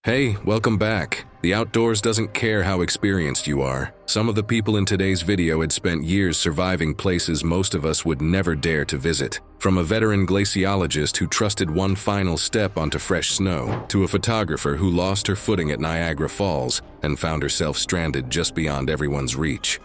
Hey, welcome back. The outdoors doesn't care how experienced you are. Some of the people in today's video had spent years surviving places most of us would never dare to visit. From a veteran glaciologist who trusted one final step onto fresh snow, to a photographer who lost her footing at Niagara Falls and found herself stranded just beyond everyone's reach.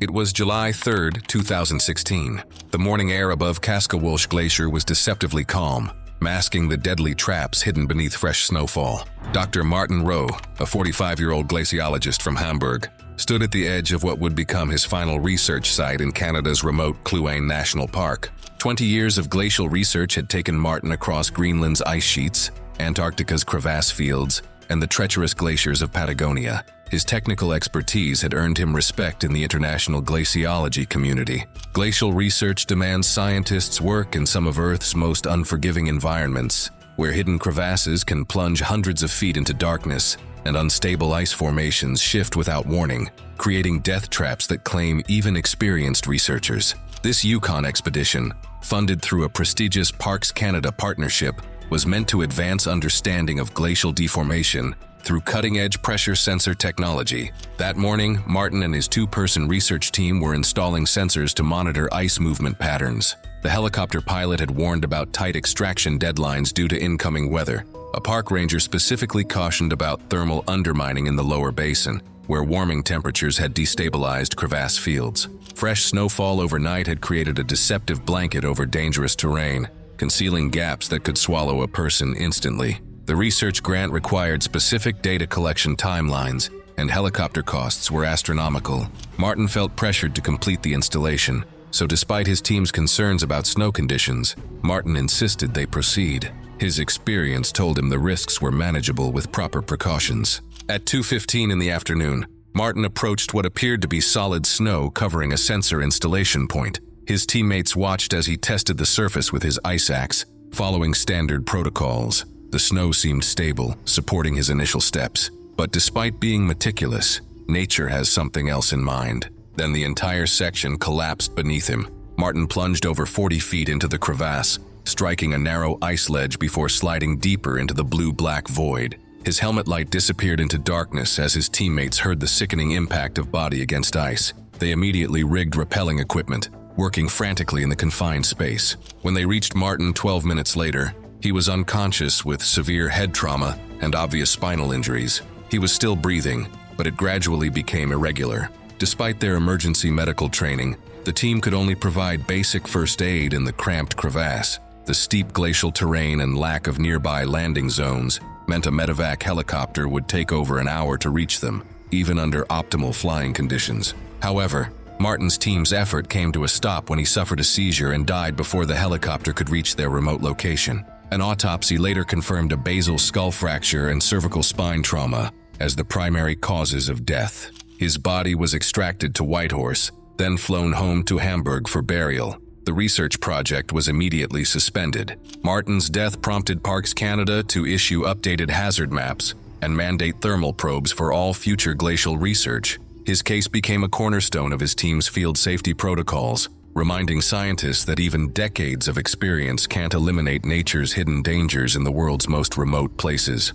It was July 3rd, 2016. The morning air above Kaskawulsh Glacier was deceptively calm, masking the deadly traps hidden beneath fresh snowfall. Dr. Martin Rowe, a 45-year-old glaciologist from Hamburg, stood at the edge of what would become his final research site in Canada's remote Kluane National Park. 20 years of glacial research had taken Martin across Greenland's ice sheets, Antarctica's crevasse fields, and the treacherous glaciers of Patagonia. His technical expertise had earned him respect in the international glaciology community. Glacial research demands scientists work in some of Earth's most unforgiving environments, where hidden crevasses can plunge hundreds of feet into darkness and unstable ice formations shift without warning, creating death traps that claim even experienced researchers. This Yukon expedition, funded through a prestigious Parks Canada partnership, was meant to advance understanding of glacial deformation through cutting-edge pressure sensor technology. That morning, Martin and his two-person research team were installing sensors to monitor ice movement patterns. The helicopter pilot had warned about tight extraction deadlines due to incoming weather. A park ranger specifically cautioned about thermal undermining in the lower basin, where warming temperatures had destabilized crevasse fields. Fresh snowfall overnight had created a deceptive blanket over dangerous terrain, concealing gaps that could swallow a person instantly. The research grant required specific data collection timelines, and helicopter costs were astronomical. Martin felt pressured to complete the installation, so despite his team's concerns about snow conditions, Martin insisted they proceed. His experience told him the risks were manageable with proper precautions. At 2:15 in the afternoon, Martin approached what appeared to be solid snow covering a sensor installation point. His teammates watched as he tested the surface with his ice axe, following standard protocols. The snow seemed stable, supporting his initial steps. But despite being meticulous, nature has something else in mind. Then the entire section collapsed beneath him. Martin plunged over 40 feet into the crevasse, striking a narrow ice ledge before sliding deeper into the blue-black void. His helmet light disappeared into darkness as his teammates heard the sickening impact of body against ice. They immediately rigged rappelling equipment, working frantically in the confined space. When they reached Martin 12 minutes later, he was unconscious with severe head trauma and obvious spinal injuries. He was still breathing, but it gradually became irregular. Despite their emergency medical training, the team could only provide basic first aid in the cramped crevasse. The steep glacial terrain and lack of nearby landing zones meant a medevac helicopter would take over an hour to reach them, even under optimal flying conditions. However, Martin's team's effort came to a stop when he suffered a seizure and died before the helicopter could reach their remote location. An autopsy later confirmed a basal skull fracture and cervical spine trauma as the primary causes of death. His body was extracted to Whitehorse, then flown home to Hamburg for burial. The research project was immediately suspended. Martin's death prompted Parks Canada to issue updated hazard maps and mandate thermal probes for all future glacial research. His case became a cornerstone of his team's field safety protocols, reminding scientists that even decades of experience can't eliminate nature's hidden dangers in the world's most remote places.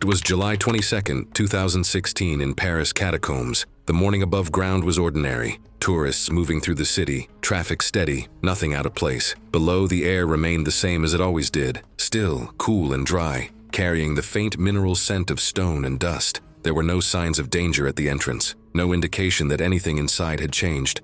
It was July 22, 2016 in Paris catacombs. The morning above ground was ordinary. Tourists moving through the city, traffic steady, nothing out of place. Below, the air remained the same as it always did, still, cool and dry, carrying the faint mineral scent of stone and dust. There were no signs of danger at the entrance, no indication that anything inside had changed.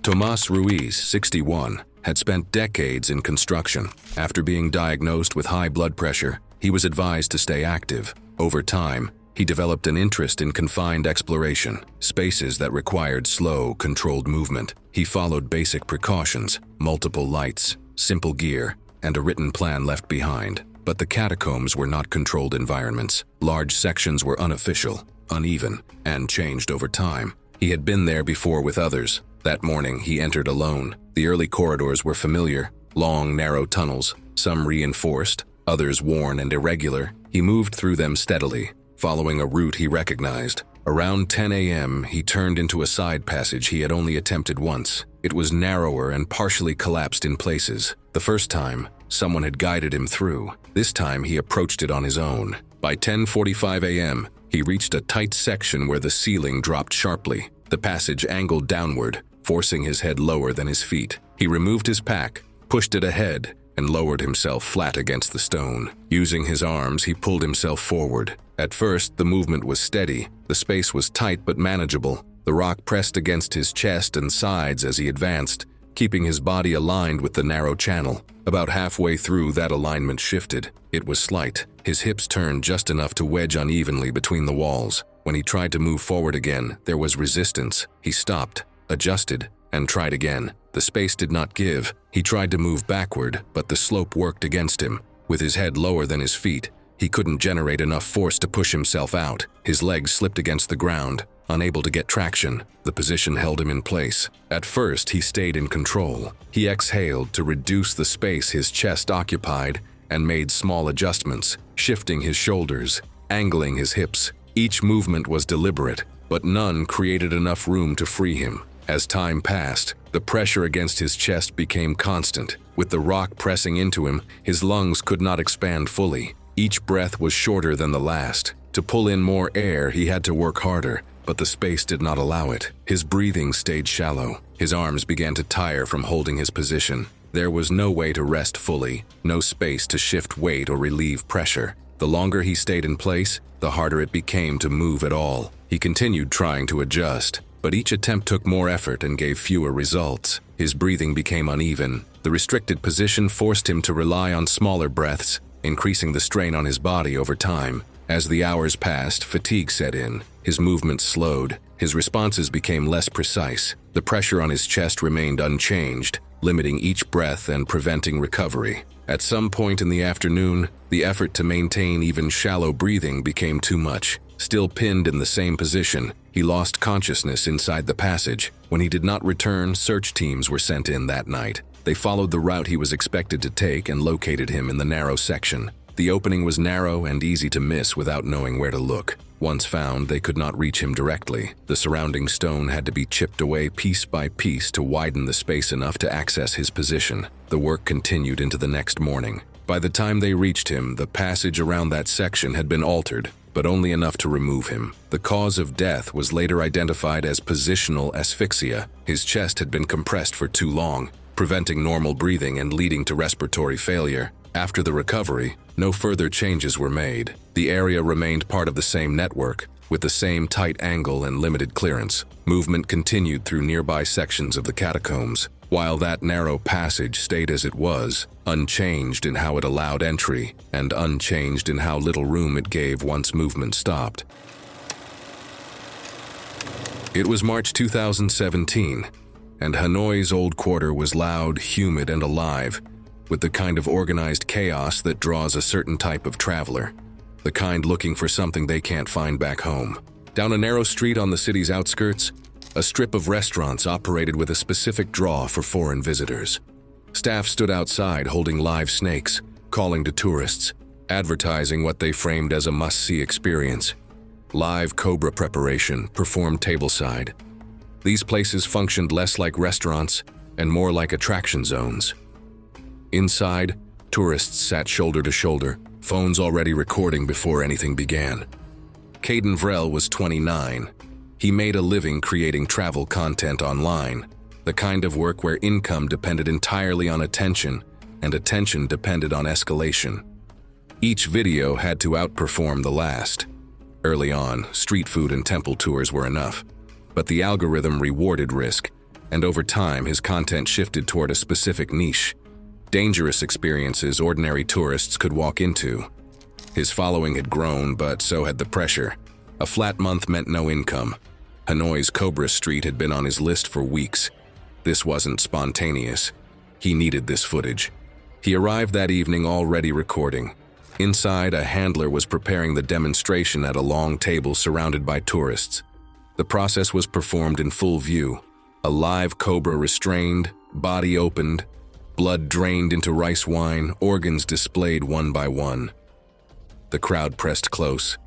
Tomas Ruiz, 61, had spent decades in construction. After being diagnosed with high blood pressure, he was advised to stay active. Over time, he developed an interest in confined exploration, spaces that required slow, controlled movement. He followed basic precautions, multiple lights, simple gear, and a written plan left behind. But the catacombs were not controlled environments. Large sections were unofficial, uneven, and changed over time. He had been there before with others. That morning, he entered alone. The early corridors were familiar, long, narrow tunnels, some reinforced, others worn and irregular. He moved through them steadily, following a route he recognized. Around 10 a.m., he turned into a side passage he had only attempted once. It was narrower and partially collapsed in places. The first time, someone had guided him through. This time, he approached it on his own. By 10:45 a.m., he reached a tight section where the ceiling dropped sharply. The passage angled downward, forcing his head lower than his feet. He removed his pack, pushed it ahead, and lowered himself flat against the stone. Using his arms, he pulled himself forward. At first, the movement was steady. The space was tight but manageable. The rock pressed against his chest and sides as he advanced, keeping his body aligned with the narrow channel. About halfway through, that alignment shifted. It was slight. His hips turned just enough to wedge unevenly between the walls. When he tried to move forward again, there was resistance. He stopped, adjusted, and tried again. The space did not give. He tried to move backward, but the slope worked against him. With his head lower than his feet, he couldn't generate enough force to push himself out. His legs slipped against the ground, unable to get traction. The position held him in place. At first, he stayed in control. He exhaled to reduce the space his chest occupied and made small adjustments, shifting his shoulders, angling his hips. Each movement was deliberate, but none created enough room to free him. As time passed, the pressure against his chest became constant. With the rock pressing into him, his lungs could not expand fully. Each breath was shorter than the last. To pull in more air, he had to work harder, but the space did not allow it. His breathing stayed shallow. His arms began to tire from holding his position. There was no way to rest fully, no space to shift weight or relieve pressure. The longer he stayed in place, the harder it became to move at all. He continued trying to adjust, but each attempt took more effort and gave fewer results. His breathing became uneven. The restricted position forced him to rely on smaller breaths, increasing the strain on his body over time. As the hours passed, fatigue set in. His movements slowed. His responses became less precise. The pressure on his chest remained unchanged, limiting each breath and preventing recovery. At some point in the afternoon, the effort to maintain even shallow breathing became too much. Still pinned in the same position, he lost consciousness inside the passage. When he did not return, search teams were sent in that night. They followed the route he was expected to take and located him in the narrow section. The opening was narrow and easy to miss without knowing where to look. Once found, they could not reach him directly. The surrounding stone had to be chipped away piece by piece to widen the space enough to access his position. The work continued into the next morning. By the time they reached him, the passage around that section had been altered, but only enough to remove him. The cause of death was later identified as positional asphyxia. His chest had been compressed for too long, preventing normal breathing and leading to respiratory failure. After the recovery, no further changes were made. The area remained part of the same network, with the same tight angle and limited clearance. Movement continued through nearby sections of the catacombs, while that narrow passage stayed as it was, unchanged in how it allowed entry, and unchanged in how little room it gave once movement stopped. It was March 2017, and Hanoi's old quarter was loud, humid, and alive, with the kind of organized chaos that draws a certain type of traveler, the kind looking for something they can't find back home. Down a narrow street on the city's outskirts, a strip of restaurants operated with a specific draw for foreign visitors. Staff stood outside holding live snakes, calling to tourists, advertising what they framed as a must-see experience. Live cobra preparation performed tableside. These places functioned less like restaurants and more like attraction zones. Inside, tourists sat shoulder to shoulder, phones already recording before anything began. Caden Vrell was 29. He made a living creating travel content online, the kind of work where income depended entirely on attention, and attention depended on escalation. Each video had to outperform the last. Early on, street food and temple tours were enough, but the algorithm rewarded risk, and over time his content shifted toward a specific niche. Dangerous experiences ordinary tourists could walk into. His following had grown, but so had the pressure. A flat month meant no income. Hanoi's Cobra Street had been on his list for weeks. This wasn't spontaneous. He needed this footage. He arrived that evening already recording. Inside, a handler was preparing the demonstration at a long table surrounded by tourists. The process was performed in full view. A live cobra restrained, body opened, blood drained into rice wine, organs displayed one by one. The crowd pressed close.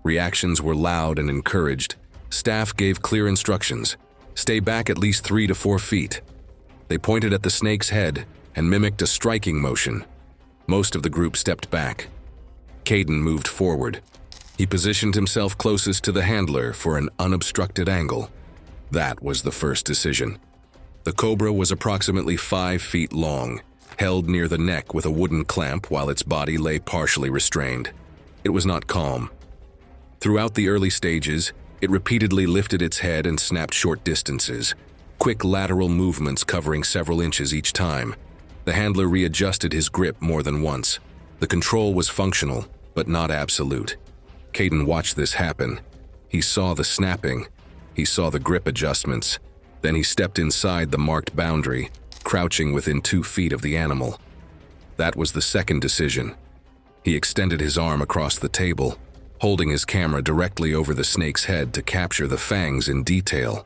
Reactions were loud and encouraged. Staff gave clear instructions. Stay back at least 3 to 4 feet. They pointed at the snake's head and mimicked a striking motion. Most of the group stepped back. Caden moved forward. He positioned himself closest to the handler for an unobstructed angle. That was the first decision. The cobra was approximately 5 feet long, held near the neck with a wooden clamp while its body lay partially restrained. It was not calm. Throughout the early stages, it repeatedly lifted its head and snapped short distances, quick lateral movements covering several inches each time. The handler readjusted his grip more than once. The control was functional, but not absolute. Caden watched this happen. He saw the snapping. He saw the grip adjustments. Then he stepped inside the marked boundary, crouching within 2 feet of the animal. That was the second decision. He extended his arm across the table, holding his camera directly over the snake's head to capture the fangs in detail.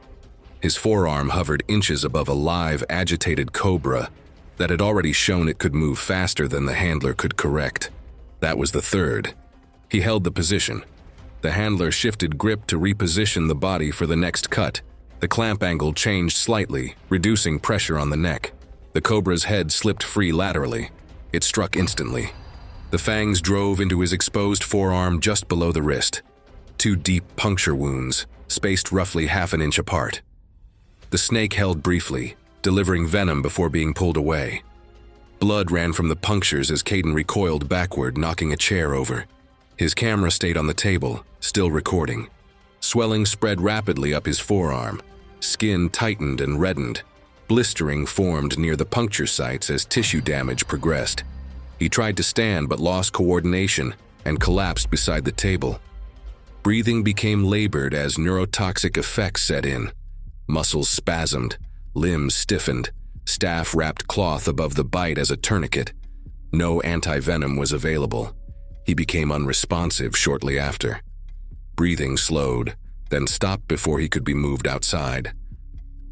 His forearm hovered inches above a live, agitated cobra that had already shown it could move faster than the handler could correct. That was the third. He held the position. The handler shifted grip to reposition the body for the next cut. The clamp angle changed slightly, reducing pressure on the neck. The cobra's head slipped free laterally. It struck instantly. The fangs drove into his exposed forearm just below the wrist. 2 deep puncture wounds, spaced roughly half an inch apart. The snake held briefly, delivering venom before being pulled away. Blood ran from the punctures as Caden recoiled backward, knocking a chair over. His camera stayed on the table, still recording. Swelling spread rapidly up his forearm. Skin tightened and reddened. Blistering formed near the puncture sites as tissue damage progressed. He tried to stand but lost coordination and collapsed beside the table. Breathing became labored as neurotoxic effects set in. Muscles spasmed, limbs stiffened. Staff wrapped cloth above the bite as a tourniquet. No anti-venom was available. He became unresponsive shortly after. Breathing slowed, then stopped before he could be moved outside.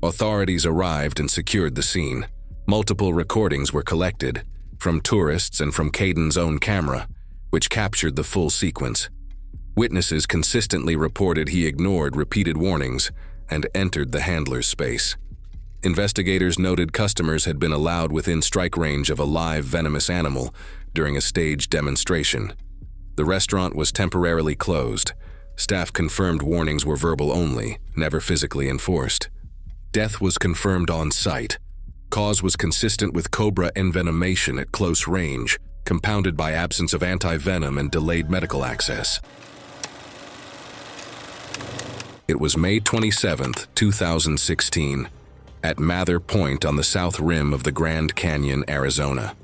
Authorities arrived and secured the scene. Multiple recordings were collected, from tourists and from Caden's own camera, which captured the full sequence. Witnesses consistently reported he ignored repeated warnings and entered the handler's space. Investigators noted customers had been allowed within strike range of a live venomous animal during a staged demonstration. The restaurant was temporarily closed. Staff confirmed warnings were verbal only, never physically enforced. Death was confirmed on site. Cause was consistent with cobra envenomation at close range, compounded by absence of anti-venom and delayed medical access. It was May 27, 2016, at Mather Point on the south rim of the Grand Canyon, Arizona.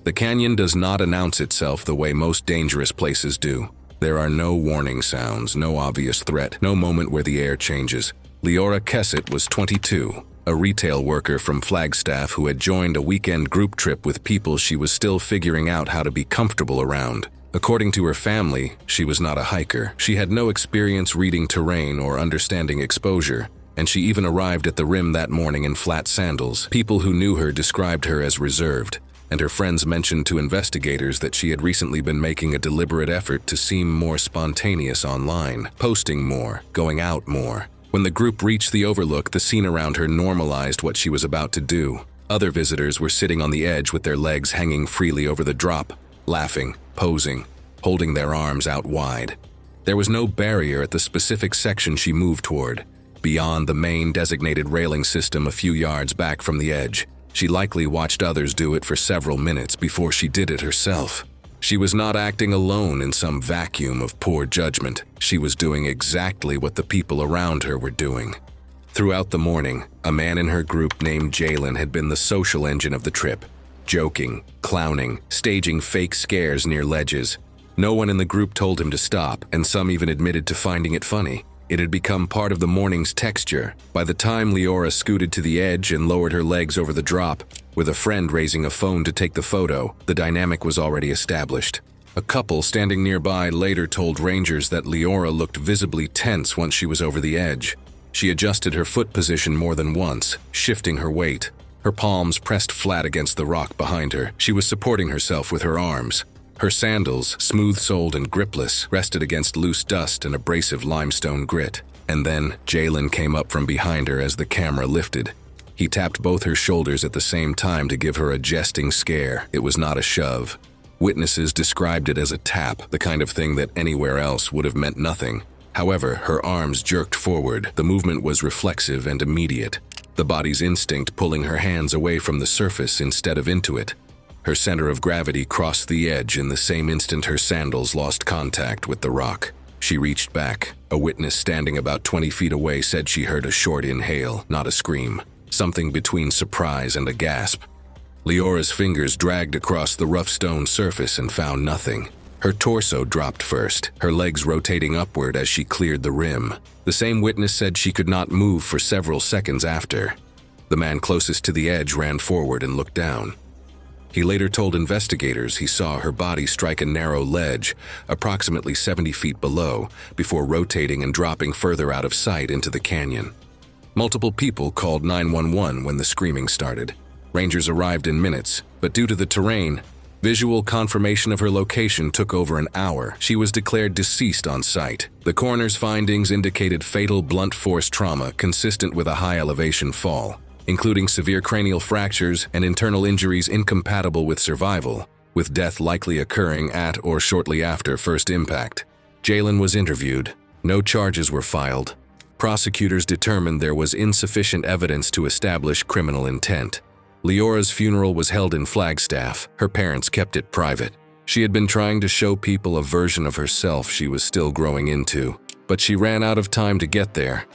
The canyon does not announce itself the way most dangerous places do. There are no warning sounds, no obvious threat, no moment where the air changes. Leora Kessett was 22, a retail worker from Flagstaff who had joined a weekend group trip with people she was still figuring out how to be comfortable around. According to her family, she was not a hiker. She had no experience reading terrain or understanding exposure, and she even arrived at the rim that morning in flat sandals. People who knew her described her as reserved, and her friends mentioned to investigators that she had recently been making a deliberate effort to seem more spontaneous online, posting more, going out more. When the group reached the overlook, the scene around her normalized what she was about to do. Other visitors were sitting on the edge with their legs hanging freely over the drop, laughing, posing, holding their arms out wide. There was no barrier at the specific section she moved toward, beyond the main designated railing system a few yards back from the edge. She likely watched others do it for several minutes before she did it herself. She was not acting alone in some vacuum of poor judgment. She was doing exactly what the people around her were doing. Throughout the morning, a man in her group named Jalen had been the social engine of the trip, joking, clowning, staging fake scares near ledges. No one in the group told him to stop, and some even admitted to finding it funny. It had become part of the morning's texture. By the time Leora scooted to the edge and lowered her legs over the drop, with a friend raising a phone to take the photo, the dynamic was already established. A couple standing nearby later told rangers that Leora looked visibly tense once she was over the edge. She adjusted her foot position more than once, shifting her weight. Her palms pressed flat against the rock behind her. She was supporting herself with her arms. Her sandals, smooth-soled and gripless, rested against loose dust and abrasive limestone grit. And then Jalen came up from behind her as the camera lifted. He tapped both her shoulders at the same time to give her a jesting scare. It was not a shove. Witnesses described it as a tap, the kind of thing that anywhere else would have meant nothing. However, her arms jerked forward. The movement was reflexive and immediate, the body's instinct pulling her hands away from the surface instead of into it. Her center of gravity crossed the edge in the same instant her sandals lost contact with the rock. She reached back. A witness standing about 20 feet away said she heard a short inhale, not a scream. Something between surprise and a gasp. Leora's fingers dragged across the rough stone surface and found nothing. Her torso dropped first, her legs rotating upward as she cleared the rim. The same witness said she could not move for several seconds after. The man closest to the edge ran forward and looked down. He later told investigators he saw her body strike a narrow ledge, approximately 70 feet below, before rotating and dropping further out of sight into the canyon. Multiple people called 911 when the screaming started. Rangers arrived in minutes, but due to the terrain, visual confirmation of her location took over an hour. She was declared deceased on site. The coroner's findings indicated fatal blunt force trauma consistent with a high elevation fall, including severe cranial fractures and internal injuries incompatible with survival, with death likely occurring at or shortly after first impact. Jalen was interviewed. No charges were filed. Prosecutors determined there was insufficient evidence to establish criminal intent. Leora's funeral was held in Flagstaff. Her parents kept it private. She had been trying to show people a version of herself she was still growing into, but she ran out of time to get there.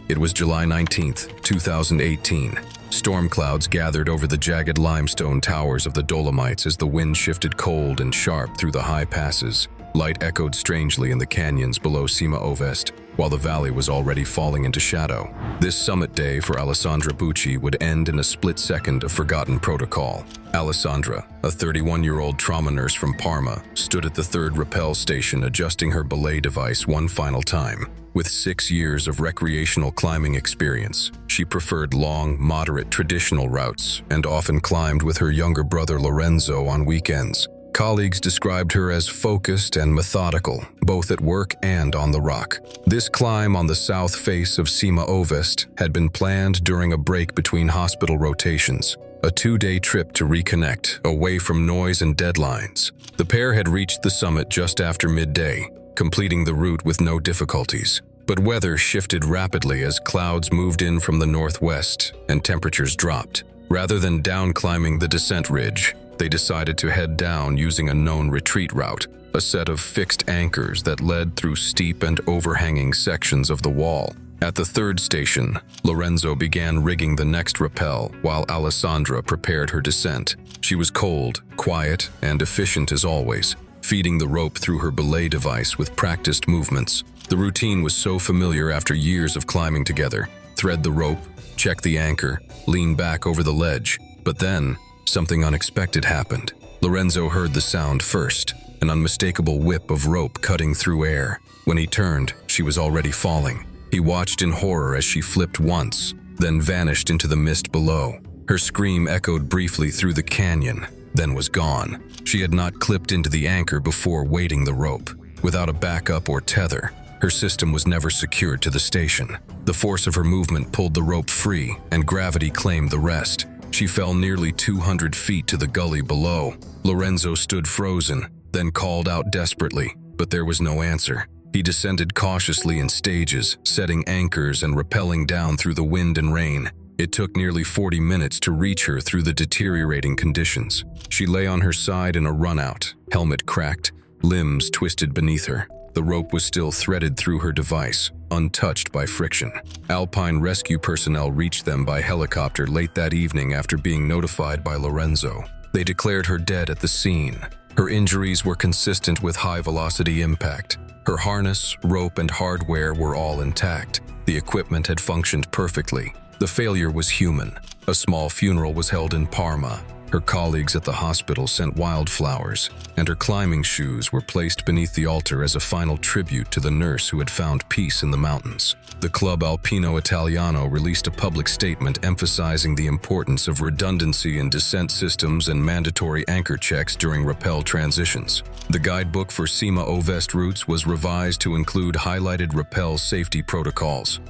It was July 19th, 2018. Storm clouds gathered over the jagged limestone towers of the Dolomites as the wind shifted cold and sharp through the high passes. Light echoed strangely in the canyons below Cima Ovest, while the valley was already falling into shadow. This summit day for Alessandra Bucci would end in a split second of forgotten protocol. Alessandra, a 31-year-old trauma nurse from Parma, stood at the third rappel station adjusting her belay device one final time. With 6 years of recreational climbing experience, she preferred long, moderate traditional routes and often climbed with her younger brother Lorenzo on weekends. Colleagues described her as focused and methodical, both at work and on the rock. This climb on the south face of Cima Ovest had been planned during a break between hospital rotations, a 2-day trip to reconnect, away from noise and deadlines. The pair had reached the summit just after midday, completing the route with no difficulties. But weather shifted rapidly as clouds moved in from the northwest and temperatures dropped. Rather than down climbing the descent ridge, they decided to head down using a known retreat route, a set of fixed anchors that led through steep and overhanging sections of the wall. At the third station, Lorenzo began rigging the next rappel while Alessandra prepared her descent. She was cold, quiet, and efficient as always, feeding the rope through her belay device with practiced movements. The routine was so familiar after years of climbing together. Thread the rope, check the anchor, lean back over the ledge. But then, something unexpected happened. Lorenzo heard the sound first, an unmistakable whip of rope cutting through air. When he turned, she was already falling. He watched in horror as she flipped once, then vanished into the mist below. Her scream echoed briefly through the canyon, then was gone. She had not clipped into the anchor before weighting the rope. Without a backup or tether, her system was never secured to the station. The force of her movement pulled the rope free, and gravity claimed the rest. She fell nearly 200 feet to the gully below. Lorenzo stood frozen, then called out desperately, but there was no answer. He descended cautiously in stages, setting anchors and rappelling down through the wind and rain. It took nearly 40 minutes to reach her through the deteriorating conditions. She lay on her side in a runout, helmet cracked, limbs twisted beneath her. The rope was still threaded through her device, untouched by friction. Alpine rescue personnel reached them by helicopter late that evening after being notified by Lorenzo. They declared her dead at the scene. Her injuries were consistent with high-velocity impact. Her harness, rope, and hardware were all intact. The equipment had functioned perfectly. The failure was human. A small funeral was held in Parma, Her colleagues at the hospital sent wildflowers, and her climbing shoes were placed beneath the altar as a final tribute to the nurse who had found peace in the mountains. The Club Alpino Italiano released a public statement emphasizing the importance of redundancy in descent systems and mandatory anchor checks during rappel transitions. The guidebook for Cima Ovest routes was revised to include highlighted rappel safety protocols.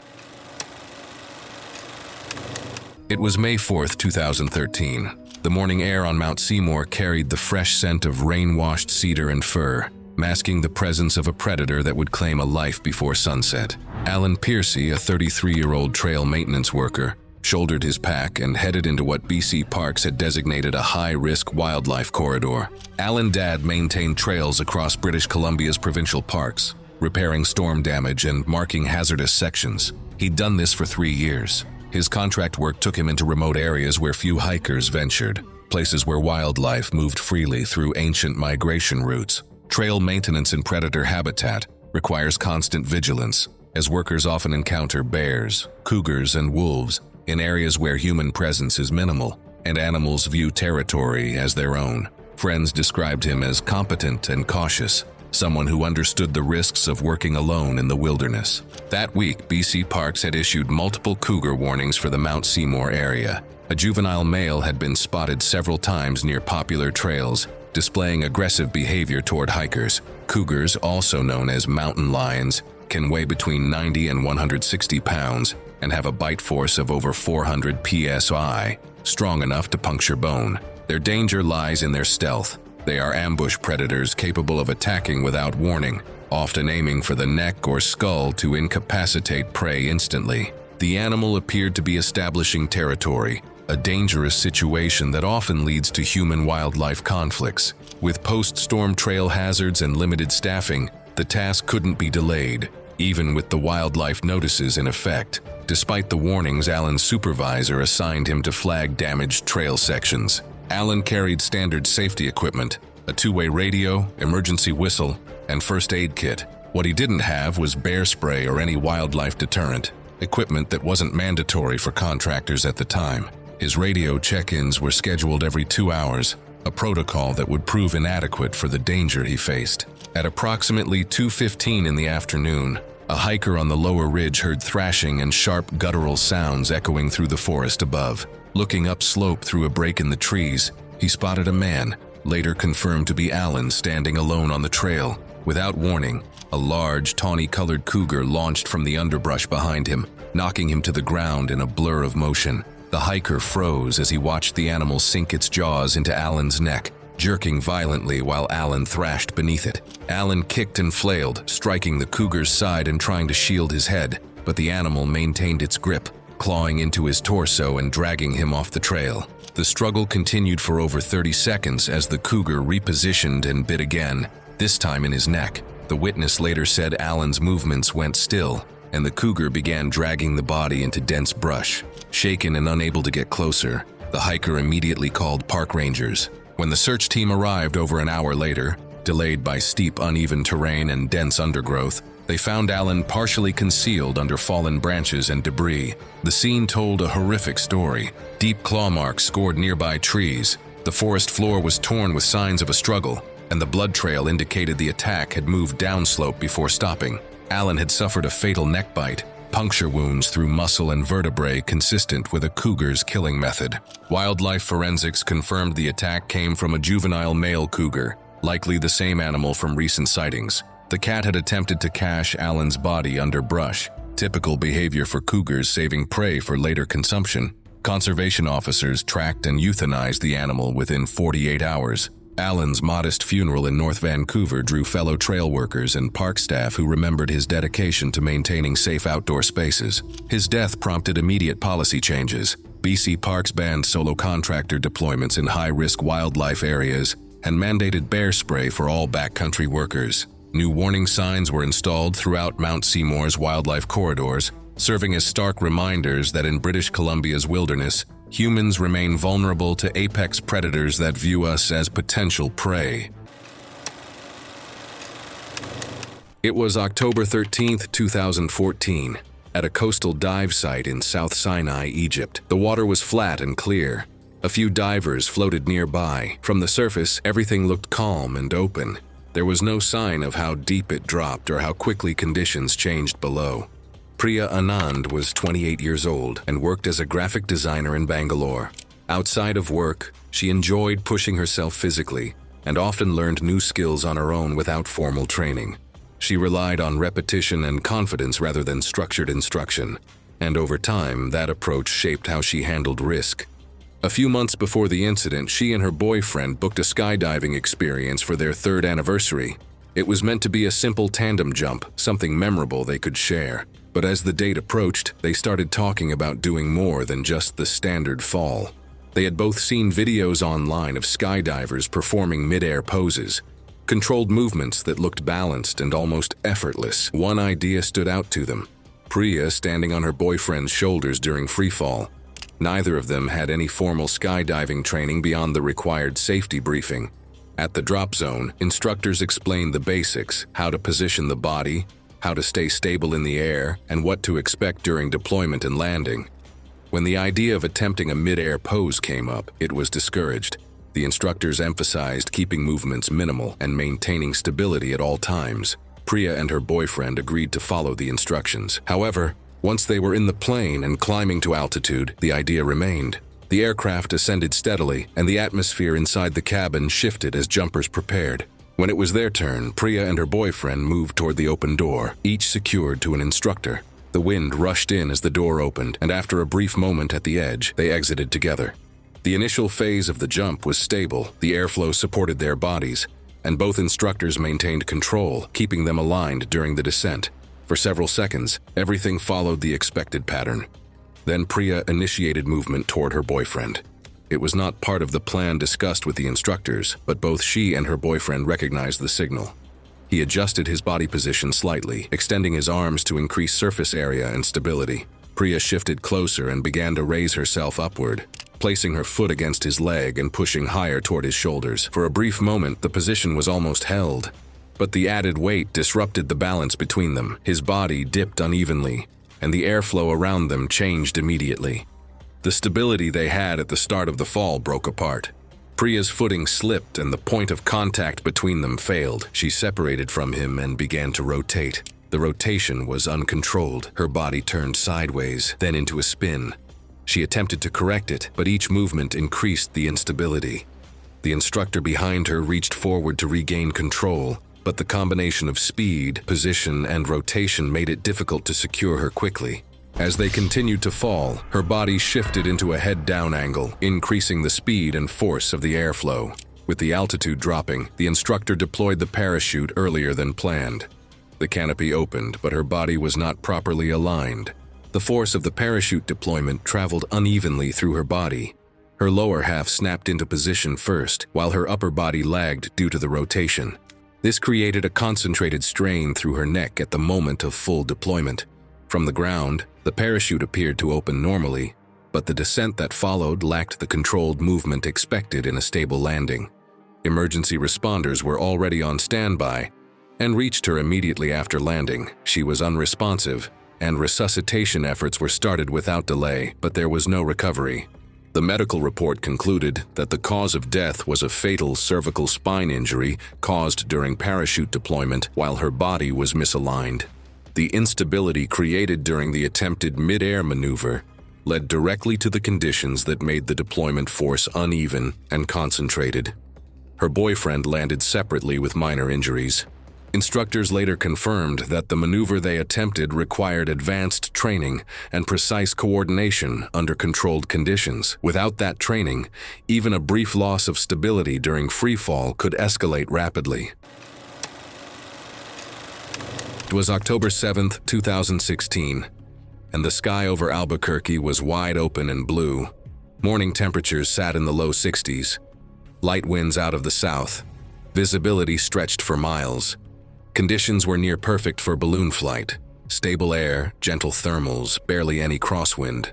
It was May 4th, 2013. The morning air on Mount Seymour carried the fresh scent of rain-washed cedar and fir, masking the presence of a predator that would claim a life before sunset. Alan Piercy, a 33-year-old trail maintenance worker, shouldered his pack and headed into what BC Parks had designated a high-risk wildlife corridor. Alan Dad maintained trails across British Columbia's provincial parks, repairing storm damage and marking hazardous sections. He'd done this for 3 years. His contract work took him into remote areas where few hikers ventured, places where wildlife moved freely through ancient migration routes. Trail maintenance in predator habitat requires constant vigilance, as workers often encounter bears, cougars, and wolves in areas where human presence is minimal, and animals view territory as their own. Friends described him as competent and cautious, someone who understood the risks of working alone in the wilderness. That week, BC Parks had issued multiple cougar warnings for the Mount Seymour area. A juvenile male had been spotted several times near popular trails, displaying aggressive behavior toward hikers. Cougars, also known as mountain lions, can weigh between 90 and 160 pounds and have a bite force of over 400 psi, strong enough to puncture bone. Their danger lies in their stealth. They are ambush predators capable of attacking without warning, often aiming for the neck or skull to incapacitate prey instantly. The animal appeared to be establishing territory, a dangerous situation that often leads to human-wildlife conflicts. With post-storm trail hazards and limited staffing, the task couldn't be delayed, even with the wildlife notices in effect. Despite the warnings, Alan's supervisor assigned him to flag damaged trail sections. Alan carried standard safety equipment, a two-way radio, emergency whistle, and first aid kit. What he didn't have was bear spray or any wildlife deterrent, equipment that wasn't mandatory for contractors at the time. His radio check-ins were scheduled every 2 hours, a protocol that would prove inadequate for the danger he faced. At approximately 2:15 in the afternoon, a hiker on the lower ridge heard thrashing and sharp guttural sounds echoing through the forest above. Looking upslope through a break in the trees, he spotted a man, later confirmed to be Alan, standing alone on the trail. Without warning, a large, tawny-colored cougar launched from the underbrush behind him, knocking him to the ground in a blur of motion. The hiker froze as he watched the animal sink its jaws into Alan's neck, jerking violently while Alan thrashed beneath it. Alan kicked and flailed, striking the cougar's side and trying to shield his head, but the animal maintained its grip, clawing into his torso and dragging him off the trail. The struggle continued for over 30 seconds as the cougar repositioned and bit again, this time in his neck. The witness later said Alan's movements went still, and the cougar began dragging the body into dense brush. Shaken and unable to get closer, the hiker immediately called park rangers. When the search team arrived over an hour later, delayed by steep, uneven terrain and dense undergrowth, they found Alan partially concealed under fallen branches and debris. The scene told a horrific story. Deep claw marks scored nearby trees. The forest floor was torn with signs of a struggle, and the blood trail indicated the attack had moved downslope before stopping. Alan had suffered a fatal neck bite, puncture wounds through muscle and vertebrae consistent with a cougar's killing method. Wildlife forensics confirmed the attack came from a juvenile male cougar, likely the same animal from recent sightings. The cat had attempted to cache Alan's body under brush, typical behavior for cougars saving prey for later consumption. Conservation officers tracked and euthanized the animal within 48 hours. Alan's modest funeral in North Vancouver drew fellow trail workers and park staff who remembered his dedication to maintaining safe outdoor spaces. His death prompted immediate policy changes. BC Parks banned solo contractor deployments in high-risk wildlife areas and mandated bear spray for all backcountry workers. New warning signs were installed throughout Mount Seymour's wildlife corridors, serving as stark reminders that in British Columbia's wilderness, humans remain vulnerable to apex predators that view us as potential prey. It was October 13, 2014, at a coastal dive site in South Sinai, Egypt. The water was flat and clear. A few divers floated nearby. From the surface, everything looked calm and open. There was no sign of how deep it dropped or how quickly conditions changed below. Priya Anand was 28 years old and worked as a graphic designer in Bangalore. Outside of work, she enjoyed pushing herself physically and often learned new skills on her own without formal training. She relied on repetition and confidence rather than structured instruction, and over time, that approach shaped how she handled risk. A few months before the incident, she and her boyfriend booked a skydiving experience for their 3rd anniversary. It was meant to be a simple tandem jump, something memorable they could share. But as the date approached, they started talking about doing more than just the standard fall. They had both seen videos online of skydivers performing mid-air poses, controlled movements that looked balanced and almost effortless. One idea stood out to them: Priya standing on her boyfriend's shoulders during freefall. Neither of them had any formal skydiving training beyond the required safety briefing. At the drop zone, instructors explained the basics: how to position the body, how to stay stable in the air, and what to expect during deployment and landing. When the idea of attempting a mid-air pose came up, it was discouraged. The instructors emphasized keeping movements minimal and maintaining stability at all times. Priya and her boyfriend agreed to follow the instructions. However, once they were in the plane and climbing to altitude, the idea remained. The aircraft ascended steadily, and the atmosphere inside the cabin shifted as jumpers prepared. When it was their turn, Priya and her boyfriend moved toward the open door, each secured to an instructor. The wind rushed in as the door opened, and after a brief moment at the edge, they exited together. The initial phase of the jump was stable, the airflow supported their bodies, and both instructors maintained control, keeping them aligned during the descent. For several seconds, everything followed the expected pattern. Then Priya initiated movement toward her boyfriend. It was not part of the plan discussed with the instructors, but both she and her boyfriend recognized the signal. He adjusted his body position slightly, extending his arms to increase surface area and stability. Priya shifted closer and began to raise herself upward, placing her foot against his leg and pushing higher toward his shoulders. For a brief moment, the position was almost held, but the added weight disrupted the balance between them. His body dipped unevenly, and the airflow around them changed immediately. The stability they had at the start of the fall broke apart. Priya's footing slipped and the point of contact between them failed. She separated from him and began to rotate. The rotation was uncontrolled. Her body turned sideways, then into a spin. She attempted to correct it, but each movement increased the instability. The instructor behind her reached forward to regain control, but the combination of speed, position, and rotation made it difficult to secure her quickly. As they continued to fall, her body shifted into a head-down angle, increasing the speed and force of the airflow. With the altitude dropping, the instructor deployed the parachute earlier than planned. The canopy opened, but her body was not properly aligned. The force of the parachute deployment traveled unevenly through her body. Her lower half snapped into position first, while her upper body lagged due to the rotation. This created a concentrated strain through her neck at the moment of full deployment. From the ground, the parachute appeared to open normally, but the descent that followed lacked the controlled movement expected in a stable landing. Emergency responders were already on standby and reached her immediately after landing. She was unresponsive, and resuscitation efforts were started without delay, but there was no recovery. The medical report concluded that the cause of death was a fatal cervical spine injury caused during parachute deployment while her body was misaligned. The instability created during the attempted mid-air maneuver led directly to the conditions that made the deployment force uneven and concentrated. Her boyfriend landed separately with minor injuries. Instructors later confirmed that the maneuver they attempted required advanced training and precise coordination under controlled conditions. Without that training, even a brief loss of stability during freefall could escalate rapidly. It was October 7, 2016, and the sky over Albuquerque was wide open and blue. Morning temperatures sat in the low 60s. Light winds out of the south. Visibility stretched for miles. Conditions were near perfect for balloon flight. Stable air, gentle thermals, barely any crosswind.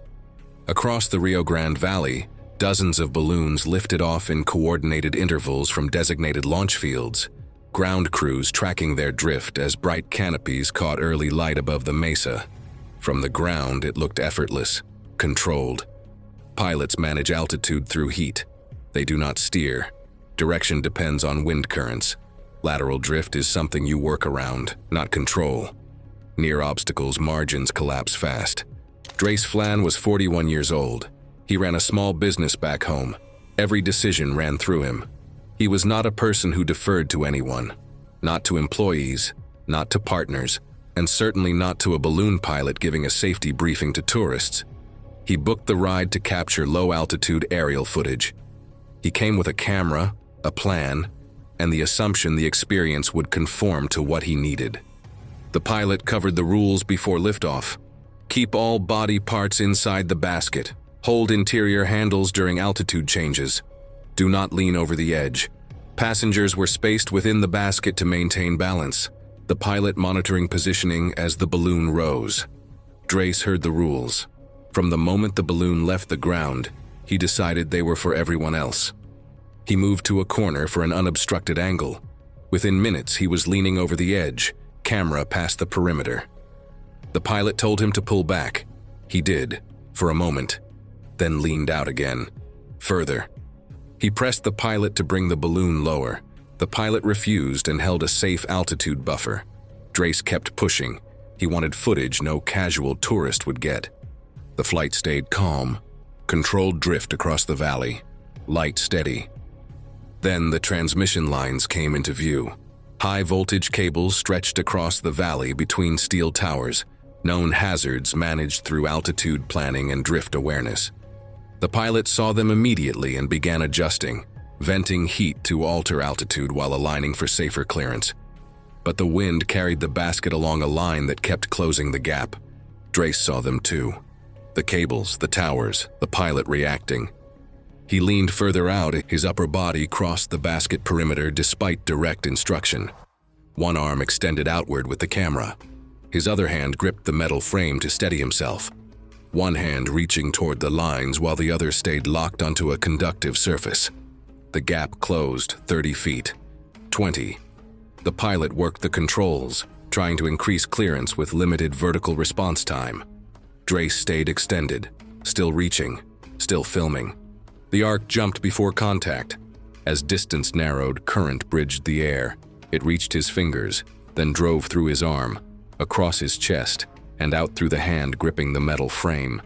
Across the Rio Grande Valley, dozens of balloons lifted off in coordinated intervals from designated launch fields. Ground crews tracking their drift as bright canopies caught early light above the mesa. From the ground, it looked effortless, controlled. Pilots manage altitude through heat. They do not steer. Direction depends on wind currents. Lateral drift is something you work around, not control. Near obstacles, margins collapse fast. Drace Flan was 41 years old. He ran a small business back home. Every decision ran through him. He was not a person who deferred to anyone. Not to employees, not to partners, and certainly not to a balloon pilot giving a safety briefing to tourists. He booked the ride to capture low-altitude aerial footage. He came with a camera, a plan, and the assumption the experience would conform to what he needed. The pilot covered the rules before liftoff. Keep all body parts inside the basket. Hold interior handles during altitude changes. Do not lean over the edge. Passengers were spaced within the basket to maintain balance, the pilot monitoring positioning as the balloon rose. Drace heard the rules. From the moment the balloon left the ground, he decided they were for everyone else. He moved to a corner for an unobstructed angle. Within minutes, he was leaning over the edge, camera past the perimeter. The pilot told him to pull back. He did, for a moment, then leaned out again. Further. He pressed the pilot to bring the balloon lower. The pilot refused and held a safe altitude buffer. Drace kept pushing. He wanted footage no casual tourist would get. The flight stayed calm. Controlled drift across the valley. Light steady. Then the transmission lines came into view. High-voltage cables stretched across the valley between steel towers, known hazards managed through altitude planning and drift awareness. The pilot saw them immediately and began adjusting, venting heat to alter altitude while aligning for safer clearance. But the wind carried the basket along a line that kept closing the gap. Drace saw them too. The cables, the towers, the pilot reacting. He leaned further out, his upper body crossed the basket perimeter despite direct instruction. One arm extended outward with the camera. His other hand gripped the metal frame to steady himself. One hand reaching toward the lines while the other stayed locked onto a conductive surface. The gap closed 30 feet. 20. The pilot worked the controls, trying to increase clearance with limited vertical response time. Drace stayed extended, still reaching, still filming. The arc jumped before contact. As distance narrowed, current bridged the air. It reached his fingers, then drove through his arm, across his chest, and out through the hand gripping the metal frame.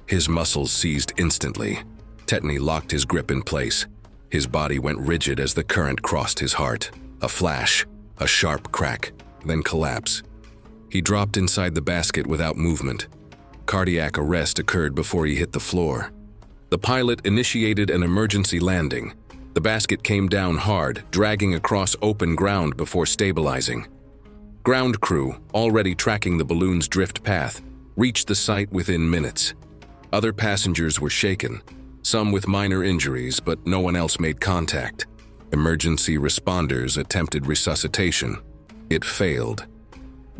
His muscles seized instantly. Tetany locked his grip in place. His body went rigid as the current crossed his heart. A flash, a sharp crack, then collapse. He dropped inside the basket without movement. Cardiac arrest occurred before he hit the floor. The pilot initiated an emergency landing. The basket came down hard, dragging across open ground before stabilizing. Ground crew, already tracking the balloon's drift path, reached the site within minutes. Other passengers were shaken, some with minor injuries, but no one else made contact. Emergency responders attempted resuscitation. It failed.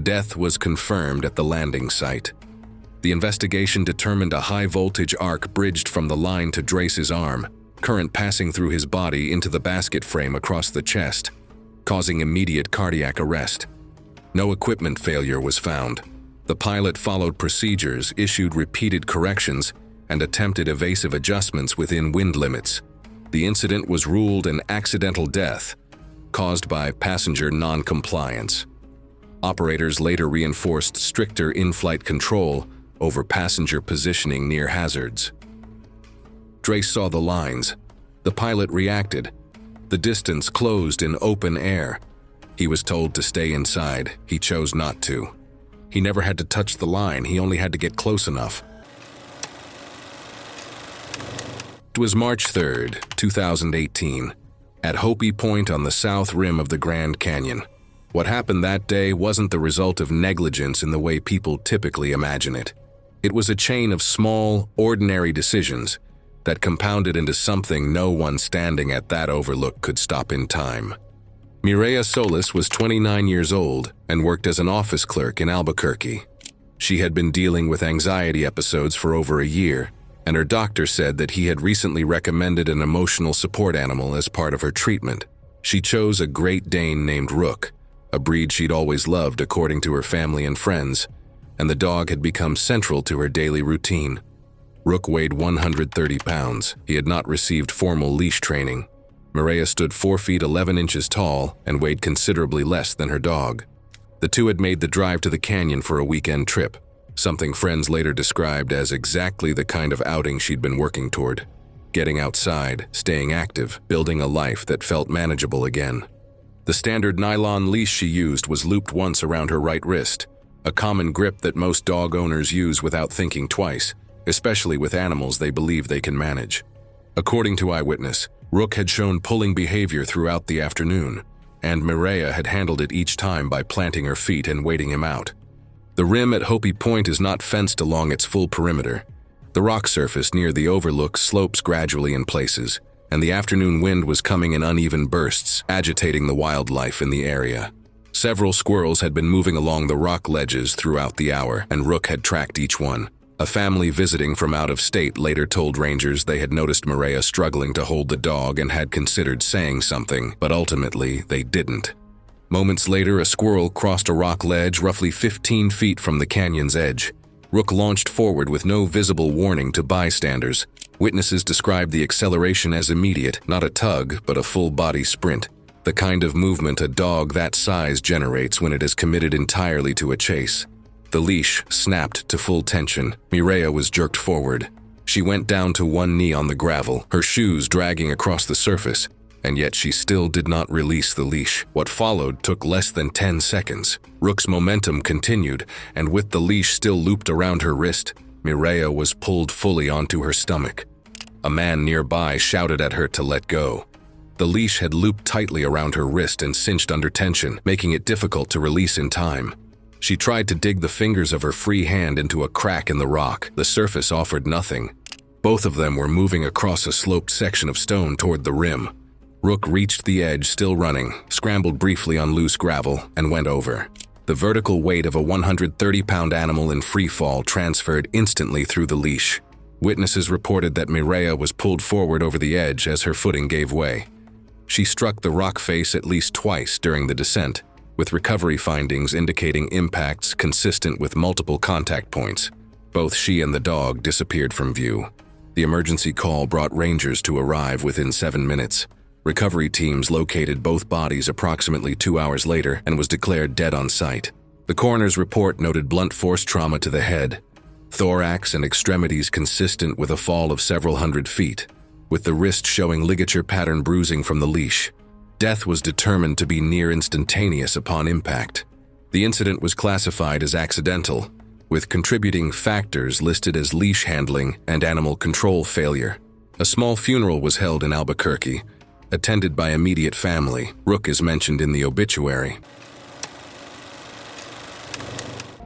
Death was confirmed at the landing site. The investigation determined a high-voltage arc bridged from the line to Drace's arm, current passing through his body into the basket frame across the chest, causing immediate cardiac arrest. No equipment failure was found. The pilot followed procedures, issued repeated corrections, and attempted evasive adjustments within wind limits. The incident was ruled an accidental death, caused by passenger non-compliance. Operators later reinforced stricter in-flight control over passenger positioning near hazards. Drace saw the lines. The pilot reacted. The distance closed in open air. He was told to stay inside. He chose not to. He never had to touch the line. He only had to get close enough. It was March 3rd, 2018, at Hopi Point on the south rim of the Grand Canyon. What happened that day wasn't the result of negligence in the way people typically imagine it. It was a chain of small, ordinary decisions that compounded into something no one standing at that overlook could stop in time. Mireya Solis was 29 years old and worked as an office clerk in Albuquerque. She had been dealing with anxiety episodes for over a year, and her doctor said that he had recently recommended an emotional support animal as part of her treatment. She chose a Great Dane named Rook, a breed she'd always loved according to her family and friends, and the dog had become central to her daily routine. Rook weighed 130 pounds. He had not received formal leash training. Mireya stood 4 feet 11 inches tall and weighed considerably less than her dog. The two had made the drive to the canyon for a weekend trip, something friends later described as exactly the kind of outing she'd been working toward. Getting outside, staying active, building a life that felt manageable again. The standard nylon leash she used was looped once around her right wrist, a common grip that most dog owners use without thinking twice, especially with animals they believe they can manage. According to eyewitness, Rook had shown pulling behavior throughout the afternoon, and Mireya had handled it each time by planting her feet and waiting him out. The rim at Hopi Point is not fenced along its full perimeter. The rock surface near the overlook slopes gradually in places, and the afternoon wind was coming in uneven bursts, agitating the wildlife in the area. Several squirrels had been moving along the rock ledges throughout the hour, and Rook had tracked each one. A family visiting from out of state later told rangers they had noticed Mireya struggling to hold the dog and had considered saying something, but ultimately they didn't. Moments later, a squirrel crossed a rock ledge roughly 15 feet from the canyon's edge. Rook launched forward with no visible warning to bystanders. Witnesses described the acceleration as immediate, not a tug, but a full-body sprint, the kind of movement a dog that size generates when it is committed entirely to a chase. The leash snapped to full tension. Mireya was jerked forward. She went down to one knee on the gravel, her shoes dragging across the surface, and yet she still did not release the leash. What followed took less than 10 seconds. Rook's momentum continued, and with the leash still looped around her wrist, Mireya was pulled fully onto her stomach. A man nearby shouted at her to let go. The leash had looped tightly around her wrist and cinched under tension, making it difficult to release in time. She tried to dig the fingers of her free hand into a crack in the rock. The surface offered nothing. Both of them were moving across a sloped section of stone toward the rim. Rook reached the edge, still running, scrambled briefly on loose gravel, and went over. The vertical weight of a 130-pound animal in free fall transferred instantly through the leash. Witnesses reported that Mireya was pulled forward over the edge as her footing gave way. She struck the rock face at least twice during the descent, with recovery findings indicating impacts consistent with multiple contact points. Both she and the dog disappeared from view. The emergency call brought rangers to arrive within 7 minutes. Recovery teams located both bodies approximately 2 hours later and was declared dead on site. The coroner's report noted blunt force trauma to the head, thorax and extremities consistent with a fall of several hundred feet, with the wrist showing ligature pattern bruising from the leash. Death was determined to be near instantaneous upon impact. The incident was classified as accidental, with contributing factors listed as leash handling and animal control failure. A small funeral was held in Albuquerque, attended by immediate family. Rook is mentioned in the obituary.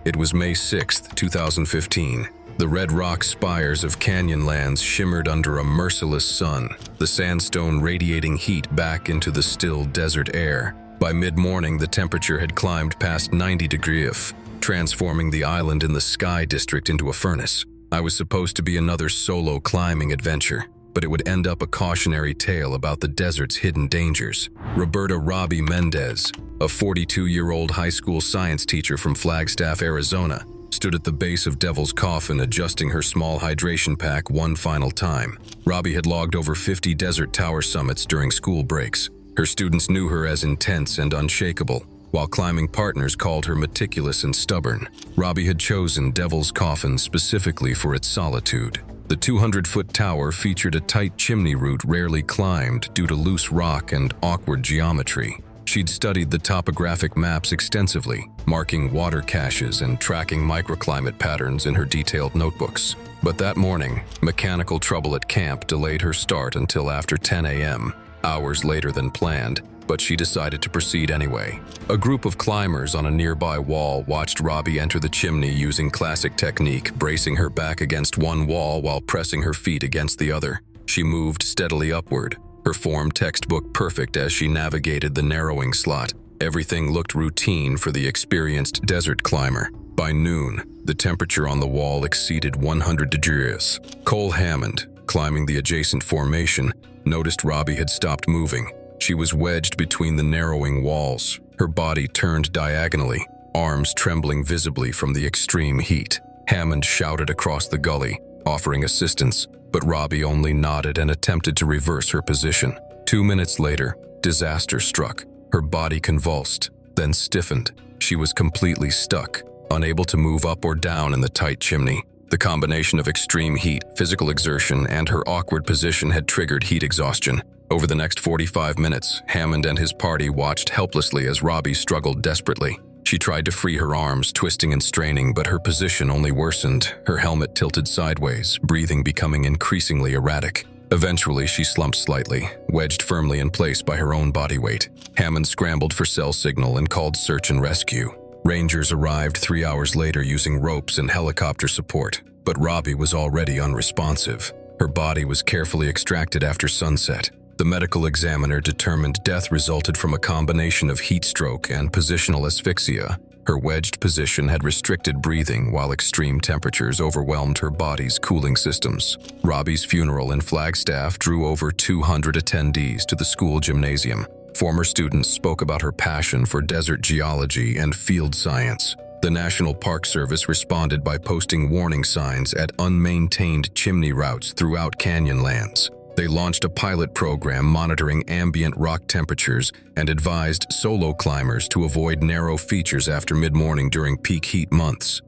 It was May 6, 2015. The red rock spires of Canyonlands shimmered under a merciless sun, the sandstone radiating heat back into the still desert air. By mid-morning, the temperature had climbed past 90 degrees, transforming the island in the Sky District into a furnace. I was supposed to be another solo climbing adventure, but it would end up a cautionary tale about the desert's hidden dangers. Roberta Robbie Mendez, a 42-year-old high school science teacher from Flagstaff, Arizona, stood at the base of Devil's Coffin adjusting her small hydration pack one final time. Robbie had logged over 50 desert tower summits during school breaks. Her students knew her as intense and unshakable, while climbing partners called her meticulous and stubborn. Robbie had chosen Devil's Coffin specifically for its solitude. The 200-foot tower featured a tight chimney route rarely climbed due to loose rock and awkward geometry. She'd studied the topographic maps extensively, marking water caches and tracking microclimate patterns in her detailed notebooks. But that morning, mechanical trouble at camp delayed her start until after 10 a.m., hours later than planned, but she decided to proceed anyway. A group of climbers on a nearby wall watched Robbie enter the chimney using classic technique, bracing her back against one wall while pressing her feet against the other. She moved steadily upward, her form textbook perfect as she navigated the narrowing slot. Everything looked routine for the experienced desert climber. By noon, the temperature on the wall exceeded 100 degrees. Cole Hammond, climbing the adjacent formation, noticed Robbie had stopped moving. She was wedged between the narrowing walls, her body turned diagonally, arms trembling visibly from the extreme heat. Hammond shouted across the gully, offering assistance, but Robbie only nodded and attempted to reverse her position. 2 minutes later, disaster struck. Her body convulsed, then stiffened. She was completely stuck, unable to move up or down in the tight chimney. The combination of extreme heat, physical exertion, and her awkward position had triggered heat exhaustion. Over the next 45 minutes, Hammond and his party watched helplessly as Robbie struggled desperately. She tried to free her arms, twisting and straining, but her position only worsened. Her helmet tilted sideways, breathing becoming increasingly erratic. Eventually, she slumped slightly, wedged firmly in place by her own body weight. Hammond scrambled for cell signal and called search and rescue. Rangers arrived 3 hours later using ropes and helicopter support, but Robbie was already unresponsive. Her body was carefully extracted after sunset. The medical examiner determined death resulted from a combination of heat stroke and positional asphyxia. Her wedged position had restricted breathing while extreme temperatures overwhelmed her body's cooling systems. Robbie's funeral in Flagstaff drew over 200 attendees to the school gymnasium. Former students spoke about her passion for desert geology and field science. The National Park Service responded by posting warning signs at unmaintained chimney routes throughout Canyonlands. They launched a pilot program monitoring ambient rock temperatures and advised solo climbers to avoid narrow features after mid-morning during peak heat months.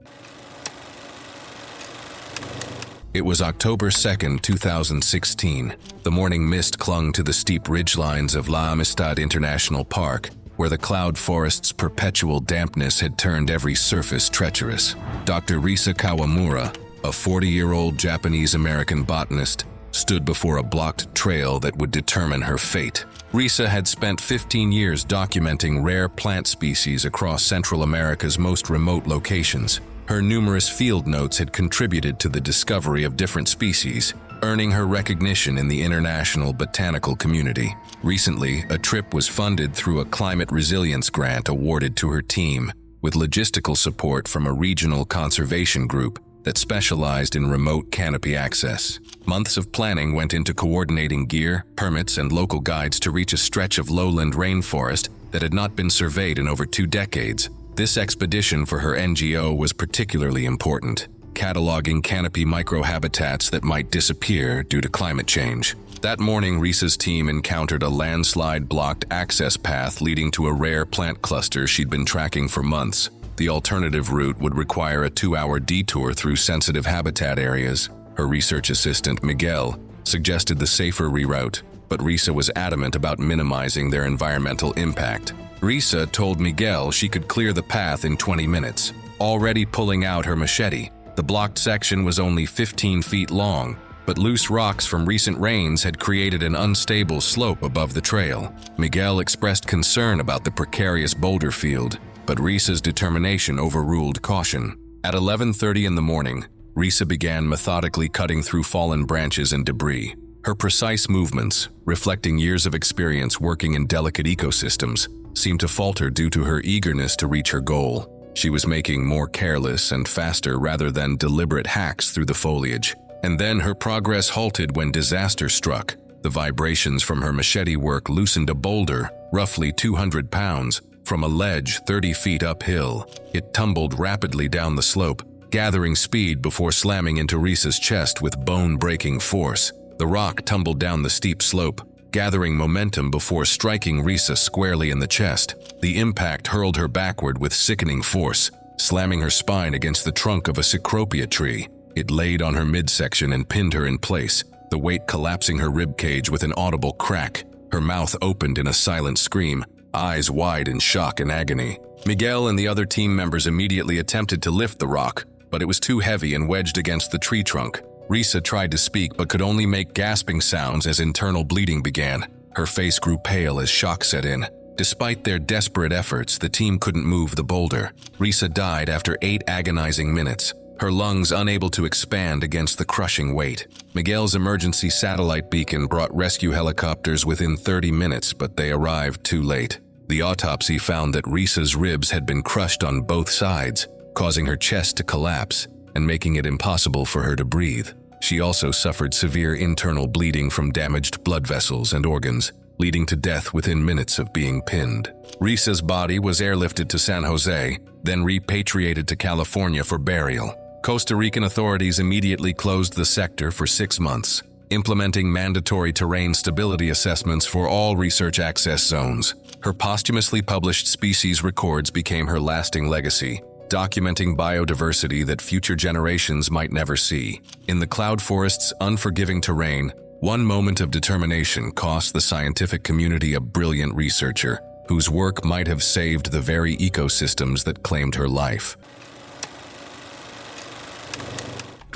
It was October 2, 2016. The morning mist clung to the steep ridgelines of La Amistad International Park, where the cloud forest's perpetual dampness had turned every surface treacherous. Dr. Risa Kawamura, a 40-year-old Japanese-American botanist, stood before a blocked trail that would determine her fate. Risa had spent 15 years documenting rare plant species across Central America's most remote locations. Her numerous field notes had contributed to the discovery of different species, earning her recognition in the international botanical community. Recently, a trip was funded through a climate resilience grant awarded to her team, with logistical support from a regional conservation group that specialized in remote canopy access. Months of planning went into coordinating gear, permits, and local guides to reach a stretch of lowland rainforest that had not been surveyed in over 2 decades. This expedition for her NGO was particularly important, cataloging canopy microhabitats that might disappear due to climate change. That morning, Risa's team encountered a landslide-blocked access path leading to a rare plant cluster she'd been tracking for months. The alternative route would require a 2-hour detour through sensitive habitat areas. Her research assistant, Miguel, suggested the safer reroute, but Risa was adamant about minimizing their environmental impact. Risa told Miguel she could clear the path in 20 minutes. Already pulling out her machete, the blocked section was only 15 feet long, but loose rocks from recent rains had created an unstable slope above the trail. Miguel expressed concern about the precarious boulder field, but Risa's determination overruled caution. At 11:30 in the morning, Risa began methodically cutting through fallen branches and debris. Her precise movements, reflecting years of experience working in delicate ecosystems, seemed to falter due to her eagerness to reach her goal. She was making more careless and faster rather than deliberate hacks through the foliage. And then her progress halted when disaster struck. The vibrations from her machete work loosened a boulder, roughly 200 pounds, from a ledge 30 feet uphill. It tumbled rapidly down the slope, gathering speed before slamming into Risa's chest with bone-breaking force. The rock tumbled down the steep slope, gathering momentum before striking Risa squarely in the chest. The impact hurled her backward with sickening force, slamming her spine against the trunk of a cecropia tree. It laid on her midsection and pinned her in place, the weight collapsing her ribcage with an audible crack. Her mouth opened in a silent scream, eyes wide in shock and agony. Miguel and the other team members immediately attempted to lift the rock, but it was too heavy and wedged against the tree trunk. Risa tried to speak but could only make gasping sounds as internal bleeding began. Her face grew pale as shock set in. Despite their desperate efforts, the team couldn't move the boulder. Risa died after 8 agonizing minutes, her lungs unable to expand against the crushing weight. Miguel's emergency satellite beacon brought rescue helicopters within 30 minutes, but they arrived too late. The autopsy found that Risa's ribs had been crushed on both sides, causing her chest to collapse and making it impossible for her to breathe. She also suffered severe internal bleeding from damaged blood vessels and organs, leading to death within minutes of being pinned. Risa's body was airlifted to San Jose, then repatriated to California for burial. Costa Rican authorities immediately closed the sector for 6 months, implementing mandatory terrain stability assessments for all research access zones. Her posthumously published species records became her lasting legacy, documenting biodiversity that future generations might never see. In the cloud forest's unforgiving terrain, one moment of determination cost the scientific community a brilliant researcher, whose work might have saved the very ecosystems that claimed her life.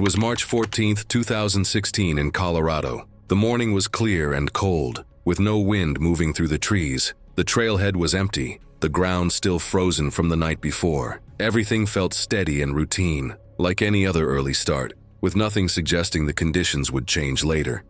It was March 14, 2016 in Colorado. The morning was clear and cold, with no wind moving through the trees. The trailhead was empty, the ground still frozen from the night before. Everything felt steady and routine, like any other early start, with nothing suggesting the conditions would change later.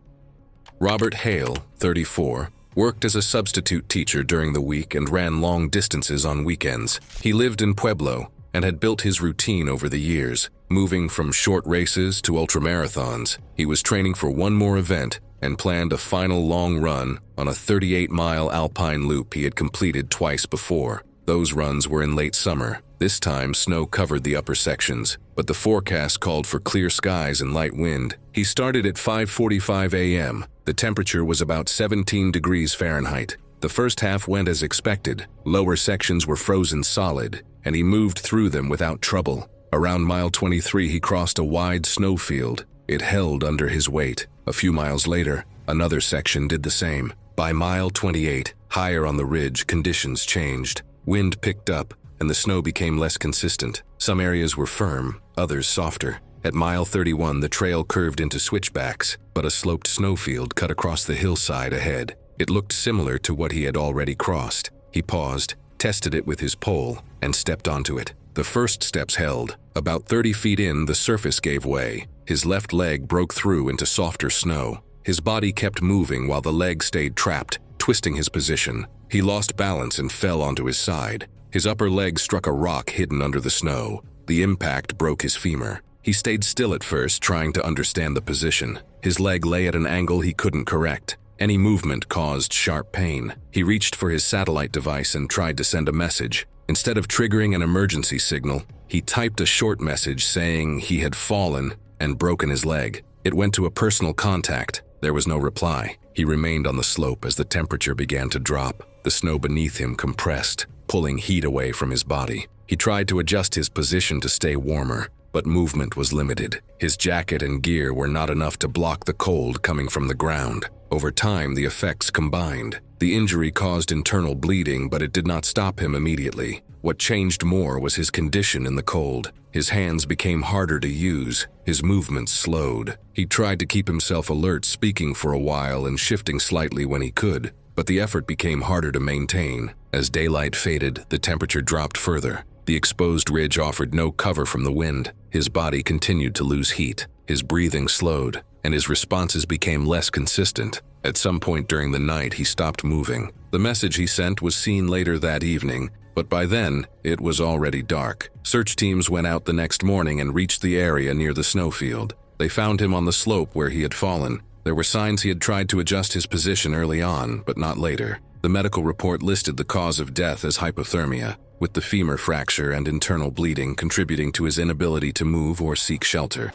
Robert Hale, 34, worked as a substitute teacher during the week and ran long distances on weekends. He lived in Pueblo and had built his routine over the years, moving from short races to ultramarathons. He was training for one more event and planned a final long run on a 38-mile alpine loop he had completed twice before. Those runs were in late summer. This time, snow covered the upper sections, but the forecast called for clear skies and light wind. He started at 5:45 a.m. The temperature was about 17 degrees Fahrenheit. The first half went as expected. Lower sections were frozen solid, and he moved through them without trouble. Around mile 23, he crossed a wide snowfield. It held under his weight. A few miles later, another section did the same. By mile 28, higher on the ridge, conditions changed. Wind picked up, and the snow became less consistent. Some areas were firm, others softer. At mile 31, the trail curved into switchbacks, but a sloped snowfield cut across the hillside ahead. It looked similar to what he had already crossed. He paused, tested it with his pole, and stepped onto it. The first steps held. About 30 feet in, the surface gave way. His left leg broke through into softer snow. His body kept moving while the leg stayed trapped, twisting his position. He lost balance and fell onto his side. His upper leg struck a rock hidden under the snow. The impact broke his femur. He stayed still at first, trying to understand the position. His leg lay at an angle he couldn't correct. Any movement caused sharp pain. He reached for his satellite device and tried to send a message. Instead of triggering an emergency signal, he typed a short message saying he had fallen and broken his leg. It went to a personal contact. There was no reply. He remained on the slope as the temperature began to drop. The snow beneath him compressed, pulling heat away from his body. He tried to adjust his position to stay warmer, but movement was limited. His jacket and gear were not enough to block the cold coming from the ground. Over time, the effects combined. The injury caused internal bleeding, but it did not stop him immediately. What changed more was his condition in the cold. His hands became harder to use. His movements slowed. He tried to keep himself alert, speaking for a while and shifting slightly when he could, but the effort became harder to maintain. As daylight faded, the temperature dropped further. The exposed ridge offered no cover from the wind. His body continued to lose heat. His breathing slowed, and his responses became less consistent. At some point during the night, he stopped moving. The message he sent was seen later that evening, but by then, it was already dark. Search teams went out the next morning and reached the area near the snowfield. They found him on the slope where he had fallen. There were signs he had tried to adjust his position early on, but not later. The medical report listed the cause of death as hypothermia, with the femur fracture and internal bleeding contributing to his inability to move or seek shelter.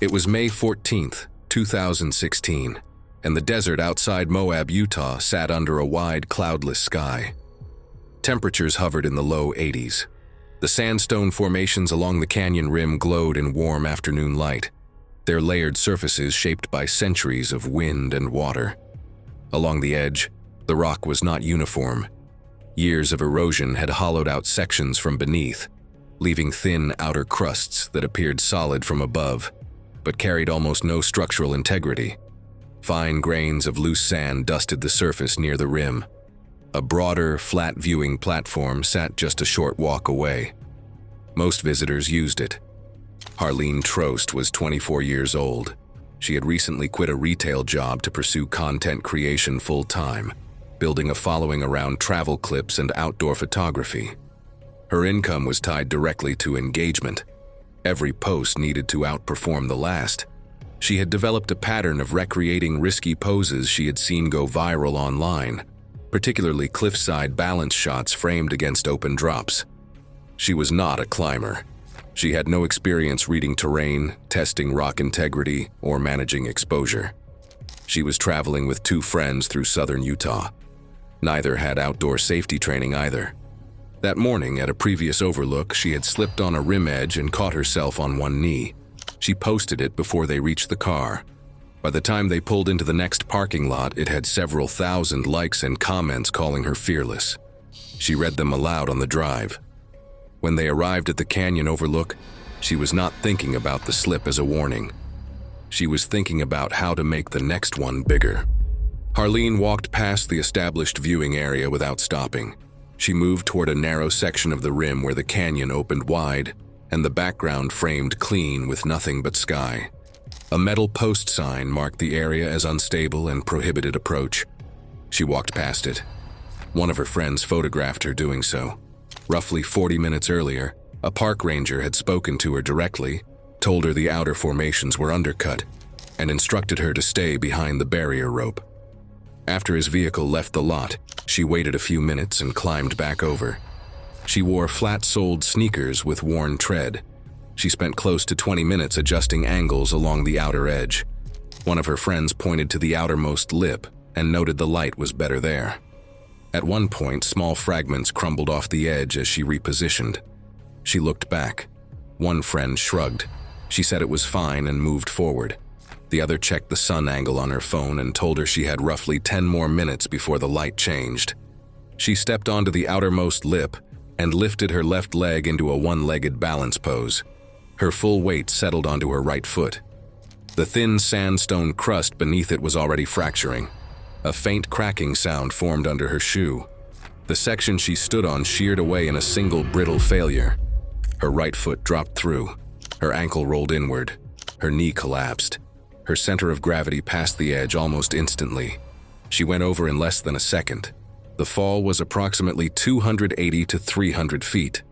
It was May 14th, 2016, and the desert outside Moab, Utah sat under a wide, cloudless sky. Temperatures hovered in the low 80s. The sandstone formations along the canyon rim glowed in warm afternoon light, their layered surfaces shaped by centuries of wind and water. Along the edge, the rock was not uniform. Years of erosion had hollowed out sections from beneath, leaving thin outer crusts that appeared solid from above, but carried almost no structural integrity. Fine grains of loose sand dusted the surface near the rim. A broader, flat viewing platform sat just a short walk away. Most visitors used it. Harleen Trost was 24 years old. She had recently quit a retail job to pursue content creation full-time, building a following around travel clips and outdoor photography. Her income was tied directly to engagement. Every post needed to outperform the last. She had developed a pattern of recreating risky poses she had seen go viral online, particularly cliffside balance shots framed against open drops. She was not a climber. She had no experience reading terrain, testing rock integrity, or managing exposure. She was traveling with two friends through southern Utah. Neither had outdoor safety training either. That morning, at a previous overlook, she had slipped on a rim edge and caught herself on one knee. She posted it before they reached the car. By the time they pulled into the next parking lot, it had several thousand likes and comments calling her fearless. She read them aloud on the drive. When they arrived at the canyon overlook, she was not thinking about the slip as a warning. She was thinking about how to make the next one bigger. Harleen walked past the established viewing area without stopping. She moved toward a narrow section of the rim where the canyon opened wide, and the background framed clean with nothing but sky. A metal post sign marked the area as unstable and prohibited approach. She walked past it. One of her friends photographed her doing so. Roughly 40 minutes earlier, a park ranger had spoken to her directly, told her the outer formations were undercut, and instructed her to stay behind the barrier rope. After his vehicle left the lot, she waited a few minutes and climbed back over. She wore flat-soled sneakers with worn tread. She spent close to 20 minutes adjusting angles along the outer edge. One of her friends pointed to the outermost lip and noted the light was better there. At one point, small fragments crumbled off the edge as she repositioned. She looked back. One friend shrugged. She said it was fine and moved forward. The other checked the sun angle on her phone and told her she had roughly 10 more minutes before the light changed. She stepped onto the outermost lip and lifted her left leg into a one-legged balance pose. Her full weight settled onto her right foot. The thin sandstone crust beneath it was already fracturing. A faint cracking sound formed under her shoe. The section she stood on sheared away in a single brittle failure. Her right foot dropped through. Her ankle rolled inward. Her knee collapsed. Her center of gravity passed the edge almost instantly. She went over in less than a second. The fall was approximately 280 to 300 feet.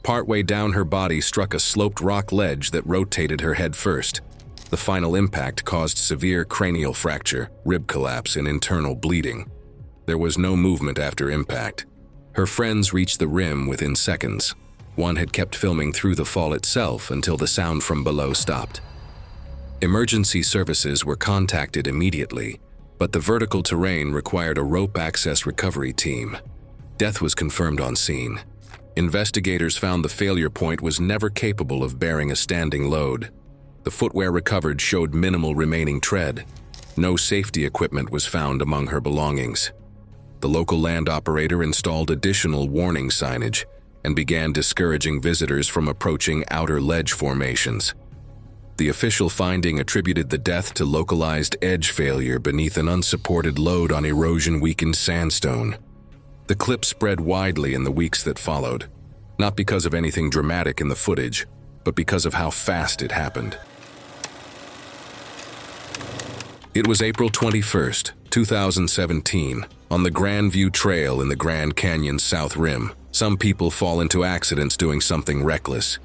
Partway down, her body struck a sloped rock ledge that rotated her head first. The final impact caused severe cranial fracture, rib collapse, and internal bleeding. There was no movement after impact. Her friends reached the rim within seconds. One had kept filming through the fall itself until the sound from below stopped. Emergency services were contacted immediately, but the vertical terrain required a rope access recovery team. Death was confirmed on scene. Investigators found the failure point was never capable of bearing a standing load. The footwear recovered showed minimal remaining tread. No safety equipment was found among her belongings. The local land operator installed additional warning signage and began discouraging visitors from approaching outer ledge formations. The official finding attributed the death to localized edge failure beneath an unsupported load on erosion-weakened sandstone. The clip spread widely in the weeks that followed, not because of anything dramatic in the footage, but because of how fast it happened. It was April 21st, 2017, on the Grand View Trail in the Grand Canyon's South Rim. Some people fall into accidents doing something reckless.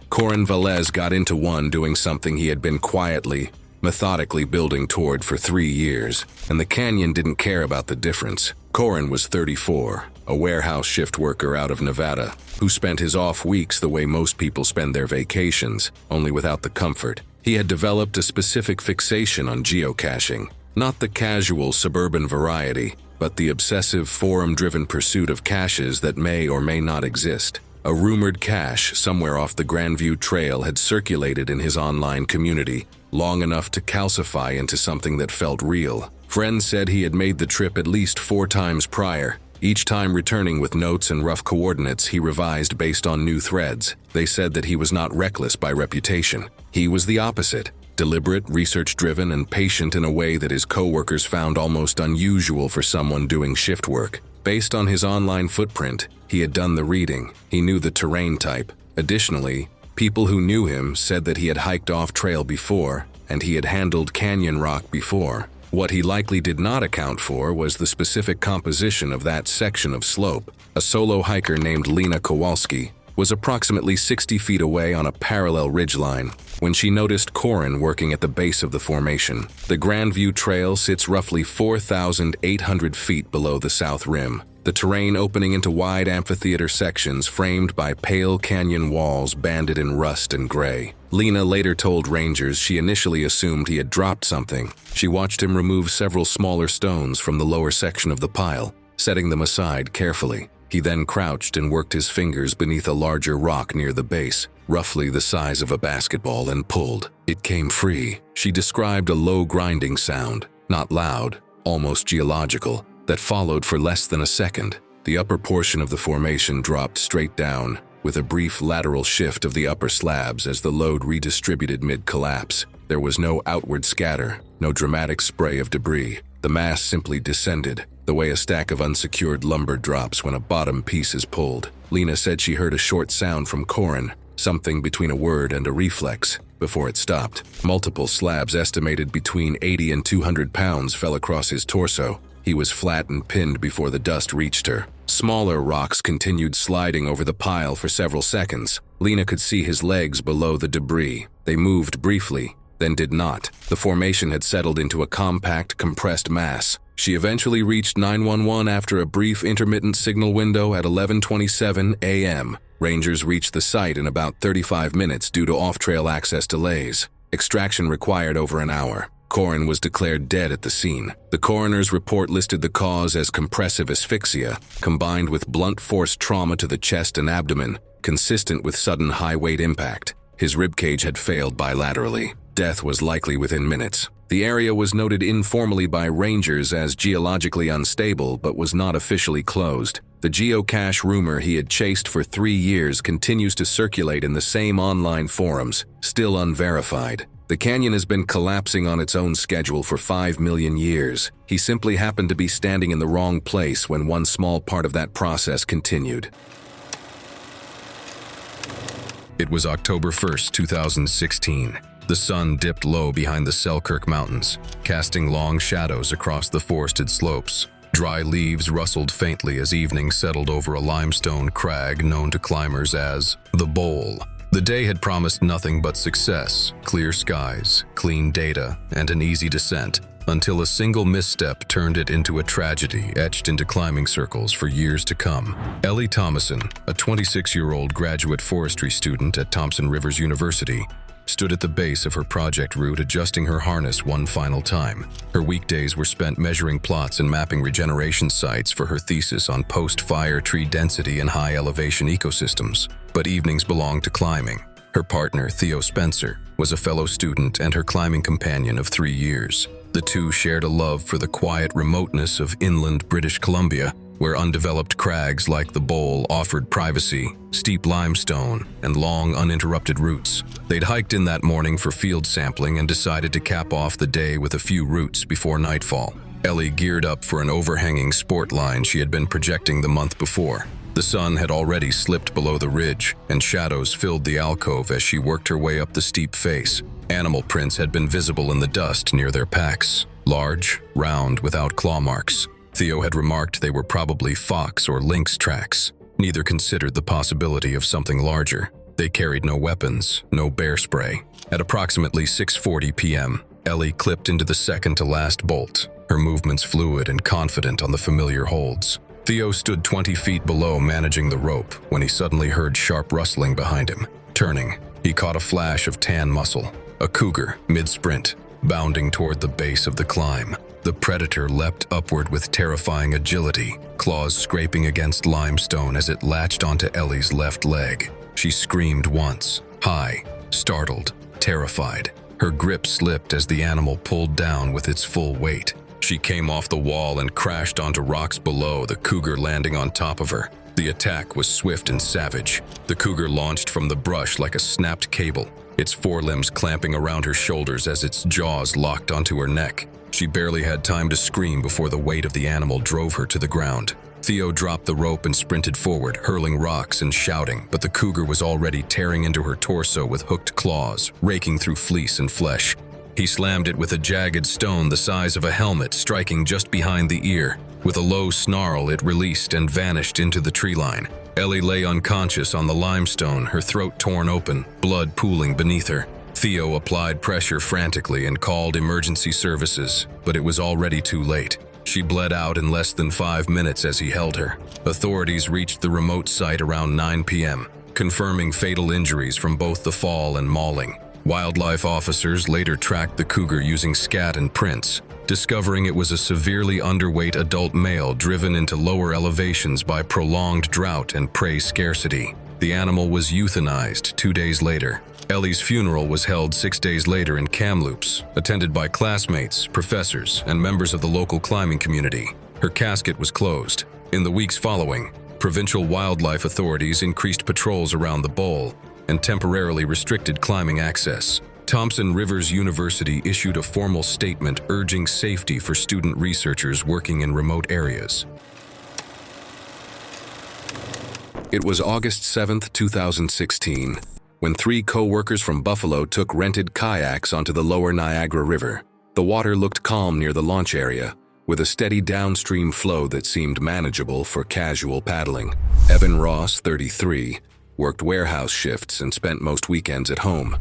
Corin Velez got into one doing something he had been quietly, methodically building toward for 3 years, and the canyon didn't care about the difference. Corin was 34, a warehouse shift worker out of Nevada, who spent his off weeks the way most people spend their vacations, only without the comfort. He had developed a specific fixation on geocaching, not the casual suburban variety, but the obsessive forum-driven pursuit of caches that may or may not exist. A rumored cache somewhere off the Grandview Trail had circulated in his online community long enough to calcify into something that felt real. Friends said he had made the trip at least 4 times prior, each time returning with notes and rough coordinates he revised based on new threads. They said that he was not reckless by reputation. He was the opposite, deliberate, research-driven, and patient in a way that his coworkers found almost unusual for someone doing shift work. Based on his online footprint, he had done the reading. He knew the terrain type. Additionally, people who knew him said that he had hiked off-trail before, and he had handled canyon rock before. What he likely did not account for was the specific composition of that section of slope. A solo hiker named Lena Kowalski was approximately 60 feet away on a parallel ridgeline when she noticed Corin working at the base of the formation. The Grandview Trail sits roughly 4,800 feet below the south rim. the terrain opening into wide amphitheater sections framed by pale canyon walls banded in rust and gray. Lena later told rangers she initially assumed he had dropped something. She watched him remove several smaller stones from the lower section of the pile, setting them aside carefully. He then crouched and worked his fingers beneath a larger rock near the base, roughly the size of a basketball, and pulled. It came free. She described a low grinding sound, not loud, almost geological, that followed for less than a second. The upper portion of the formation dropped straight down, with a brief lateral shift of the upper slabs as the load redistributed mid-collapse. There was no outward scatter, no dramatic spray of debris. The mass simply descended, the way a stack of unsecured lumber drops when a bottom piece is pulled. Lena said she heard a short sound from Corin, something between a word and a reflex, before it stopped. Multiple slabs estimated between 80 and 200 pounds fell across his torso. He was flat and pinned before the dust reached her. Smaller rocks continued sliding over the pile for several seconds. Lena could see his legs below the debris. They moved briefly, then did not. The formation had settled into a compact, compressed mass. She eventually reached 911 after a brief intermittent signal window at 11:27 a.m. Rangers reached the site in about 35 minutes due to off-trail access delays. Extraction required over an hour. Corin was declared dead at the scene. The coroner's report listed the cause as compressive asphyxia, combined with blunt force trauma to the chest and abdomen, consistent with sudden high-weight impact. His ribcage had failed bilaterally. Death was likely within minutes. The area was noted informally by rangers as geologically unstable, but was not officially closed. The geocache rumor he had chased for 3 years continues to circulate in the same online forums, still unverified. The canyon has been collapsing on its own schedule for 5 million years. He simply happened to be standing in the wrong place when one small part of that process continued. It was October 1st, 2016. The sun dipped low behind the Selkirk Mountains, casting long shadows across the forested slopes. Dry leaves rustled faintly as evening settled over a limestone crag known to climbers as the Bowl. The day had promised nothing but success, clear skies, clean data, and an easy descent, until a single misstep turned it into a tragedy etched into climbing circles for years to come. Ellie Thomason, a 26-year-old graduate forestry student at Thompson Rivers University, stood at the base of her project route adjusting her harness one final time. Her weekdays were spent measuring plots and mapping regeneration sites for her thesis on post-fire tree density and high-elevation ecosystems. But evenings belonged to climbing. Her partner, Theo Spencer, was a fellow student and her climbing companion of 3 years. The two shared a love for the quiet remoteness of inland British Columbia, where undeveloped crags like the Bowl offered privacy, steep limestone, and long, uninterrupted routes. They'd hiked in that morning for field sampling and decided to cap off the day with a few routes before nightfall. Ellie geared up for an overhanging sport line she had been projecting the month before. The sun had already slipped below the ridge, and shadows filled the alcove as she worked her way up the steep face. Animal prints had been visible in the dust near their packs, large, round, without claw marks. Theo had remarked they were probably fox or lynx tracks. Neither considered the possibility of something larger. They carried no weapons, no bear spray. At approximately 6:40 p.m., Ellie clipped into the second-to-last bolt, her movements fluid and confident on the familiar holds. Theo stood 20 feet below managing the rope when he suddenly heard sharp rustling behind him. Turning, he caught a flash of tan muscle, a cougar, mid-sprint, bounding toward the base of the climb. The predator leapt upward with terrifying agility, claws scraping against limestone as it latched onto Ellie's left leg. She screamed once, high, startled, terrified. Her grip slipped as the animal pulled down with its full weight. She came off the wall and crashed onto rocks below, the cougar landing on top of her. The attack was swift and savage. The cougar launched from the brush like a snapped cable, its forelimbs clamping around her shoulders as its jaws locked onto her neck. She barely had time to scream before the weight of the animal drove her to the ground. Theo dropped the rope and sprinted forward, hurling rocks and shouting, but the cougar was already tearing into her torso with hooked claws, raking through fleece and flesh. He slammed it with a jagged stone the size of a helmet, striking just behind the ear. With a low snarl, it released and vanished into the tree line. Ellie lay unconscious on the limestone, her throat torn open, blood pooling beneath her. Theo applied pressure frantically and called emergency services, but it was already too late. She bled out in less than 5 minutes as he held her. Authorities reached the remote site around 9 p.m., confirming fatal injuries from both the fall and mauling. Wildlife officers later tracked the cougar using scat and prints, discovering it was a severely underweight adult male driven into lower elevations by prolonged drought and prey scarcity. The animal was euthanized 2 days later. Ellie's funeral was held 6 days later in Kamloops, attended by classmates, professors, and members of the local climbing community. Her casket was closed. In the weeks following, provincial wildlife authorities increased patrols around the bowl and temporarily restricted climbing access. Thompson Rivers University issued a formal statement urging safety for student researchers working in remote areas. It was August 7, 2016, when 3 co-workers from Buffalo took rented kayaks onto the lower Niagara River. The water looked calm near the launch area, with a steady downstream flow that seemed manageable for casual paddling. Evan Ross, 33, worked warehouse shifts and spent most weekends at home,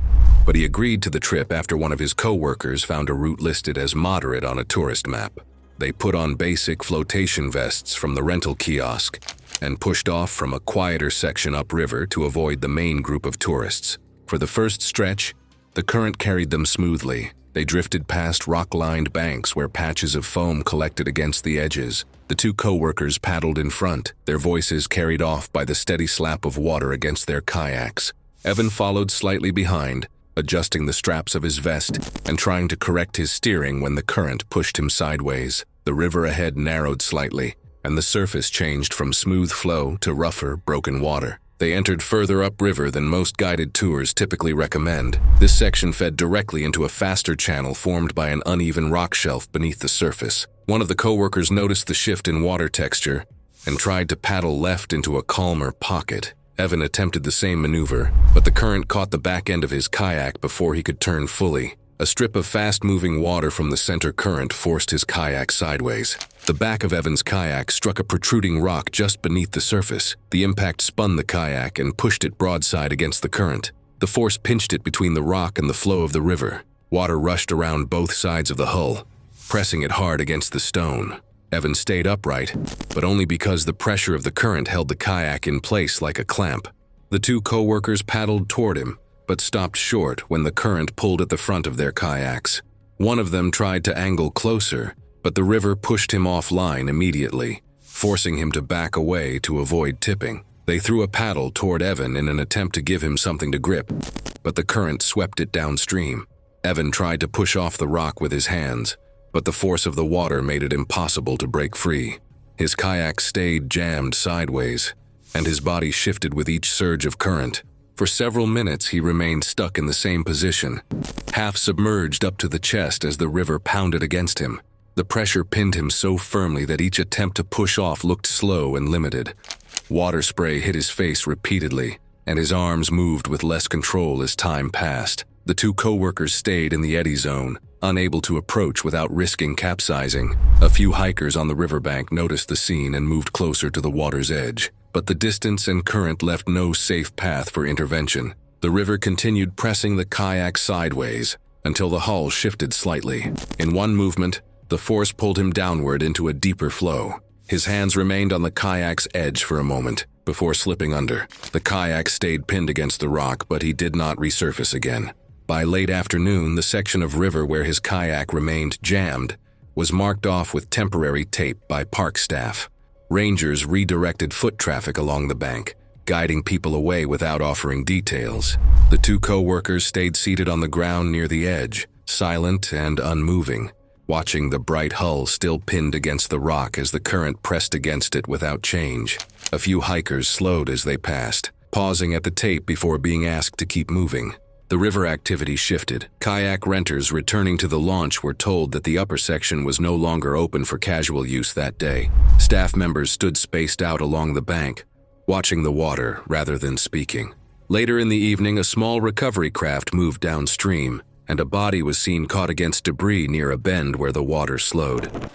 but he agreed to the trip after one of his co-workers found a route listed as moderate on a tourist map. They put on basic flotation vests from the rental kiosk and pushed off from a quieter section upriver to avoid the main group of tourists. For the first stretch, the current carried them smoothly. They drifted past rock-lined banks where patches of foam collected against the edges. The 2 co-workers paddled in front, their voices carried off by the steady slap of water against their kayaks. Evan followed slightly behind, adjusting the straps of his vest and trying to correct his steering when the current pushed him sideways. The river ahead narrowed slightly, and the surface changed from smooth flow to rougher, broken water. They entered further upriver than most guided tours typically recommend. This section fed directly into a faster channel formed by an uneven rock shelf beneath the surface. One of the co-workers noticed the shift in water texture and tried to paddle left into a calmer pocket. Evan attempted the same maneuver, but the current caught the back end of his kayak before he could turn fully. A strip of fast-moving water from the center current forced his kayak sideways. The back of Evan's kayak struck a protruding rock just beneath the surface. The impact spun the kayak and pushed it broadside against the current. The force pinched it between the rock and the flow of the river. Water rushed around both sides of the hull, pressing it hard against the stone. Evan stayed upright, but only because the pressure of the current held the kayak in place like a clamp. The 2 co-workers paddled toward him, but stopped short when the current pulled at the front of their kayaks. One of them tried to angle closer, but the river pushed him offline immediately, forcing him to back away to avoid tipping. They threw a paddle toward Evan in an attempt to give him something to grip, but the current swept it downstream. Evan tried to push off the rock with his hands, but the force of the water made it impossible to break free. His kayak stayed jammed sideways, and his body shifted with each surge of current. For several minutes, he remained stuck in the same position, half submerged up to the chest as the river pounded against him. The pressure pinned him so firmly that each attempt to push off looked slow and limited. Water spray hit his face repeatedly, and his arms moved with less control as time passed. The 2 co-workers stayed in the eddy zone, unable to approach without risking capsizing. A few hikers on the riverbank noticed the scene and moved closer to the water's edge. But the distance and current left no safe path for intervention. The river continued pressing the kayak sideways until the hull shifted slightly. In one movement, the force pulled him downward into a deeper flow. His hands remained on the kayak's edge for a moment before slipping under. The kayak stayed pinned against the rock, but he did not resurface again. By late afternoon, the section of river where his kayak remained jammed was marked off with temporary tape by park staff. Rangers redirected foot traffic along the bank, guiding people away without offering details. The 2 co-workers stayed seated on the ground near the edge, silent and unmoving, watching the bright hull still pinned against the rock as the current pressed against it without change. A few hikers slowed as they passed, pausing at the tape before being asked to keep moving. The river activity shifted. Kayak renters returning to the launch were told that the upper section was no longer open for casual use that day. Staff members stood spaced out along the bank, watching the water rather than speaking. Later in the evening, a small recovery craft moved downstream, and a body was seen caught against debris near a bend where the water slowed.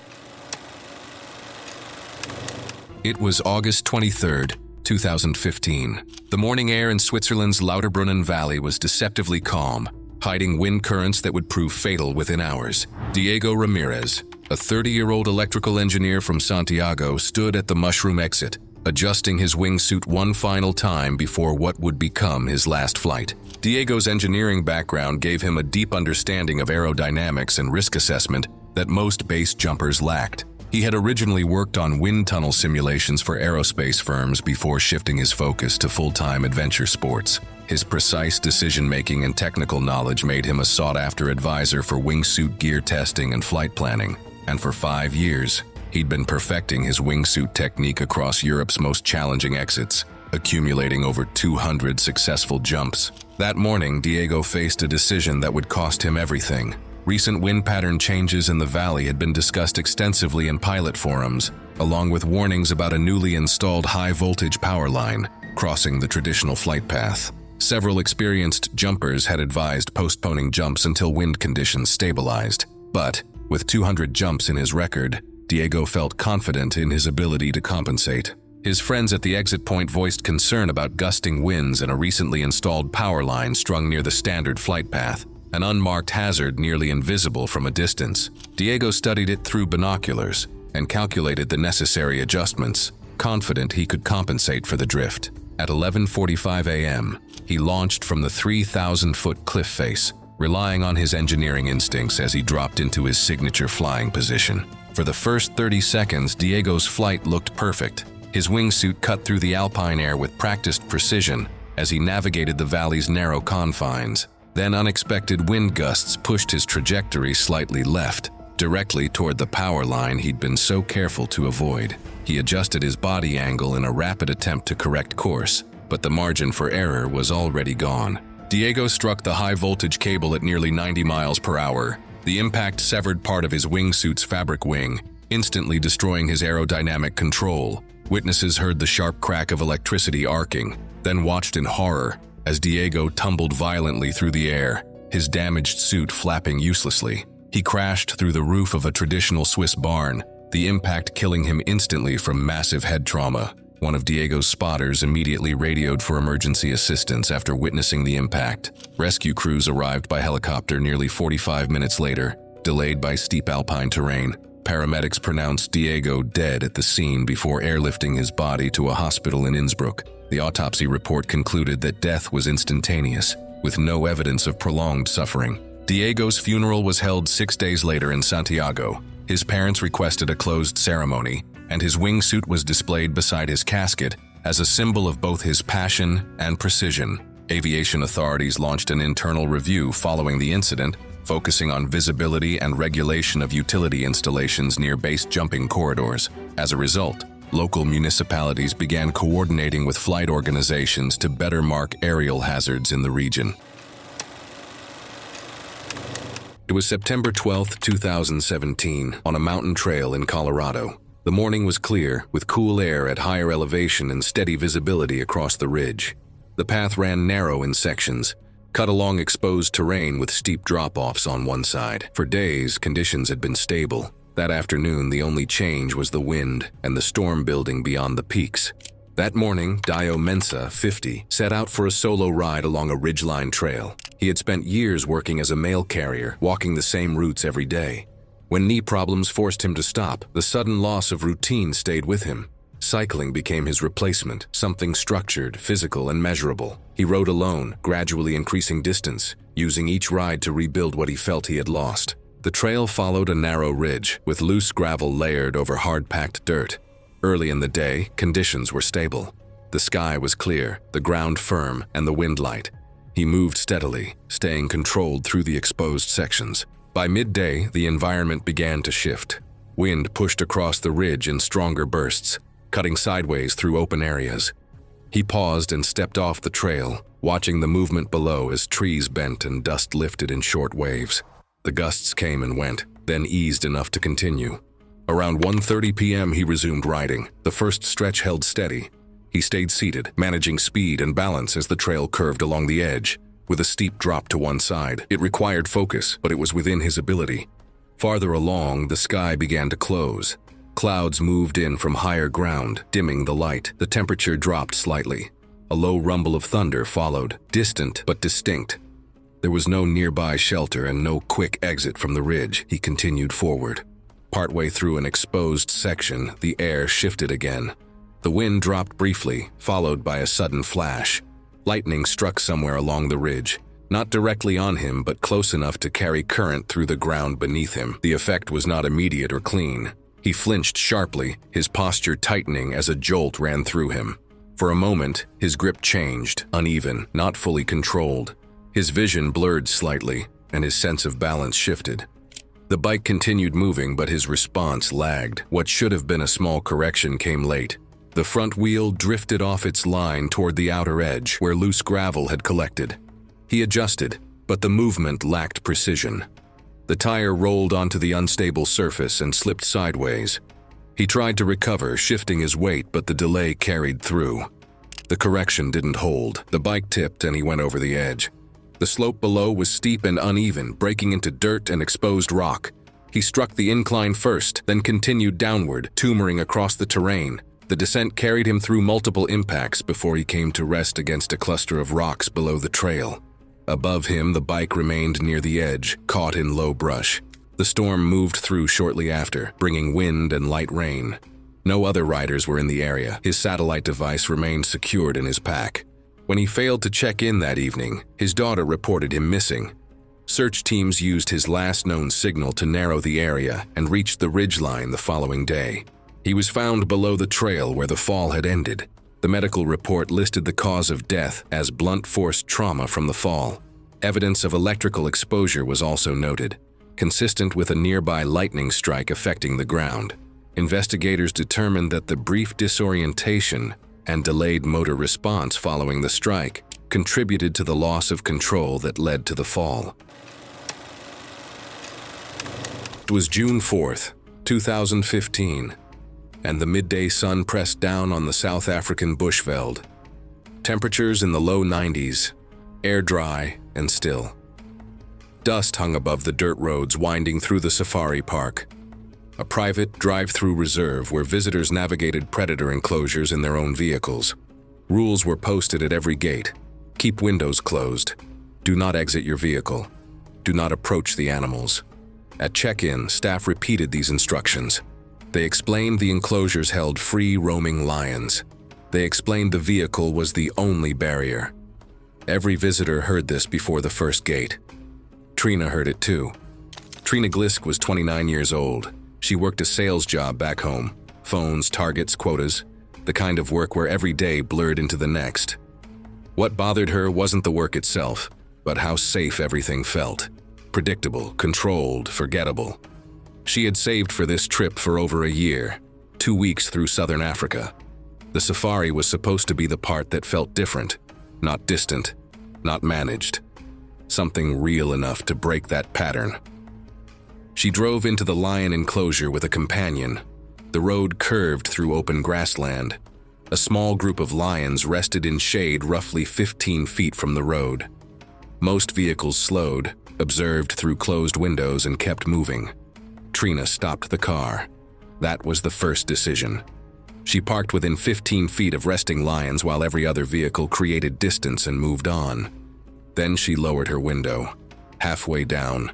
It was August 23rd, 2015. The morning air in Switzerland's Lauterbrunnen Valley was deceptively calm, hiding wind currents that would prove fatal within hours. Diego Ramirez, a 30-year-old electrical engineer from Santiago stood at the mushroom exit, adjusting his wingsuit one final time before what would become his last flight. Diego's engineering background gave him a deep understanding of aerodynamics and risk assessment that most base jumpers lacked. He had originally worked on wind tunnel simulations for aerospace firms before shifting his focus to full-time adventure sports. His precise decision-making and technical knowledge made him a sought-after advisor for wingsuit gear testing and flight planning. And for 5 years, he'd been perfecting his wingsuit technique across Europe's most challenging exits, accumulating over 200 successful jumps. That morning, Diego faced a decision that would cost him everything. Recent wind pattern changes in the valley had been discussed extensively in pilot forums, along with warnings about a newly installed high-voltage power line crossing the traditional flight path. Several experienced jumpers had advised postponing jumps until wind conditions stabilized. But, with 200 jumps in his record, Diego felt confident in his ability to compensate. His friends at the exit point voiced concern about gusting winds and a recently installed power line strung near the standard flight path, an unmarked hazard nearly invisible from a distance. Diego studied it through binoculars and calculated the necessary adjustments, confident he could compensate for the drift. At 11:45 a.m., he launched from the 3,000-foot cliff face, relying on his engineering instincts as he dropped into his signature flying position. For the first 30 seconds, Diego's flight looked perfect. His wingsuit cut through the alpine air with practiced precision as he navigated the valley's narrow confines. Then unexpected wind gusts pushed his trajectory slightly left, directly toward the power line he'd been so careful to avoid. He adjusted his body angle in a rapid attempt to correct course, but the margin for error was already gone. Diego struck the high-voltage cable at nearly 90 miles per hour. The impact severed part of his wingsuit's fabric wing, instantly destroying his aerodynamic control. Witnesses heard the sharp crack of electricity arcing, then watched in horror as Diego tumbled violently through the air, his damaged suit flapping uselessly. He crashed through the roof of a traditional Swiss barn, the impact killing him instantly from massive head trauma. One of Diego's spotters immediately radioed for emergency assistance after witnessing the impact. Rescue crews arrived by helicopter nearly 45 minutes later, delayed by steep alpine terrain. Paramedics pronounced Diego dead at the scene before airlifting his body to a hospital in Innsbruck. The autopsy report concluded that death was instantaneous, with no evidence of prolonged suffering. Diego's funeral was held 6 days later in Santiago. His parents requested a closed ceremony, and his wingsuit was displayed beside his casket as a symbol of both his passion and precision. Aviation authorities launched an internal review following the incident, focusing on visibility and regulation of utility installations near base jumping corridors. As a result, local municipalities began coordinating with flight organizations to better mark aerial hazards in the region. It was September 12, 2017, on a mountain trail in Colorado. The morning was clear, with cool air at higher elevation and steady visibility across the ridge. The path ran narrow in sections, cut along exposed terrain with steep drop-offs on one side. For days, conditions had been stable. That afternoon, the only change was the wind and the storm building beyond the peaks. That morning, Dio Mensa, 50, set out for a solo ride along a ridgeline trail. He had spent years working as a mail carrier, walking the same routes every day. When knee problems forced him to stop, the sudden loss of routine stayed with him. Cycling became his replacement, something structured, physical, and measurable. He rode alone, gradually increasing distance, using each ride to rebuild what he felt he had lost. The trail followed a narrow ridge, with loose gravel layered over hard-packed dirt. Early in the day, conditions were stable. The sky was clear, the ground firm, and the wind light. He moved steadily, staying controlled through the exposed sections. By midday, the environment began to shift. Wind pushed across the ridge in stronger bursts, cutting sideways through open areas. He paused and stepped off the trail, watching the movement below as trees bent and dust lifted in short waves. The gusts came and went, then eased enough to continue. Around 1:30 p.m. he resumed riding. The first stretch held steady. He stayed seated, managing speed and balance as the trail curved along the edge, with a steep drop to one side. It required focus, but it was within his ability. Farther along, the sky began to close. Clouds moved in from higher ground, dimming the light. The temperature dropped slightly. A low rumble of thunder followed, distant but distinct. There was no nearby shelter and no quick exit from the ridge. He continued forward. Partway through an exposed section, the air shifted again. The wind dropped briefly, followed by a sudden flash. Lightning struck somewhere along the ridge, not directly on him, but close enough to carry current through the ground beneath him. The effect was not immediate or clean. He flinched sharply, his posture tightening as a jolt ran through him. For a moment, his grip changed, uneven, not fully controlled. His vision blurred slightly, and his sense of balance shifted. The bike continued moving, but his response lagged. What should have been a small correction came late. The front wheel drifted off its line toward the outer edge, where loose gravel had collected. He adjusted, but the movement lacked precision. The tire rolled onto the unstable surface and slipped sideways. He tried to recover, shifting his weight, but the delay carried through. The correction didn't hold. The bike tipped and he went over the edge. The slope below was steep and uneven, breaking into dirt and exposed rock. He struck the incline first, then continued downward, tumoring across the terrain. The descent carried him through multiple impacts before he came to rest against a cluster of rocks below the trail. Above him, the bike remained near the edge, caught in low brush. The storm moved through shortly after, bringing wind and light rain. No other riders were in the area. His satellite device remained secured in his pack. When he failed to check in that evening, his daughter reported him missing. Search teams used his last known signal to narrow the area and reached the ridgeline the following day. He was found below the trail where the fall had ended. The medical report listed the cause of death as blunt force trauma from the fall. Evidence of electrical exposure was also noted, consistent with a nearby lightning strike affecting the ground. Investigators determined that the brief disorientation and delayed motor response following the strike contributed to the loss of control that led to the fall. It was June 4th, 2015, and the midday sun pressed down on the South African bushveld. Temperatures in the low 90s, air dry and still. Dust hung above the dirt roads winding through the safari park, a private drive-through reserve where visitors navigated predator enclosures in their own vehicles. Rules were posted at every gate. Keep windows closed. Do not exit your vehicle. Do not approach the animals. At check-in, staff repeated these instructions. They explained the enclosures held free roaming lions. They explained the vehicle was the only barrier. Every visitor heard this before the first gate. Trina heard it too. Trina Glisk was 29 years old. She worked a sales job back home. Phones, targets, quotas. The kind of work where every day blurred into the next. What bothered her wasn't the work itself, but how safe everything felt. Predictable, controlled, forgettable. She had saved for this trip for over a year, 2 weeks through southern Africa. The safari was supposed to be the part that felt different, not distant, not managed. Something real enough to break that pattern. She drove into the lion enclosure with a companion. The road curved through open grassland. A small group of lions rested in shade roughly 15 feet from the road. Most vehicles slowed, observed through closed windows, and kept moving. Trina stopped the car. That was the first decision. She parked within 15 feet of resting lions while every other vehicle created distance and moved on. Then she lowered her window. Halfway down,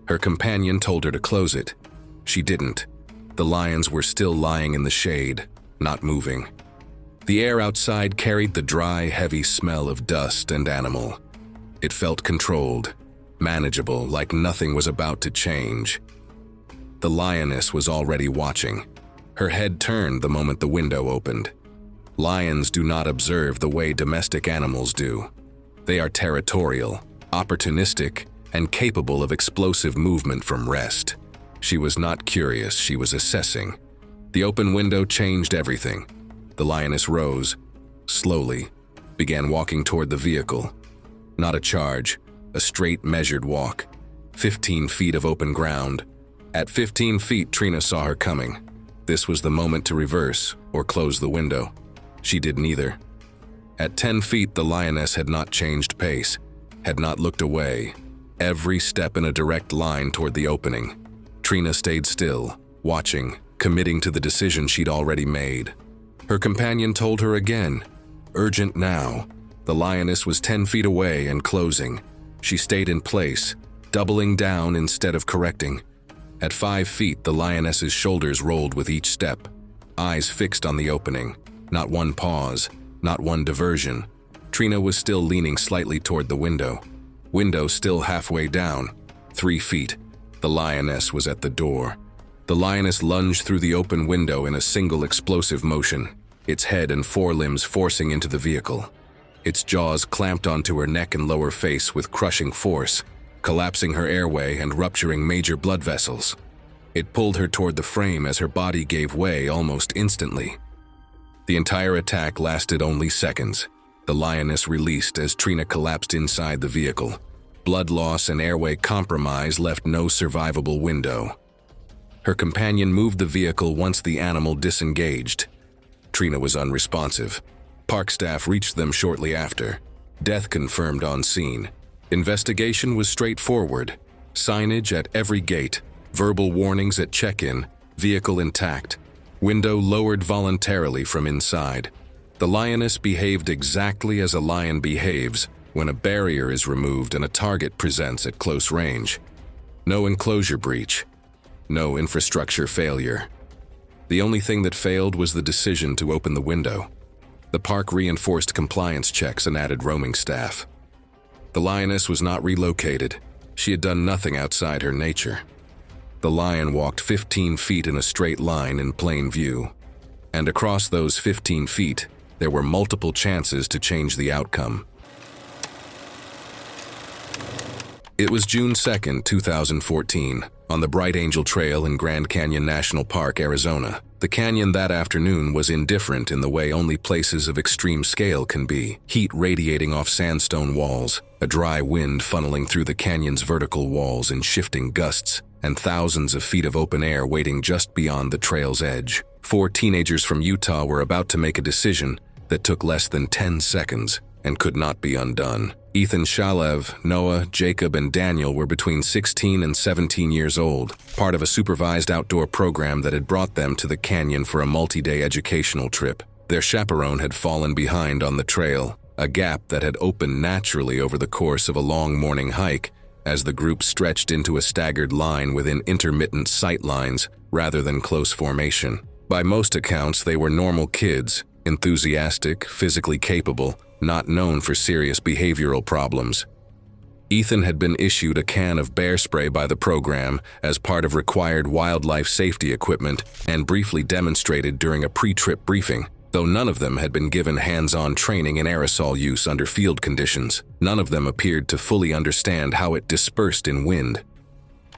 her companion told her to close it. She didn't. The lions were still lying in the shade, not moving. The air outside carried the dry, heavy smell of dust and animal. It felt controlled, manageable, like nothing was about to change. The lioness was already watching. Her head turned the moment the window opened. Lions do not observe the way domestic animals do. They are territorial, opportunistic, and capable of explosive movement from rest. She was not curious, she was assessing. The open window changed everything. The lioness rose, slowly, began walking toward the vehicle. Not a charge, a straight, measured walk. 15 feet of open ground. At 15 feet, Trina saw her coming. This was the moment to reverse or close the window. She did neither. At 10 feet, the lioness had not changed pace, had not looked away. Every step in a direct line toward the opening. Trina stayed still, watching, committing to the decision she'd already made. Her companion told her again, urgent now. The lioness was 10 feet away and closing. She stayed in place, doubling down instead of correcting. At 5 feet, the lioness's shoulders rolled with each step, eyes fixed on the opening. Not one pause, not one diversion. Trina was still leaning slightly toward the window. Window still halfway down. 3 feet. The lioness was at the door. The lioness lunged through the open window in a single explosive motion, its head and forelimbs forcing into the vehicle. Its jaws clamped onto her neck and lower face with crushing force, collapsing her airway and rupturing major blood vessels. It pulled her toward the frame as her body gave way almost instantly. The entire attack lasted only seconds. The lioness released as Trina collapsed inside the vehicle. Blood loss and airway compromise left no survivable window. Her companion moved the vehicle once the animal disengaged. Trina was unresponsive. Park staff reached them shortly after. Death confirmed on scene. Investigation was straightforward. Signage at every gate, verbal warnings at check-in, vehicle intact, window lowered voluntarily from inside. The lioness behaved exactly as a lion behaves when a barrier is removed and a target presents at close range. No enclosure breach. No infrastructure failure. The only thing that failed was the decision to open the window. The park reinforced compliance checks and added roaming staff. The lioness was not relocated. She had done nothing outside her nature. The lion walked 15 feet in a straight line in plain view. And across those 15 feet, there were multiple chances to change the outcome. It was June 2nd, 2014, on the Bright Angel Trail in Grand Canyon National Park, Arizona. The canyon that afternoon was indifferent in the way only places of extreme scale can be. Heat radiating off sandstone walls, a dry wind funneling through the canyon's vertical walls in shifting gusts, and thousands of feet of open air waiting just beyond the trail's edge. 4 teenagers from Utah were about to make a decision that took less than 10 seconds and could not be undone. Ethan Shalev, Noah, Jacob, and Daniel were between 16 and 17 years old, part of a supervised outdoor program that had brought them to the canyon for a multi-day educational trip. Their chaperone had fallen behind on the trail, a gap that had opened naturally over the course of a long morning hike as the group stretched into a staggered line within intermittent sight lines rather than close formation. By most accounts, they were normal kids, enthusiastic, physically capable, not known for serious behavioral problems. Ethan had been issued a can of bear spray by the program as part of required wildlife safety equipment and briefly demonstrated during a pre-trip briefing. Though none of them had been given hands-on training in aerosol use under field conditions, none of them appeared to fully understand how it dispersed in wind.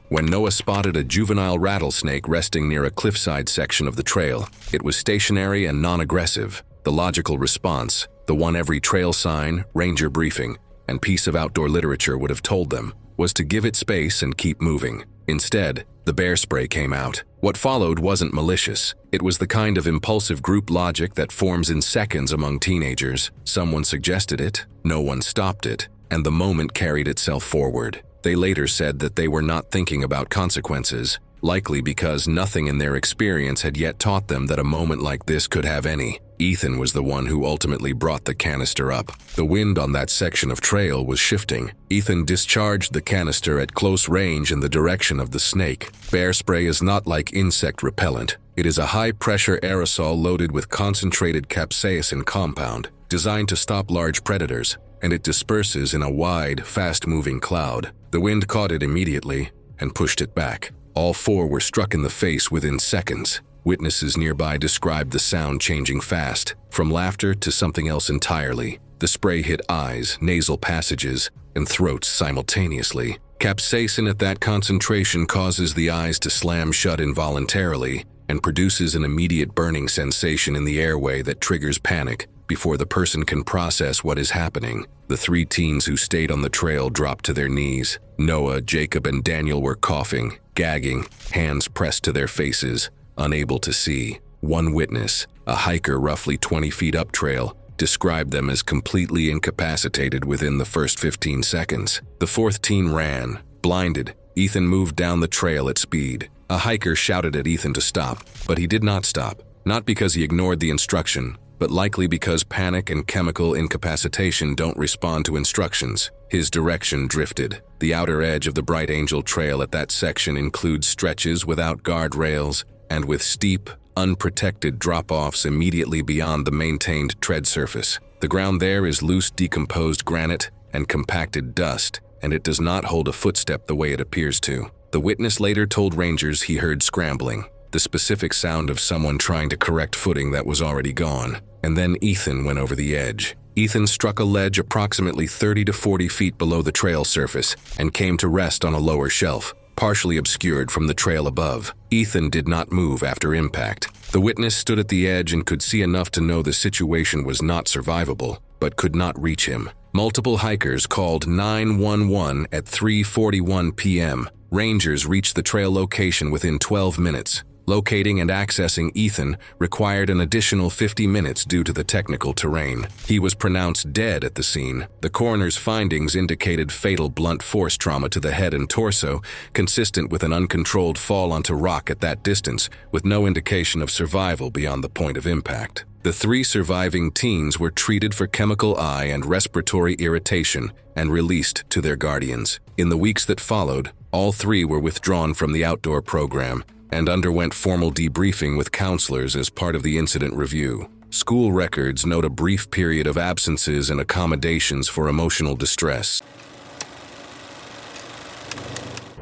When Noah spotted a juvenile rattlesnake resting near a cliffside section of the trail, it was stationary and non-aggressive. The logical response, the one every trail sign, ranger briefing, and piece of outdoor literature would have told them, was to give it space and keep moving. Instead, the bear spray came out. What followed wasn't malicious. It was the kind of impulsive group logic that forms in seconds among teenagers. Someone suggested it, no one stopped it, and the moment carried itself forward. They later said that they were not thinking about consequences, likely because nothing in their experience had yet taught them that a moment like this could have any. Ethan was the one who ultimately brought the canister up. The wind on that section of trail was shifting. Ethan discharged the canister at close range in the direction of the snake. Bear spray is not like insect repellent. It is a high-pressure aerosol loaded with concentrated capsaicin compound, designed to stop large predators, and it disperses in a wide, fast-moving cloud. The wind caught it immediately and pushed it back. All 4 were struck in the face within seconds. Witnesses nearby described the sound changing fast, from laughter to something else entirely. The spray hit eyes, nasal passages, and throats simultaneously. Capsaicin at that concentration causes the eyes to slam shut involuntarily and produces an immediate burning sensation in the airway that triggers panic before the person can process what is happening. The 3 teens who stayed on the trail dropped to their knees. Noah, Jacob, and Daniel were coughing, gagging, hands pressed to their faces, unable to see. One witness, a hiker roughly 20 feet up trail, described them as completely incapacitated within the first 15 seconds. The 4th teen ran. Blinded, Ethan moved down the trail at speed. A hiker shouted at Ethan to stop, but he did not stop. Not because he ignored the instruction, but likely because panic and chemical incapacitation don't respond to instructions. His direction drifted. The outer edge of the Bright Angel Trail at that section includes stretches without guardrails and with steep, unprotected drop-offs immediately beyond the maintained tread surface. The ground there is loose, decomposed granite and compacted dust, and it does not hold a footstep the way it appears to. The witness later told rangers he heard scrambling, the specific sound of someone trying to correct footing that was already gone. And then Ethan went over the edge. Ethan struck a ledge approximately 30 to 40 feet below the trail surface and came to rest on a lower shelf, partially obscured from the trail above. Ethan did not move after impact. The witness stood at the edge and could see enough to know the situation was not survivable, but could not reach him. Multiple hikers called 911 at 3:41 p.m. Rangers reached the trail location within 12 minutes. Locating and accessing Ethan required an additional 50 minutes due to the technical terrain. He was pronounced dead at the scene. The coroner's findings indicated fatal blunt force trauma to the head and torso, consistent with an uncontrolled fall onto rock at that distance, with no indication of survival beyond the point of impact. The 3 surviving teens were treated for chemical eye and respiratory irritation and released to their guardians. In the weeks that followed, all 3 were withdrawn from the outdoor program and underwent formal debriefing with counselors as part of the incident review. School records note a brief period of absences and accommodations for emotional distress.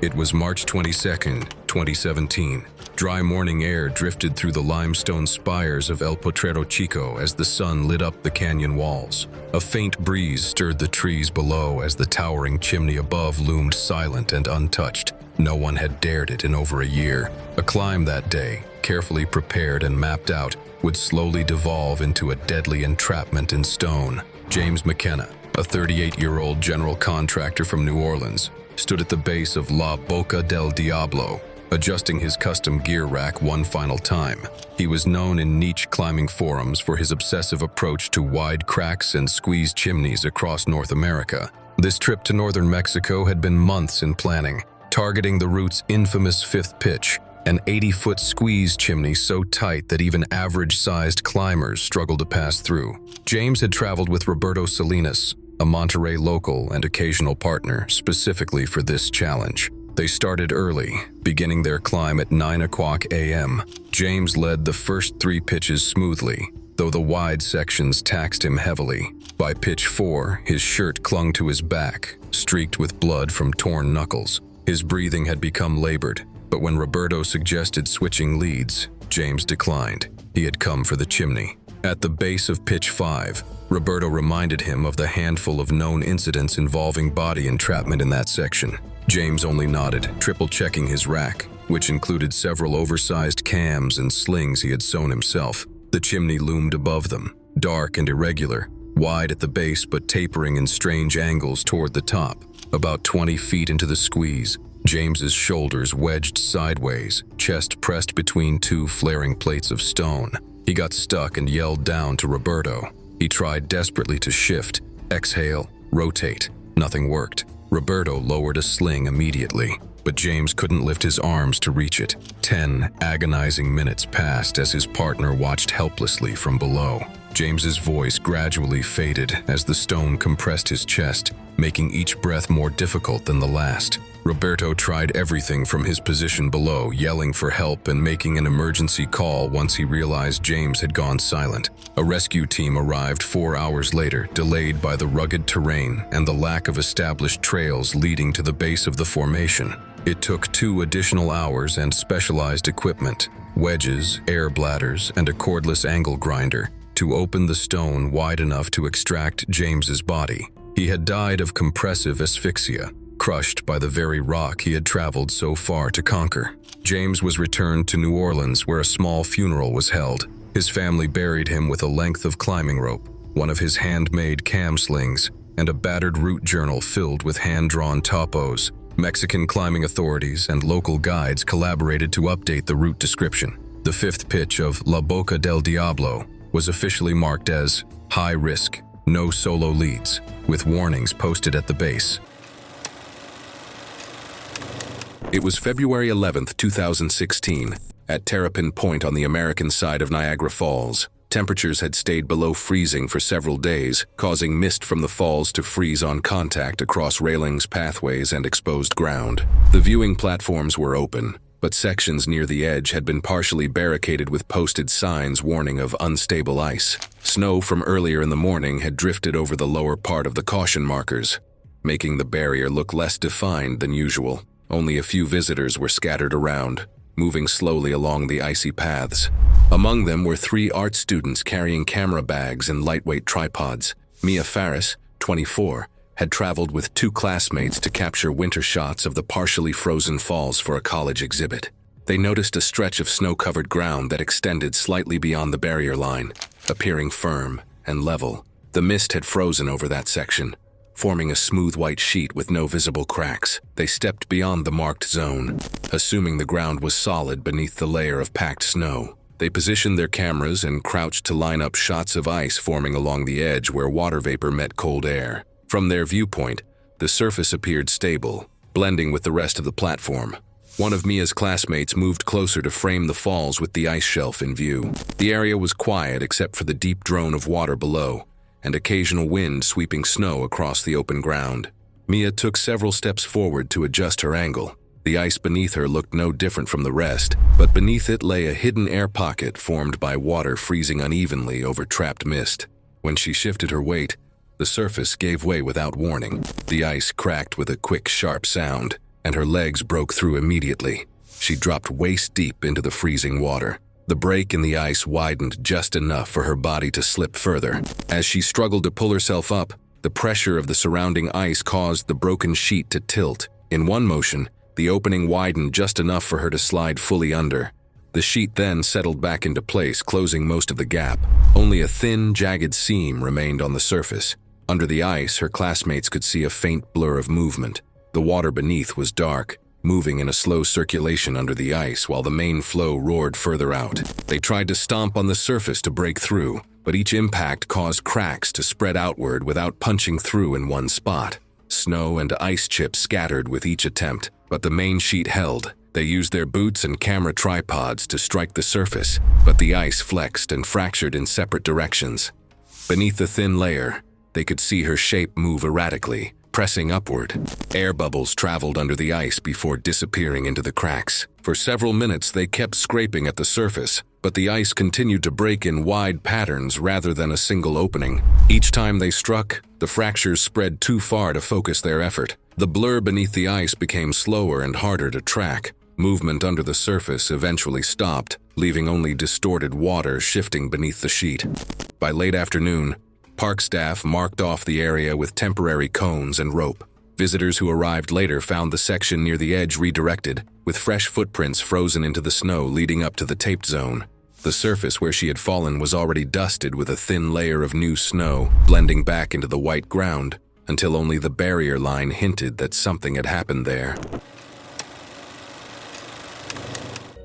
It was March 22, 2017. Dry morning air drifted through the limestone spires of El Potrero Chico as the sun lit up the canyon walls. A faint breeze stirred the trees below as the towering chimney above loomed silent and untouched. No one had dared it in over a year. A climb that day, carefully prepared and mapped out, would slowly devolve into a deadly entrapment in stone. James McKenna, a 38-year-old general contractor from New Orleans, stood at the base of La Boca del Diablo, adjusting his custom gear rack one final time. He was known in niche climbing forums for his obsessive approach to wide cracks and squeezed chimneys across North America. This trip to northern Mexico had been months in planning, targeting the route's infamous 5th pitch, an 80-foot squeeze chimney so tight that even average-sized climbers struggled to pass through. James had traveled with Roberto Salinas, a Monterrey local and occasional partner, specifically for this challenge. They started early, beginning their climb at 9 o'clock a.m. James led the first 3 pitches smoothly, though the wide sections taxed him heavily. By pitch 4, his shirt clung to his back, streaked with blood from torn knuckles. His breathing had become labored, but when Roberto suggested switching leads, James declined. He had come for the chimney. At the base of pitch 5, Roberto reminded him of the handful of known incidents involving body entrapment in that section. James only nodded, triple-checking his rack, which included several oversized cams and slings he had sewn himself. The chimney loomed above them, dark and irregular, wide at the base but tapering in strange angles toward the top. About 20 feet into the squeeze, James's shoulders wedged sideways, chest pressed between 2 flaring plates of stone. He got stuck and yelled down to Roberto. He tried desperately to shift, exhale, rotate. Nothing worked. Roberto lowered a sling immediately, but James couldn't lift his arms to reach it. 10 agonizing minutes passed as his partner watched helplessly from below. James's voice gradually faded as the stone compressed his chest, making each breath more difficult than the last. Roberto tried everything from his position below, yelling for help and making an emergency call once he realized James had gone silent. A rescue team arrived 4 hours later, delayed by the rugged terrain and the lack of established trails leading to the base of the formation. It took 2 additional hours and specialized equipment, wedges, air bladders, and a cordless angle grinder, to open the stone wide enough to extract James's body. He had died of compressive asphyxia, crushed by the very rock he had traveled so far to conquer. James was returned to New Orleans, where a small funeral was held. His family buried him with a length of climbing rope, one of his handmade cam slings, and a battered route journal filled with hand-drawn topos. Mexican climbing authorities and local guides collaborated to update the route description. The 5th pitch of La Boca del Diablo was officially marked as high risk, no solo leads, with warnings posted at the base. It was February 11, 2016, at Terrapin Point on the American side of Niagara Falls. Temperatures had stayed below freezing for several days, causing mist from the falls to freeze on contact across railings, pathways, and exposed ground. The viewing platforms were open, but sections near the edge had been partially barricaded with posted signs warning of unstable ice. Snow from earlier in the morning had drifted over the lower part of the caution markers, making the barrier look less defined than usual. Only a few visitors were scattered around, moving slowly along the icy paths. Among them were 3 art students carrying camera bags and lightweight tripods. Mia Faris, 24, had traveled with 2 classmates to capture winter shots of the partially frozen falls for a college exhibit. They noticed a stretch of snow-covered ground that extended slightly beyond the barrier line, appearing firm and level. The mist had frozen over that section, forming a smooth white sheet with no visible cracks. They stepped beyond the marked zone, assuming the ground was solid beneath the layer of packed snow. They positioned their cameras and crouched to line up shots of ice forming along the edge where water vapor met cold air. From their viewpoint, the surface appeared stable, blending with the rest of the platform. One of Mia's classmates moved closer to frame the falls with the ice shelf in view. The area was quiet except for the deep drone of water below, and occasional wind sweeping snow across the open ground. Mia took several steps forward to adjust her angle. The ice beneath her looked no different from the rest, but beneath it lay a hidden air pocket formed by water freezing unevenly over trapped mist. When she shifted her weight, the surface gave way without warning. The ice cracked with a quick, sharp sound, and her legs broke through immediately. She dropped waist-deep into the freezing water. The break in the ice widened just enough for her body to slip further. As she struggled to pull herself up, the pressure of the surrounding ice caused the broken sheet to tilt. In one motion, the opening widened just enough for her to slide fully under. The sheet then settled back into place, closing most of the gap. Only a thin, jagged seam remained on the surface. Under the ice, her classmates could see a faint blur of movement. The water beneath was dark, moving in a slow circulation under the ice while the main flow roared further out. They tried to stomp on the surface to break through, but each impact caused cracks to spread outward without punching through in one spot. Snow and ice chips scattered with each attempt, but the main sheet held. They used their boots and camera tripods to strike the surface, but the ice flexed and fractured in separate directions. Beneath the thin layer, they could see her shape move erratically, pressing upward. Air bubbles traveled under the ice before disappearing into the cracks. For several minutes, they kept scraping at the surface, but the ice continued to break in wide patterns rather than a single opening. Each time they struck, the fractures spread too far to focus their effort. The blur beneath the ice became slower and harder to track. Movement under the surface eventually stopped, leaving only distorted water shifting beneath the sheet. By late afternoon, park staff marked off the area with temporary cones and rope. Visitors who arrived later found the section near the edge redirected, with fresh footprints frozen into the snow leading up to the taped zone. The surface where she had fallen was already dusted with a thin layer of new snow, blending back into the white ground, until only the barrier line hinted that something had happened there.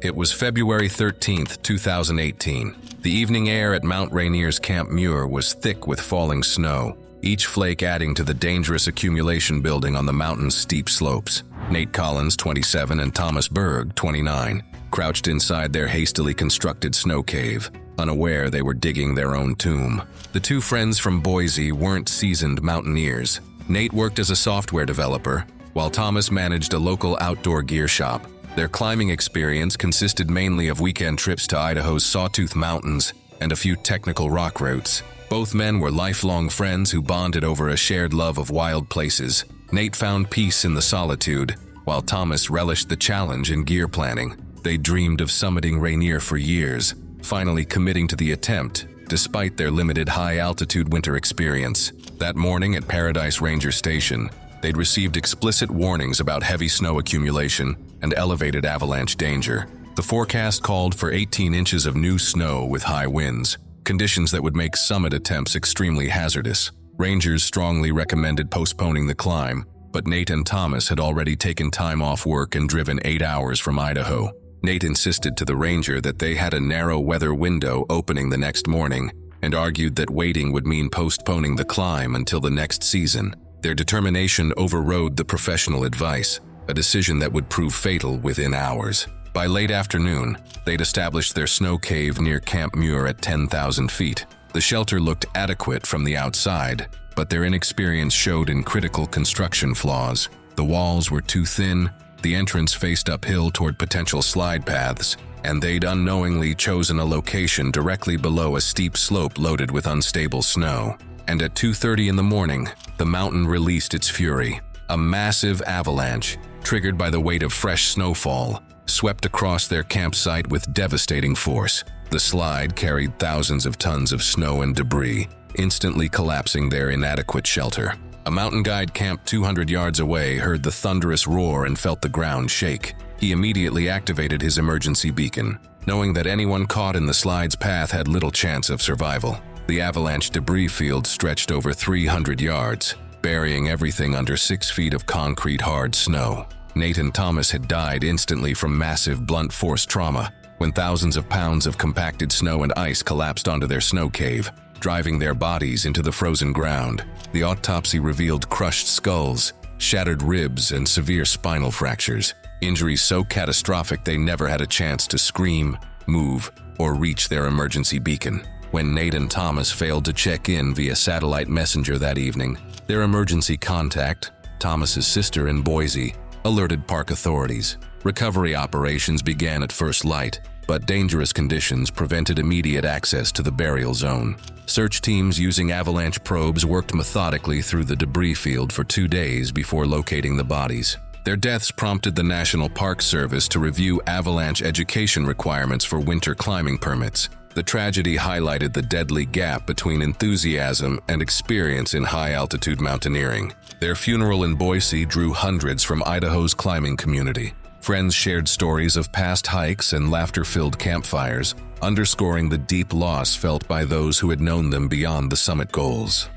It was February 13th, 2018. The evening air at Mount Rainier's Camp Muir was thick with falling snow, each flake adding to the dangerous accumulation building on the mountain's steep slopes. Nate Collins, 27, and Thomas Berg, 29, crouched inside their hastily constructed snow cave, unaware they were digging their own tomb. The 2 friends from Boise weren't seasoned mountaineers. Nate worked as a software developer, while Thomas managed a local outdoor gear shop. Their climbing experience consisted mainly of weekend trips to Idaho's Sawtooth Mountains and a few technical rock routes. Both men were lifelong friends who bonded over a shared love of wild places. Nate found peace in the solitude, while Thomas relished the challenge in gear planning. They dreamed of summiting Rainier for years, finally committing to the attempt, despite their limited high-altitude winter experience. That morning at Paradise Ranger Station, they'd received explicit warnings about heavy snow accumulation and elevated avalanche danger. The forecast called for 18 inches of new snow with high winds, conditions that would make summit attempts extremely hazardous. Rangers strongly recommended postponing the climb, but Nate and Thomas had already taken time off work and driven 8 hours from Idaho. Nate insisted to the ranger that they had a narrow weather window opening the next morning and argued that waiting would mean postponing the climb until the next season. Their determination overrode the professional advice, a decision that would prove fatal within hours. By late afternoon, they'd established their snow cave near Camp Muir at 10,000 feet. The shelter looked adequate from the outside, but their inexperience showed in critical construction flaws. The walls were too thin, the entrance faced uphill toward potential slide paths, and they'd unknowingly chosen a location directly below a steep slope loaded with unstable snow. And at 2:30 in the morning, the mountain released its fury. A massive avalanche, triggered by the weight of fresh snowfall, swept across their campsite with devastating force. The slide carried thousands of tons of snow and debris, instantly collapsing their inadequate shelter. A mountain guide camped 200 yards away heard the thunderous roar and felt the ground shake. He immediately activated his emergency beacon, knowing that anyone caught in the slide's path had little chance of survival. The avalanche debris field stretched over 300 yards, burying everything under 6 feet of concrete hard snow. Nate and Thomas had died instantly from massive blunt force trauma when thousands of pounds of compacted snow and ice collapsed onto their snow cave, driving their bodies into the frozen ground. The autopsy revealed crushed skulls, shattered ribs, and severe spinal fractures, injuries so catastrophic they never had a chance to scream, move, or reach their emergency beacon. When Nate and Thomas failed to check in via satellite messenger that evening, their emergency contact, Thomas's sister in Boise, alerted park authorities. Recovery operations began at first light, but dangerous conditions prevented immediate access to the burial zone. Search teams using avalanche probes worked methodically through the debris field for 2 days before locating the bodies. Their deaths prompted the National Park Service to review avalanche education requirements for winter climbing permits. The tragedy highlighted the deadly gap between enthusiasm and experience in high-altitude mountaineering. Their funeral in Boise drew hundreds from Idaho's climbing community. Friends shared stories of past hikes and laughter-filled campfires, underscoring the deep loss felt by those who had known them beyond the summit goals.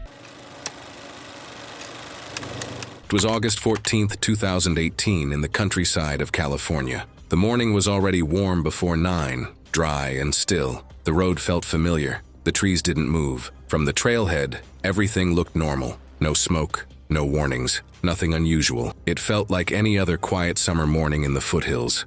It was August 14, 2018, in the countryside of California. The morning was already warm before 9, dry and still. The road felt familiar. The trees didn't move. From the trailhead, everything looked normal. No smoke, no warnings, nothing unusual. It felt like any other quiet summer morning in the foothills.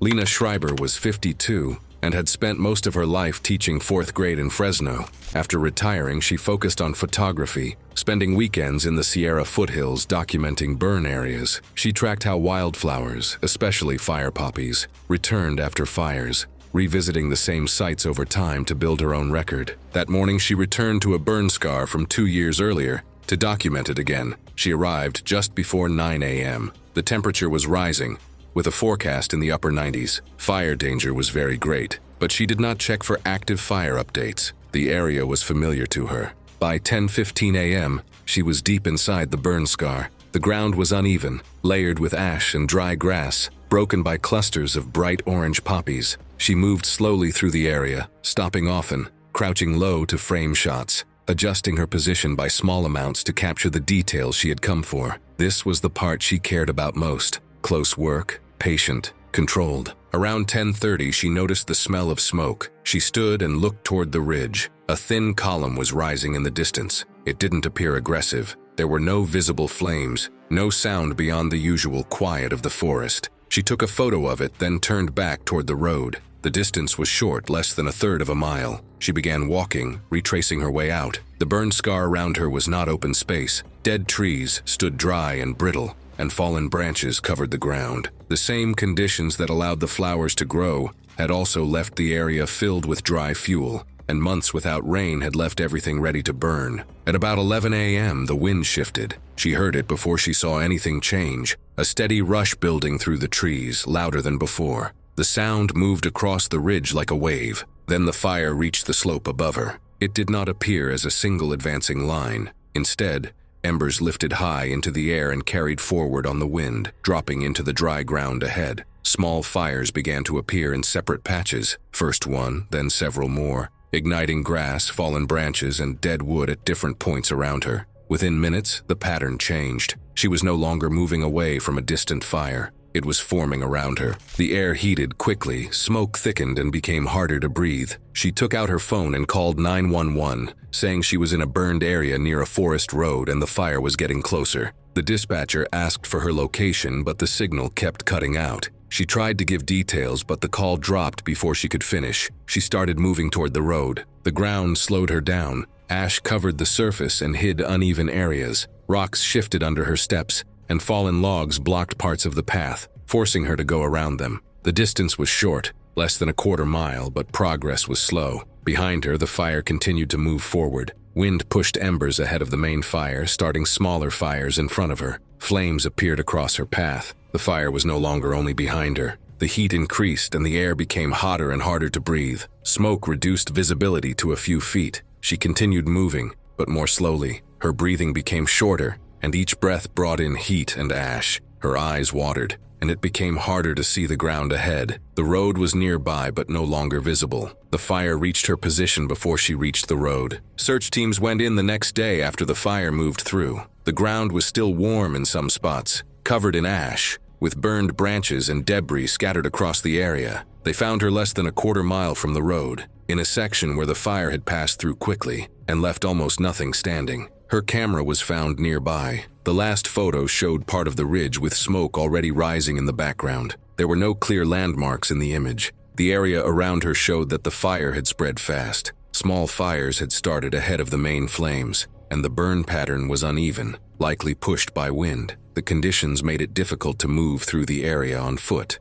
Lena Schreiber was 52 and had spent most of her life teaching 4th grade in Fresno. After retiring, she focused on photography, spending weekends in the Sierra foothills documenting burn areas. She tracked how wildflowers, especially fire poppies, returned after fires, revisiting the same sites over time to build her own record. That morning, she returned to a burn scar from 2 years earlier to document it again. She arrived just before 9 a.m. The temperature was rising, with a forecast in the upper 90s. Fire danger was very great, but she did not check for active fire updates. The area was familiar to her. By 10:15 a.m., she was deep inside the burn scar. The ground was uneven, layered with ash and dry grass, broken by clusters of bright orange poppies. She moved slowly through the area, stopping often, crouching low to frame shots, adjusting her position by small amounts to capture the details she had come for. This was the part she cared about most. Close work, patient, controlled. Around 10:30, she noticed the smell of smoke. She stood and looked toward the ridge. A thin column was rising in the distance. It didn't appear aggressive. There were no visible flames, no sound beyond the usual quiet of the forest. She took a photo of it, then turned back toward the road. The distance was short, less than a third of a mile. She began walking, retracing her way out. The burn scar around her was not open space. Dead trees stood dry and brittle, and fallen branches covered the ground. The same conditions that allowed the flowers to grow had also left the area filled with dry fuel, and months without rain had left everything ready to burn. At about 11 a.m., the wind shifted. She heard it before she saw anything change, a steady rush building through the trees, louder than before. The sound moved across the ridge like a wave. Then the fire reached the slope above her. It did not appear as a single advancing line. Instead, embers lifted high into the air and carried forward on the wind, dropping into the dry ground ahead. Small fires began to appear in separate patches, first one, then several more, igniting grass, fallen branches, and dead wood at different points around her. Within minutes, the pattern changed. She was no longer moving away from a distant fire. It was forming around her. The air heated quickly, smoke thickened and became harder to breathe. She took out her phone and called 911, saying she was in a burned area near a forest road and the fire was getting closer. The dispatcher asked for her location, but the signal kept cutting out. She tried to give details, but the call dropped before she could finish. She started moving toward the road. The ground slowed her down. Ash covered the surface and hid uneven areas. Rocks shifted under her steps, and fallen logs blocked parts of the path, forcing her to go around them. The distance was short, less than a quarter mile, but progress was slow. Behind her, the fire continued to move forward. Wind pushed embers ahead of the main fire, starting smaller fires in front of her. Flames appeared across her path. The fire was no longer only behind her. The heat increased and the air became hotter and harder to breathe. Smoke reduced visibility to a few feet. She continued moving, but more slowly. Her breathing became shorter, and each breath brought in heat and ash. Her eyes watered, and it became harder to see the ground ahead. The road was nearby but no longer visible. The fire reached her position before she reached the road. Search teams went in the next day after the fire moved through. The ground was still warm in some spots, covered in ash, with burned branches and debris scattered across the area. They found her less than a quarter mile from the road, in a section where the fire had passed through quickly and left almost nothing standing. Her camera was found nearby. The last photo showed part of the ridge with smoke already rising in the background. There were no clear landmarks in the image. The area around her showed that the fire had spread fast. Small fires had started ahead of the main flames, and the burn pattern was uneven, likely pushed by wind. The conditions made it difficult to move through the area on foot.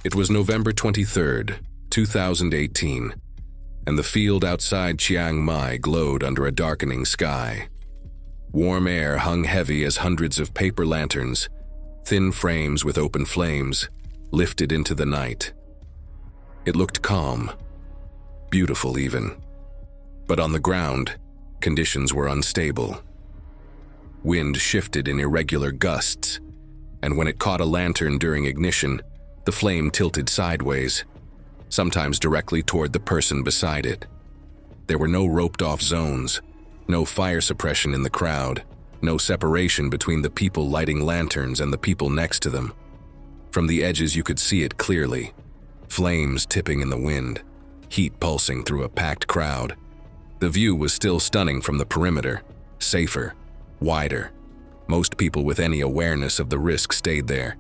It was November 23rd, 2018, and the field outside Chiang Mai glowed under a darkening sky. Warm air hung heavy as hundreds of paper lanterns, thin frames with open flames, lifted into the night. It looked calm, beautiful even. But on the ground, conditions were unstable. Wind shifted in irregular gusts, and when it caught a lantern during ignition, the flame tilted sideways, sometimes directly toward the person beside it. There were no roped-off zones, no fire suppression in the crowd, no separation between the people lighting lanterns and the people next to them. From the edges you could see it clearly, flames tipping in the wind, heat pulsing through a packed crowd. The view was still stunning from the perimeter, safer, wider. Most people with any awareness of the risk stayed there.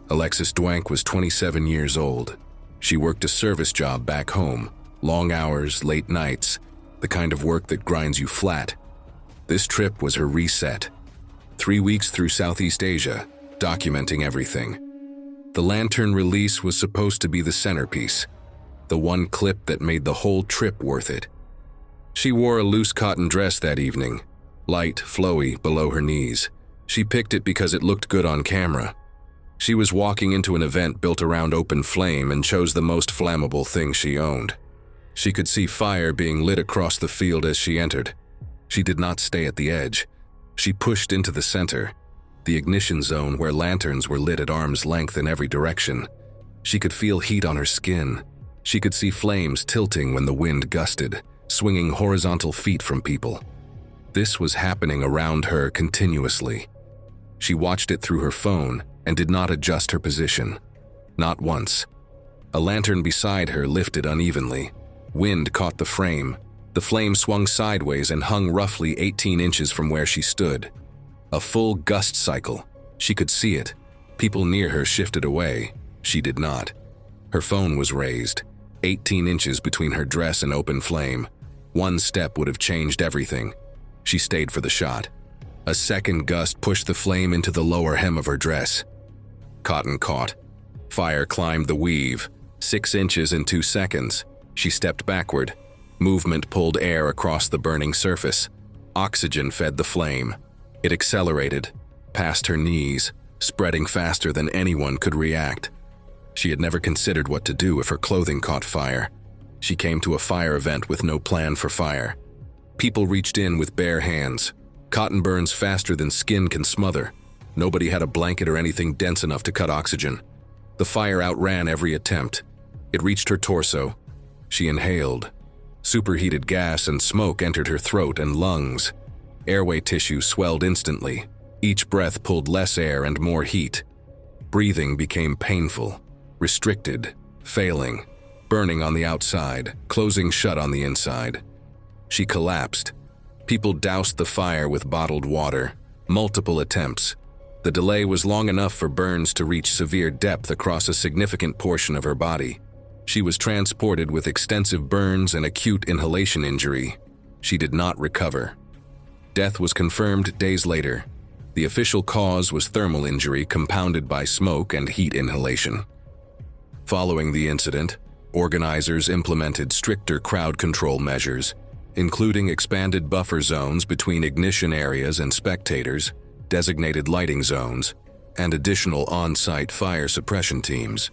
Alexis Dwank was 27 years old. She worked a service job back home, long hours, late nights, the kind of work that grinds you flat. This trip was her reset. 3 weeks through Southeast Asia, documenting everything. The lantern release was supposed to be the centerpiece, the one clip that made the whole trip worth it. She wore a loose cotton dress that evening, light, flowy, below her knees. She picked it because it looked good on camera. She was walking into an event built around open flame and chose the most flammable thing she owned. She could see fire being lit across the field as she entered. She did not stay at the edge. She pushed into the center, the ignition zone where lanterns were lit at arm's length in every direction. She could feel heat on her skin. She could see flames tilting when the wind gusted, swinging horizontal feet from people. This was happening around her continuously. She watched it through her phone and did not adjust her position. Not once. A lantern beside her lifted unevenly. Wind caught the frame. The flame swung sideways and hung roughly 18 inches from where she stood. A full gust cycle. She could see it. People near her shifted away. She did not. Her phone was raised, 18 inches between her dress and open flame. One step would have changed everything. She stayed for the shot. A second gust pushed the flame into the lower hem of her dress. Cotton caught. Fire climbed the weave, 6 inches in 2 seconds. She stepped backward. Movement pulled air across the burning surface. Oxygen fed the flame. It accelerated, past her knees, spreading faster than anyone could react. She had never considered what to do if her clothing caught fire. She came to a fire event with no plan for fire. People reached in with bare hands. Cotton burns faster than skin can smother. Nobody had a blanket or anything dense enough to cut oxygen. The fire outran every attempt. It reached her torso. She inhaled. Superheated gas and smoke entered her throat and lungs. Airway tissue swelled instantly. Each breath pulled less air and more heat. Breathing became painful, restricted, failing, burning on the outside, closing shut on the inside. She collapsed. People doused the fire with bottled water. Multiple attempts. The delay was long enough for burns to reach severe depth across a significant portion of her body. She was transported with extensive burns and acute inhalation injury. She did not recover. Death was confirmed days later. The official cause was thermal injury compounded by smoke and heat inhalation. Following the incident, organizers implemented stricter crowd control measures, including expanded buffer zones between ignition areas and spectators, designated lighting zones, and additional on-site fire suppression teams.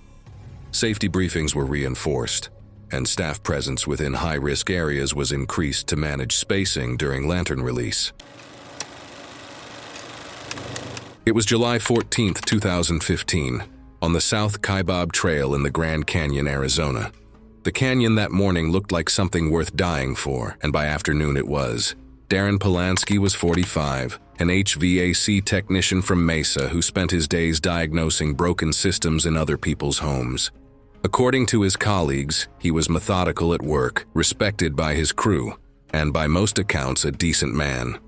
Safety briefings were reinforced, and staff presence within high-risk areas was increased to manage spacing during lantern release. It was July 14, 2015, on the South Kaibab Trail in the Grand Canyon, Arizona. The canyon that morning looked like something worth dying for, and by afternoon it was. Darren Polanski was 45, an HVAC technician from Mesa who spent his days diagnosing broken systems in other people's homes. According to his colleagues, he was methodical at work, respected by his crew, and by most accounts a decent man.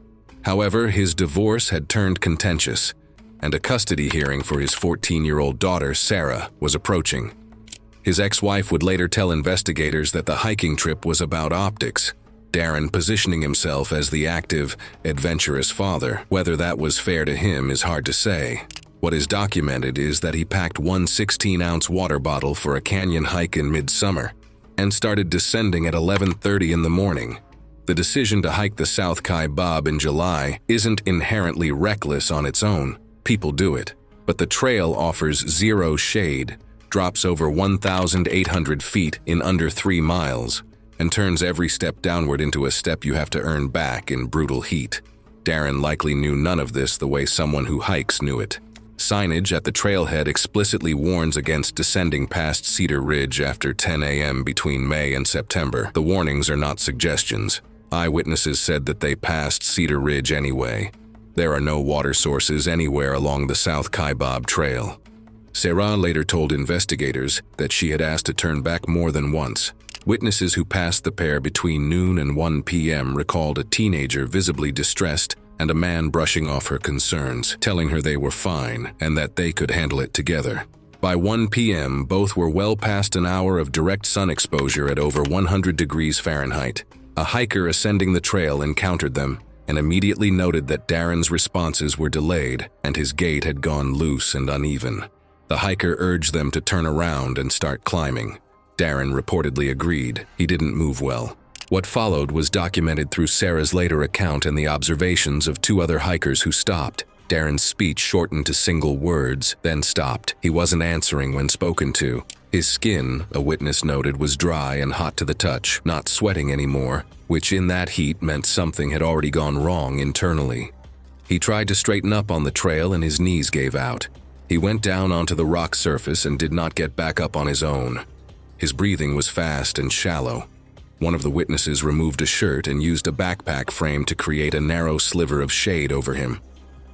However, his divorce had turned contentious, and a custody hearing for his 14-year-old daughter, Sarah, was approaching. His ex-wife would later tell investigators that the hiking trip was about optics, Darren positioning himself as the active, adventurous father. Whether that was fair to him is hard to say. What is documented is that he packed one 16-ounce water bottle for a canyon hike in midsummer and started descending at 11:30 in the morning. The decision to hike the South Kaibab in July isn't inherently reckless on its own. People do it. But the trail offers zero shade, drops over 1,800 feet in under 3 miles, and turns every step downward into a step you have to earn back in brutal heat. Darren likely knew none of this the way someone who hikes knew it. Signage at the trailhead explicitly warns against descending past Cedar Ridge after 10 a.m. between May and September. The warnings are not suggestions. Eyewitnesses said that they passed Cedar Ridge anyway. There are no water sources anywhere along the South Kaibab Trail. Sarah later told investigators that she had asked to turn back more than once. Witnesses who passed the pair between noon and 1 p.m. recalled a teenager visibly distressed and a man brushing off her concerns, telling her they were fine and that they could handle it together. By 1 p.m., both were well past an hour of direct sun exposure at over 100 degrees Fahrenheit. A hiker ascending the trail encountered them and immediately noted that Darren's responses were delayed and his gait had gone loose and uneven. The hiker urged them to turn around and start climbing. Darren reportedly agreed. He didn't move well. What followed was documented through Sarah's later account and the observations of 2 other hikers who stopped. Darren's speech shortened to single words, then stopped. He wasn't answering when spoken to. His skin, a witness noted, was dry and hot to the touch, not sweating anymore, which in that heat meant something had already gone wrong internally. He tried to straighten up on the trail and his knees gave out. He went down onto the rock surface and did not get back up on his own. His breathing was fast and shallow. One of the witnesses removed a shirt and used a backpack frame to create a narrow sliver of shade over him.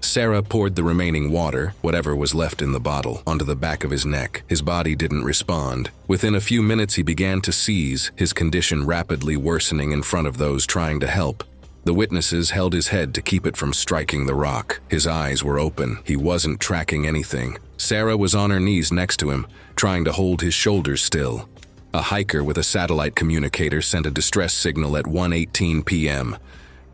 Sarah poured the remaining water, whatever was left in the bottle, onto the back of his neck. His body didn't respond. Within a few minutes he began to seize, his condition rapidly worsening in front of those trying to help. The witnesses held his head to keep it from striking the rock. His eyes were open. He wasn't tracking anything. Sarah was on her knees next to him, trying to hold his shoulders still. A hiker with a satellite communicator sent a distress signal at 1:18 p.m.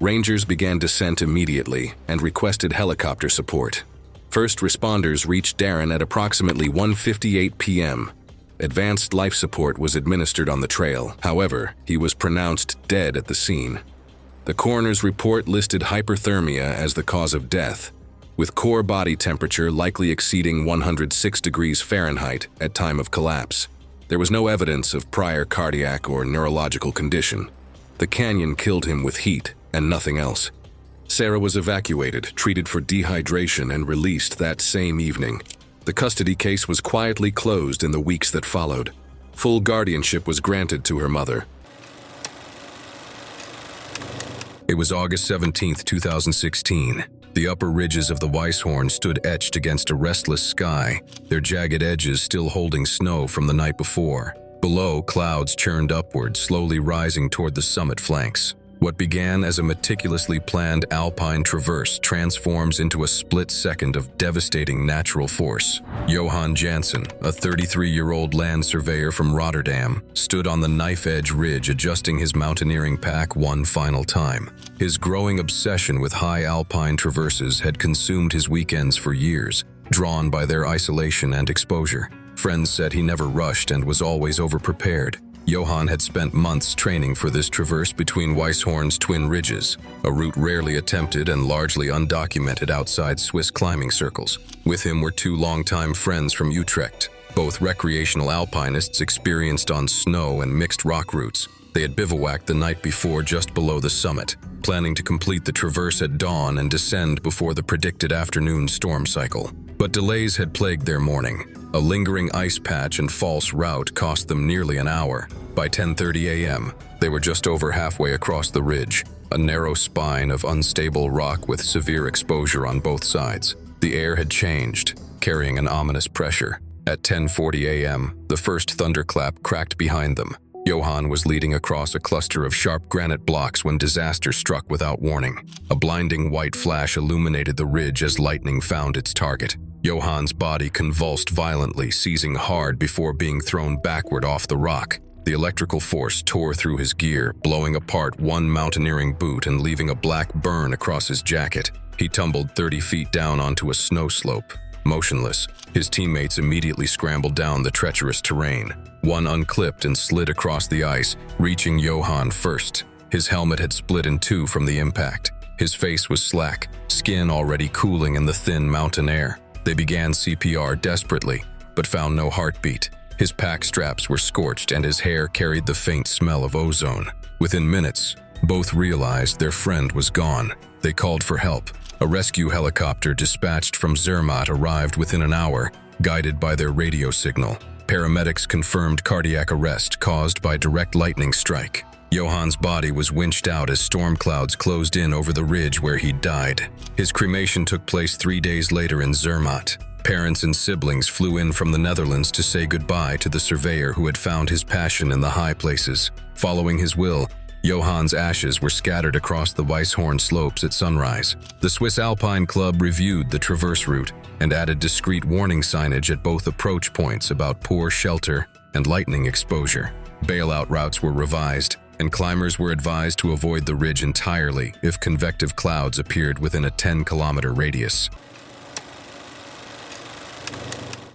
Rangers began descent immediately and requested helicopter support. First responders reached Darren at approximately 1:58 p.m. Advanced life support was administered on the trail. However, he was pronounced dead at the scene. The coroner's report listed hyperthermia as the cause of death, with core body temperature likely exceeding 106 degrees Fahrenheit at time of collapse. There was no evidence of prior cardiac or neurological condition. The canyon killed him with heat and nothing else. Sarah was evacuated, treated for dehydration, and released that same evening. The custody case was quietly closed in the weeks that followed. Full guardianship was granted to her mother. It was August 17, 2016. The upper ridges of the Weisshorn stood etched against a restless sky, their jagged edges still holding snow from the night before. Below, clouds churned upward, slowly rising toward the summit flanks. What began as a meticulously planned alpine traverse transforms into a split second of devastating natural force. Johan Janssen, a 33-year-old land surveyor from Rotterdam, stood on the knife-edge ridge adjusting his mountaineering pack one final time. His growing obsession with high alpine traverses had consumed his weekends for years, drawn by their isolation and exposure. Friends said he never rushed and was always overprepared. Johan had spent months training for this traverse between Weisshorn's twin ridges, a route rarely attempted and largely undocumented outside Swiss climbing circles. With him were two longtime friends from Utrecht, both recreational alpinists experienced on snow and mixed rock routes. They had bivouacked the night before just below the summit, planning to complete the traverse at dawn and descend before the predicted afternoon storm cycle. But delays had plagued their morning. A lingering ice patch and false route cost them nearly an hour. By 10:30 a.m., they were just over halfway across the ridge, a narrow spine of unstable rock with severe exposure on both sides. The air had changed, carrying an ominous pressure. At 10:40 a.m., the first thunderclap cracked behind them. Johan was leading across a cluster of sharp granite blocks when disaster struck without warning. A blinding white flash illuminated the ridge as lightning found its target. Johan's body convulsed violently, seizing hard before being thrown backward off the rock. The electrical force tore through his gear, blowing apart one mountaineering boot and leaving a black burn across his jacket. He tumbled 30 feet down onto a snow slope, motionless. His teammates immediately scrambled down the treacherous terrain. One unclipped and slid across the ice, reaching Johan first. His helmet had split in two from the impact. His face was slack, skin already cooling in the thin mountain air. They began CPR desperately, but found no heartbeat. His pack straps were scorched and his hair carried the faint smell of ozone. Within minutes, both realized their friend was gone. They called for help. A rescue helicopter dispatched from Zermatt arrived within an hour, guided by their radio signal. Paramedics confirmed cardiac arrest caused by direct lightning strike. Johan's body was winched out as storm clouds closed in over the ridge where he died. His cremation took place 3 days later in Zermatt. Parents and siblings flew in from the Netherlands to say goodbye to the surveyor who had found his passion in the high places. Following his will, Johan's ashes were scattered across the Weisshorn slopes at sunrise. The Swiss Alpine Club reviewed the traverse route and added discreet warning signage at both approach points about poor shelter and lightning exposure. Bailout routes were revised, and climbers were advised to avoid the ridge entirely if convective clouds appeared within a 10-kilometer radius.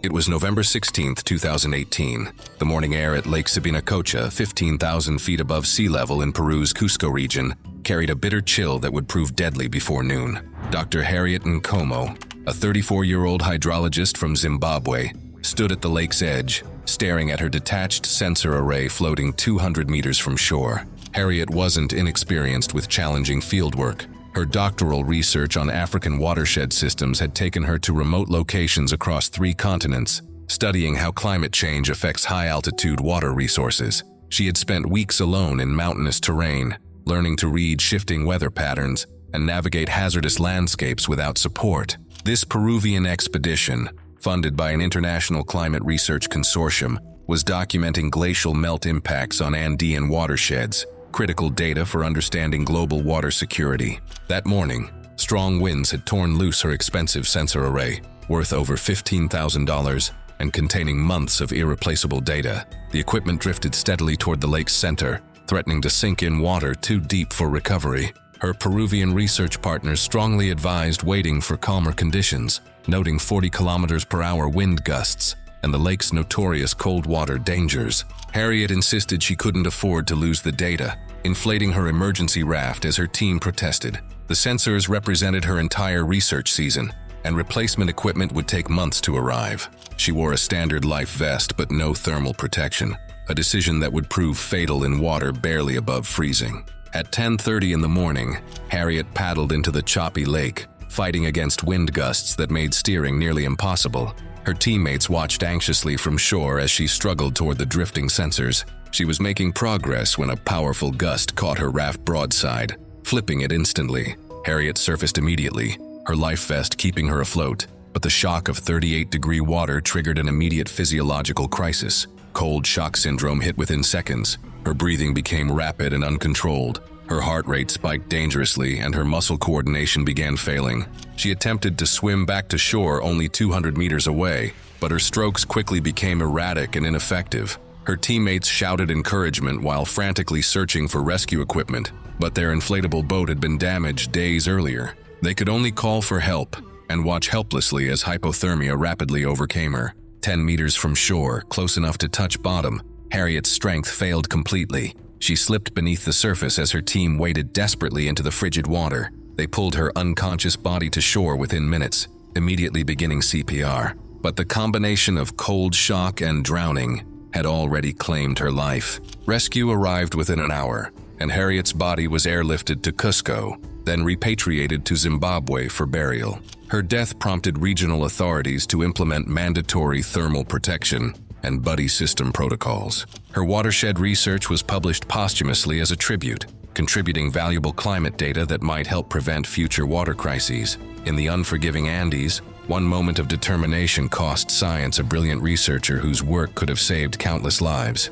It was November 16, 2018. The morning air at Lake Subinacocha, 15,000 feet above sea level in Peru's Cusco region, carried a bitter chill that would prove deadly before noon. Dr. Harriet Nkomo, a 34-year-old hydrologist from Zimbabwe, stood at the lake's edge, staring at her detached sensor array floating 200 meters from shore. Harriet wasn't inexperienced with challenging fieldwork. Her doctoral research on African watershed systems had taken her to remote locations across 3 continents, studying how climate change affects high-altitude water resources. She had spent weeks alone in mountainous terrain, learning to read shifting weather patterns and navigate hazardous landscapes without support. This Peruvian expedition, funded by an international climate research consortium, was documenting glacial melt impacts on Andean watersheds, critical data for understanding global water security. That morning, strong winds had torn loose her expensive sensor array, worth over $15,000 and containing months of irreplaceable data. The equipment drifted steadily toward the lake's center, threatening to sink in water too deep for recovery. Her Peruvian research partners strongly advised waiting for calmer conditions, noting 40 kilometers per hour wind gusts and the lake's notorious cold water dangers. Harriet insisted she couldn't afford to lose the data, inflating her emergency raft as her team protested. The sensors represented her entire research season, and replacement equipment would take months to arrive. She wore a standard life vest but no thermal protection, a decision that would prove fatal in water barely above freezing. At 10:30 in the morning, Harriet paddled into the choppy lake, fighting against wind gusts that made steering nearly impossible. Her teammates watched anxiously from shore as she struggled toward the drifting sensors. She was making progress when a powerful gust caught her raft broadside, flipping it instantly. Harriet surfaced immediately, her life vest keeping her afloat, but the shock of 38-degree water triggered an immediate physiological crisis. Cold shock syndrome hit within seconds. Her breathing became rapid and uncontrolled. Her heart rate spiked dangerously and her muscle coordination began failing. She attempted to swim back to shore only 200 meters away, but her strokes quickly became erratic and ineffective. Her teammates shouted encouragement while frantically searching for rescue equipment, but their inflatable boat had been damaged days earlier. They could only call for help and watch helplessly as hypothermia rapidly overcame her. 10 meters from shore, close enough to touch bottom, Harriet's strength failed completely. She slipped beneath the surface as her team waded desperately into the frigid water. They pulled her unconscious body to shore within minutes, immediately beginning CPR. But the combination of cold shock and drowning had already claimed her life. Rescue arrived within an hour, and Harriet's body was airlifted to Cusco, then repatriated to Zimbabwe for burial. Her death prompted regional authorities to implement mandatory thermal protection and buddy system protocols. Her watershed research was published posthumously as a tribute, contributing valuable climate data that might help prevent future water crises. In the unforgiving Andes, one moment of determination cost science a brilliant researcher whose work could have saved countless lives.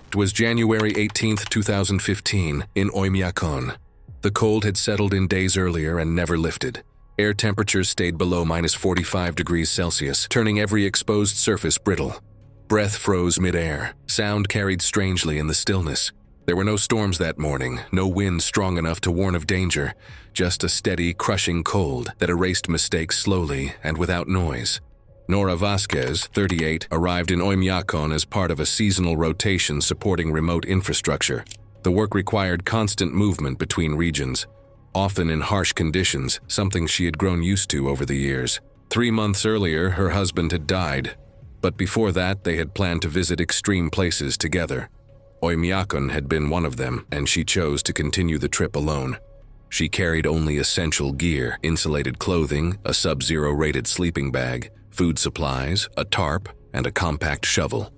It was January 18, 2015, in Oymyakon. The cold had settled in days earlier and never lifted. Air temperatures stayed below -45 degrees Celsius, turning every exposed surface brittle. Breath froze mid-air. Sound carried strangely in the stillness. There were no storms that morning, no wind strong enough to warn of danger, just a steady, crushing cold that erased mistakes slowly and without noise. Nora Vasquez, 38, arrived in Oymyakon as part of a seasonal rotation supporting remote infrastructure. The work required constant movement between regions, often in harsh conditions, something she had grown used to over the years. 3 months earlier, her husband had died, but before that, they had planned to visit extreme places together. Oymyakon had been one of them, and she chose to continue the trip alone. She carried only essential gear, insulated clothing, a sub-zero rated sleeping bag, food supplies, a tarp, and a compact shovel.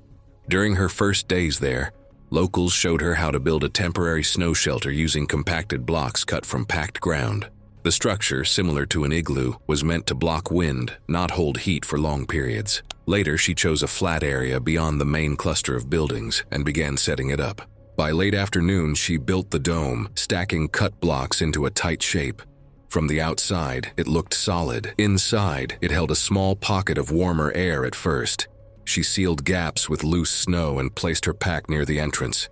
During her first days there, locals showed her how to build a temporary snow shelter using compacted blocks cut from packed ground. The structure, similar to an igloo, was meant to block wind, not hold heat for long periods. Later, she chose a flat area beyond the main cluster of buildings and began setting it up. By late afternoon, she built the dome, stacking cut blocks into a tight shape. From the outside, it looked solid. Inside, it held a small pocket of warmer air at first. She sealed gaps with loose snow and placed her pack near the entrance.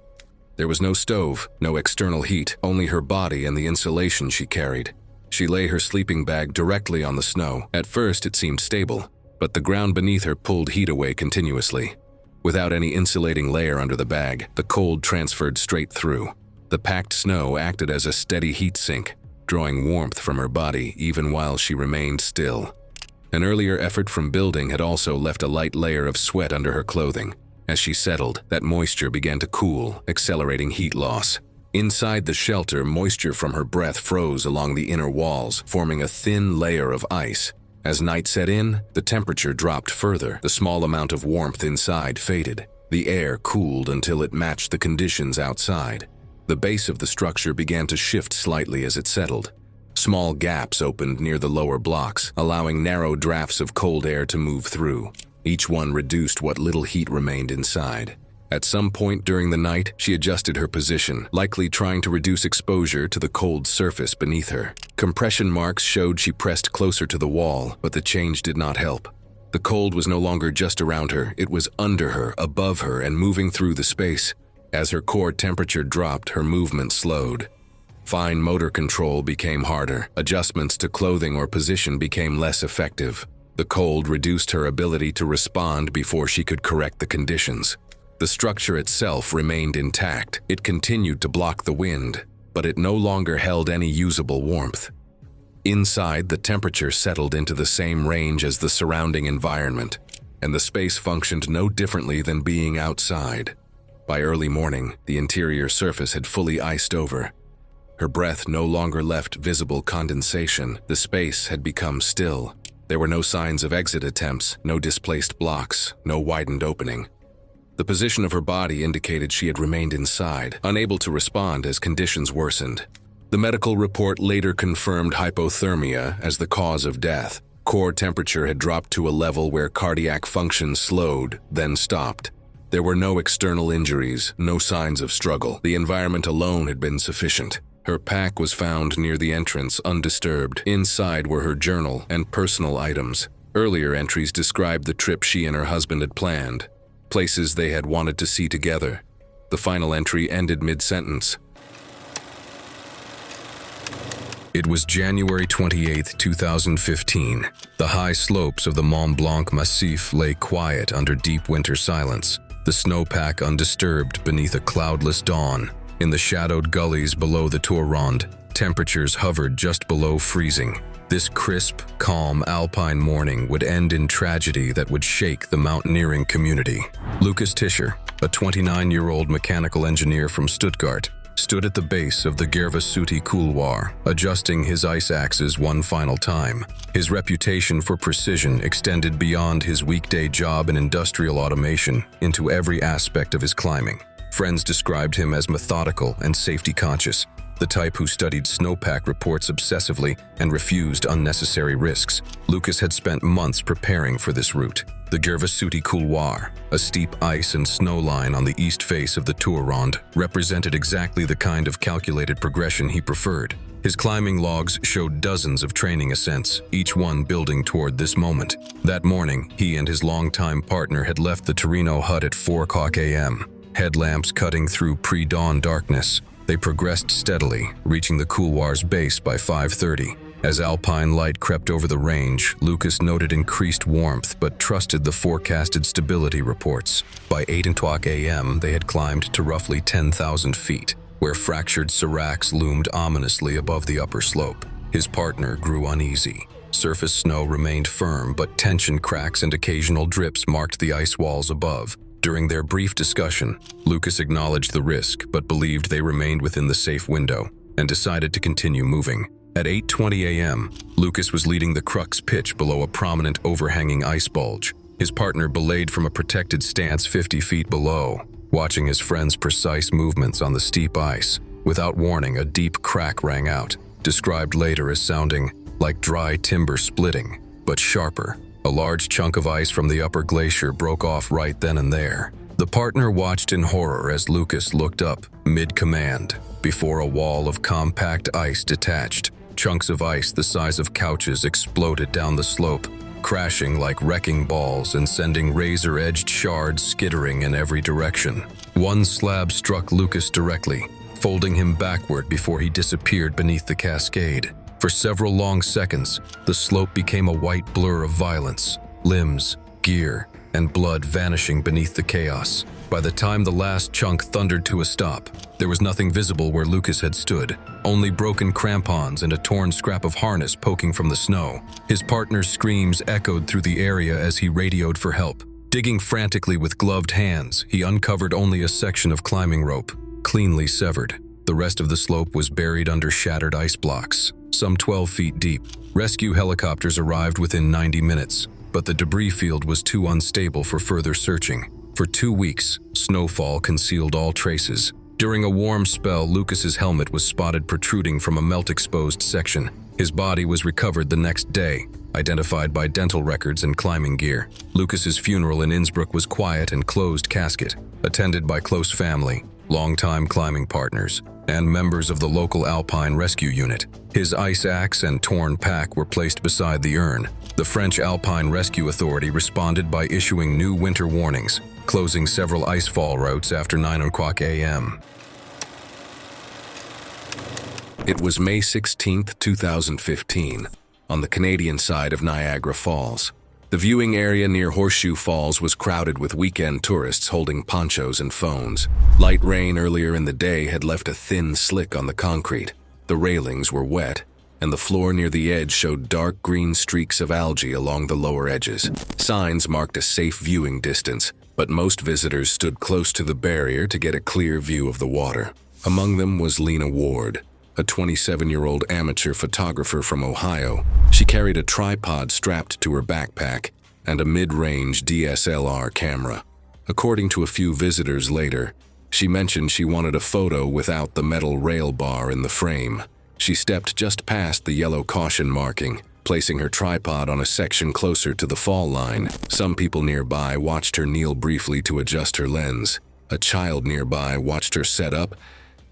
There was no stove, no external heat, only her body and the insulation she carried. She lay her sleeping bag directly on the snow. At first, it seemed stable, but the ground beneath her pulled heat away continuously. Without any insulating layer under the bag, the cold transferred straight through. The packed snow acted as a steady heat sink, drawing warmth from her body even while she remained still. An earlier effort from building had also left a light layer of sweat under her clothing. As she settled, that moisture began to cool, accelerating heat loss. Inside the shelter, moisture from her breath froze along the inner walls, forming a thin layer of ice. As night set in, the temperature dropped further. The small amount of warmth inside faded. The air cooled until it matched the conditions outside. The base of the structure began to shift slightly as it settled. Small gaps opened near the lower blocks, allowing narrow drafts of cold air to move through. Each one reduced what little heat remained inside. At some point during the night, she adjusted her position, likely trying to reduce exposure to the cold surface beneath her. Compression marks showed she pressed closer to the wall, but the change did not help. The cold was no longer just around her, it was under her, above her, and moving through the space. As her core temperature dropped, her movement slowed. Fine motor control became harder. Adjustments to clothing or position became less effective. The cold reduced her ability to respond before she could correct the conditions. The structure itself remained intact. It continued to block the wind, but it no longer held any usable warmth. Inside, the temperature settled into the same range as the surrounding environment, and the space functioned no differently than being outside. By early morning, the interior surface had fully iced over. Her breath no longer left visible condensation. The space had become still. There were no signs of exit attempts, no displaced blocks, no widened opening. The position of her body indicated she had remained inside, unable to respond as conditions worsened. The medical report later confirmed hypothermia as the cause of death. Core temperature had dropped to a level where cardiac function slowed, then stopped. There were no external injuries, no signs of struggle. The environment alone had been sufficient. Her pack was found near the entrance, undisturbed. Inside were her journal and personal items. Earlier entries described the trip she and her husband had planned, places they had wanted to see together. The final entry ended mid-sentence. It was January 28, 2015. The high slopes of the Mont Blanc Massif lay quiet under deep winter silence, the snowpack undisturbed beneath a cloudless dawn. In the shadowed gullies below the Tour Ronde, temperatures hovered just below freezing. This crisp, calm alpine morning would end in tragedy that would shake the mountaineering community. Lucas Tischer, a 29-year-old mechanical engineer from Stuttgart, stood at the base of the Gervasuti couloir, adjusting his ice axes one final time. His reputation for precision extended beyond his weekday job in industrial automation into every aspect of his climbing. Friends described him as methodical and safety-conscious, the type who studied snowpack reports obsessively and refused unnecessary risks. Lucas had spent months preparing for this route. The Gervasuti couloir, a steep ice and snow line on the east face of the Tour Ronde, represented exactly the kind of calculated progression he preferred. His climbing logs showed dozens of training ascents, each one building toward this moment. That morning, he and his longtime partner had left the Torino hut at 4 a.m., headlamps cutting through pre-dawn darkness. They progressed steadily, reaching the couloir's base by 5:30. As alpine light crept over the range, Lucas noted increased warmth but trusted the forecasted stability reports. By 8 a.m., they had climbed to roughly 10,000 feet, where fractured seracs loomed ominously above the upper slope. His partner grew uneasy. Surface snow remained firm, but tension cracks and occasional drips marked the ice walls above. During their brief discussion, Lucas acknowledged the risk but believed they remained within the safe window and decided to continue moving. At 8:20 a.m., Lucas was leading the crux pitch below a prominent overhanging ice bulge. His partner belayed from a protected stance 50 feet below, watching his friend's precise movements on the steep ice. Without warning, a deep crack rang out, described later as sounding like dry timber splitting, but sharper. A large chunk of ice from the upper glacier broke off right then and there. The partner watched in horror as Lucas looked up, mid-command, before a wall of compact ice detached. Chunks of ice the size of couches exploded down the slope, crashing like wrecking balls and sending razor-edged shards skittering in every direction. One slab struck Lucas directly, folding him backward before he disappeared beneath the cascade. For several long seconds, the slope became a white blur of violence, limbs, gear, and blood vanishing beneath the chaos. By the time the last chunk thundered to a stop, there was nothing visible where Lucas had stood, only broken crampons and a torn scrap of harness poking from the snow. His partner's screams echoed through the area as he radioed for help. Digging frantically with gloved hands, he uncovered only a section of climbing rope, cleanly severed. The rest of the slope was buried under shattered ice blocks, some 12 feet deep. Rescue helicopters arrived within 90 minutes, but the debris field was too unstable for further searching. For 2 weeks, snowfall concealed all traces. During a warm spell, Lucas's helmet was spotted protruding from a melt-exposed section. His body was recovered the next day, identified by dental records and climbing gear. Lucas's funeral in Innsbruck was quiet and closed casket, attended by close family, longtime climbing partners, and members of the local Alpine Rescue Unit. His ice axe and torn pack were placed beside the urn. The French Alpine Rescue Authority responded by issuing new winter warnings, closing several icefall routes after 9 a.m. It was May 16, 2015, on the Canadian side of Niagara Falls. The viewing area near Horseshoe Falls was crowded with weekend tourists holding ponchos and phones. Light rain earlier in the day had left a thin slick on the concrete. The railings were wet, and the floor near the edge showed dark green streaks of algae along the lower edges. Signs marked a safe viewing distance, but most visitors stood close to the barrier to get a clear view of the water. Among them was Lena Ward, a 27-year-old amateur photographer from Ohio. She carried a tripod strapped to her backpack and a mid-range DSLR camera. According to a few visitors later, she mentioned she wanted a photo without the metal rail bar in the frame. She stepped just past the yellow caution marking, placing her tripod on a section closer to the fall line. Some people nearby watched her kneel briefly to adjust her lens. A child nearby watched her set up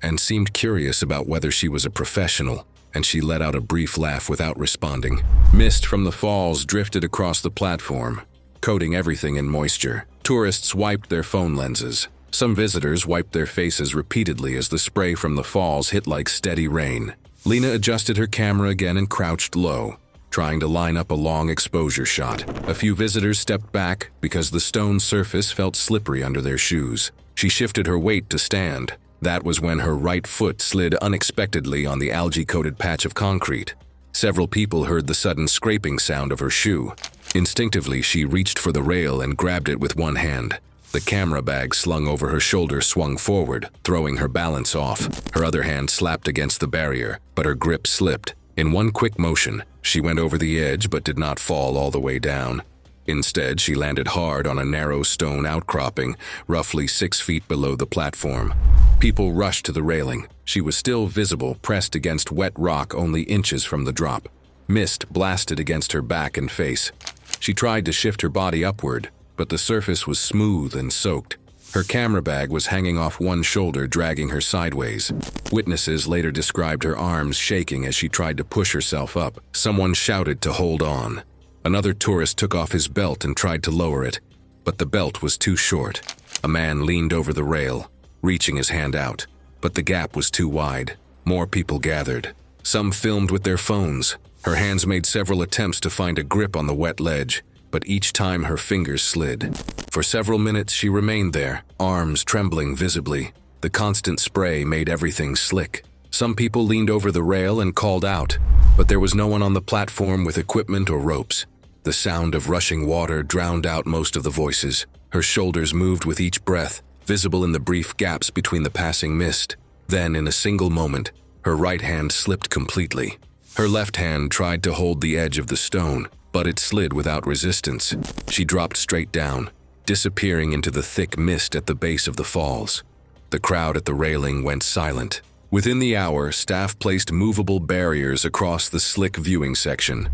and seemed curious about whether she was a professional, and she let out a brief laugh without responding. Mist from the falls drifted across the platform, coating everything in moisture. Tourists wiped their phone lenses. Some visitors wiped their faces repeatedly as the spray from the falls hit like steady rain. Lena adjusted her camera again and crouched low, trying to line up a long exposure shot. A few visitors stepped back because the stone surface felt slippery under their shoes. She shifted her weight to stand. That was when her right foot slid unexpectedly on the algae-coated patch of concrete. Several people heard the sudden scraping sound of her shoe. Instinctively, she reached for the rail and grabbed it with one hand. The camera bag slung over her shoulder swung forward, throwing her balance off. Her other hand slapped against the barrier, but her grip slipped. In one quick motion, she went over the edge but did not fall all the way down. Instead, she landed hard on a narrow stone outcropping, roughly 6 feet below the platform. People rushed to the railing. She was still visible, pressed against wet rock only inches from the drop. Mist blasted against her back and face. She tried to shift her body upward, but the surface was smooth and soaked. Her camera bag was hanging off one shoulder, dragging her sideways. Witnesses later described her arms shaking as she tried to push herself up. Someone shouted to hold on. Another tourist took off his belt and tried to lower it, but the belt was too short. A man leaned over the rail, reaching his hand out, but the gap was too wide. More people gathered. Some filmed with their phones. Her hands made several attempts to find a grip on the wet ledge, but each time her fingers slid. For several minutes she remained there, arms trembling visibly. The constant spray made everything slick. Some people leaned over the rail and called out, but there was no one on the platform with equipment or ropes. The sound of rushing water drowned out most of the voices. Her shoulders moved with each breath, visible in the brief gaps between the passing mist. Then, in a single moment, her right hand slipped completely. Her left hand tried to hold the edge of the stone, but it slid without resistance. She dropped straight down, disappearing into the thick mist at the base of the falls. The crowd at the railing went silent. Within the hour, staff placed movable barriers across the slick viewing section.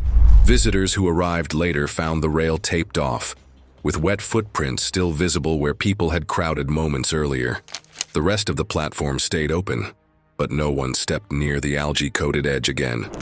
Visitors who arrived later found the rail taped off, with wet footprints still visible where people had crowded moments earlier. The rest of the platform stayed open, but no one stepped near the algae-coated edge again.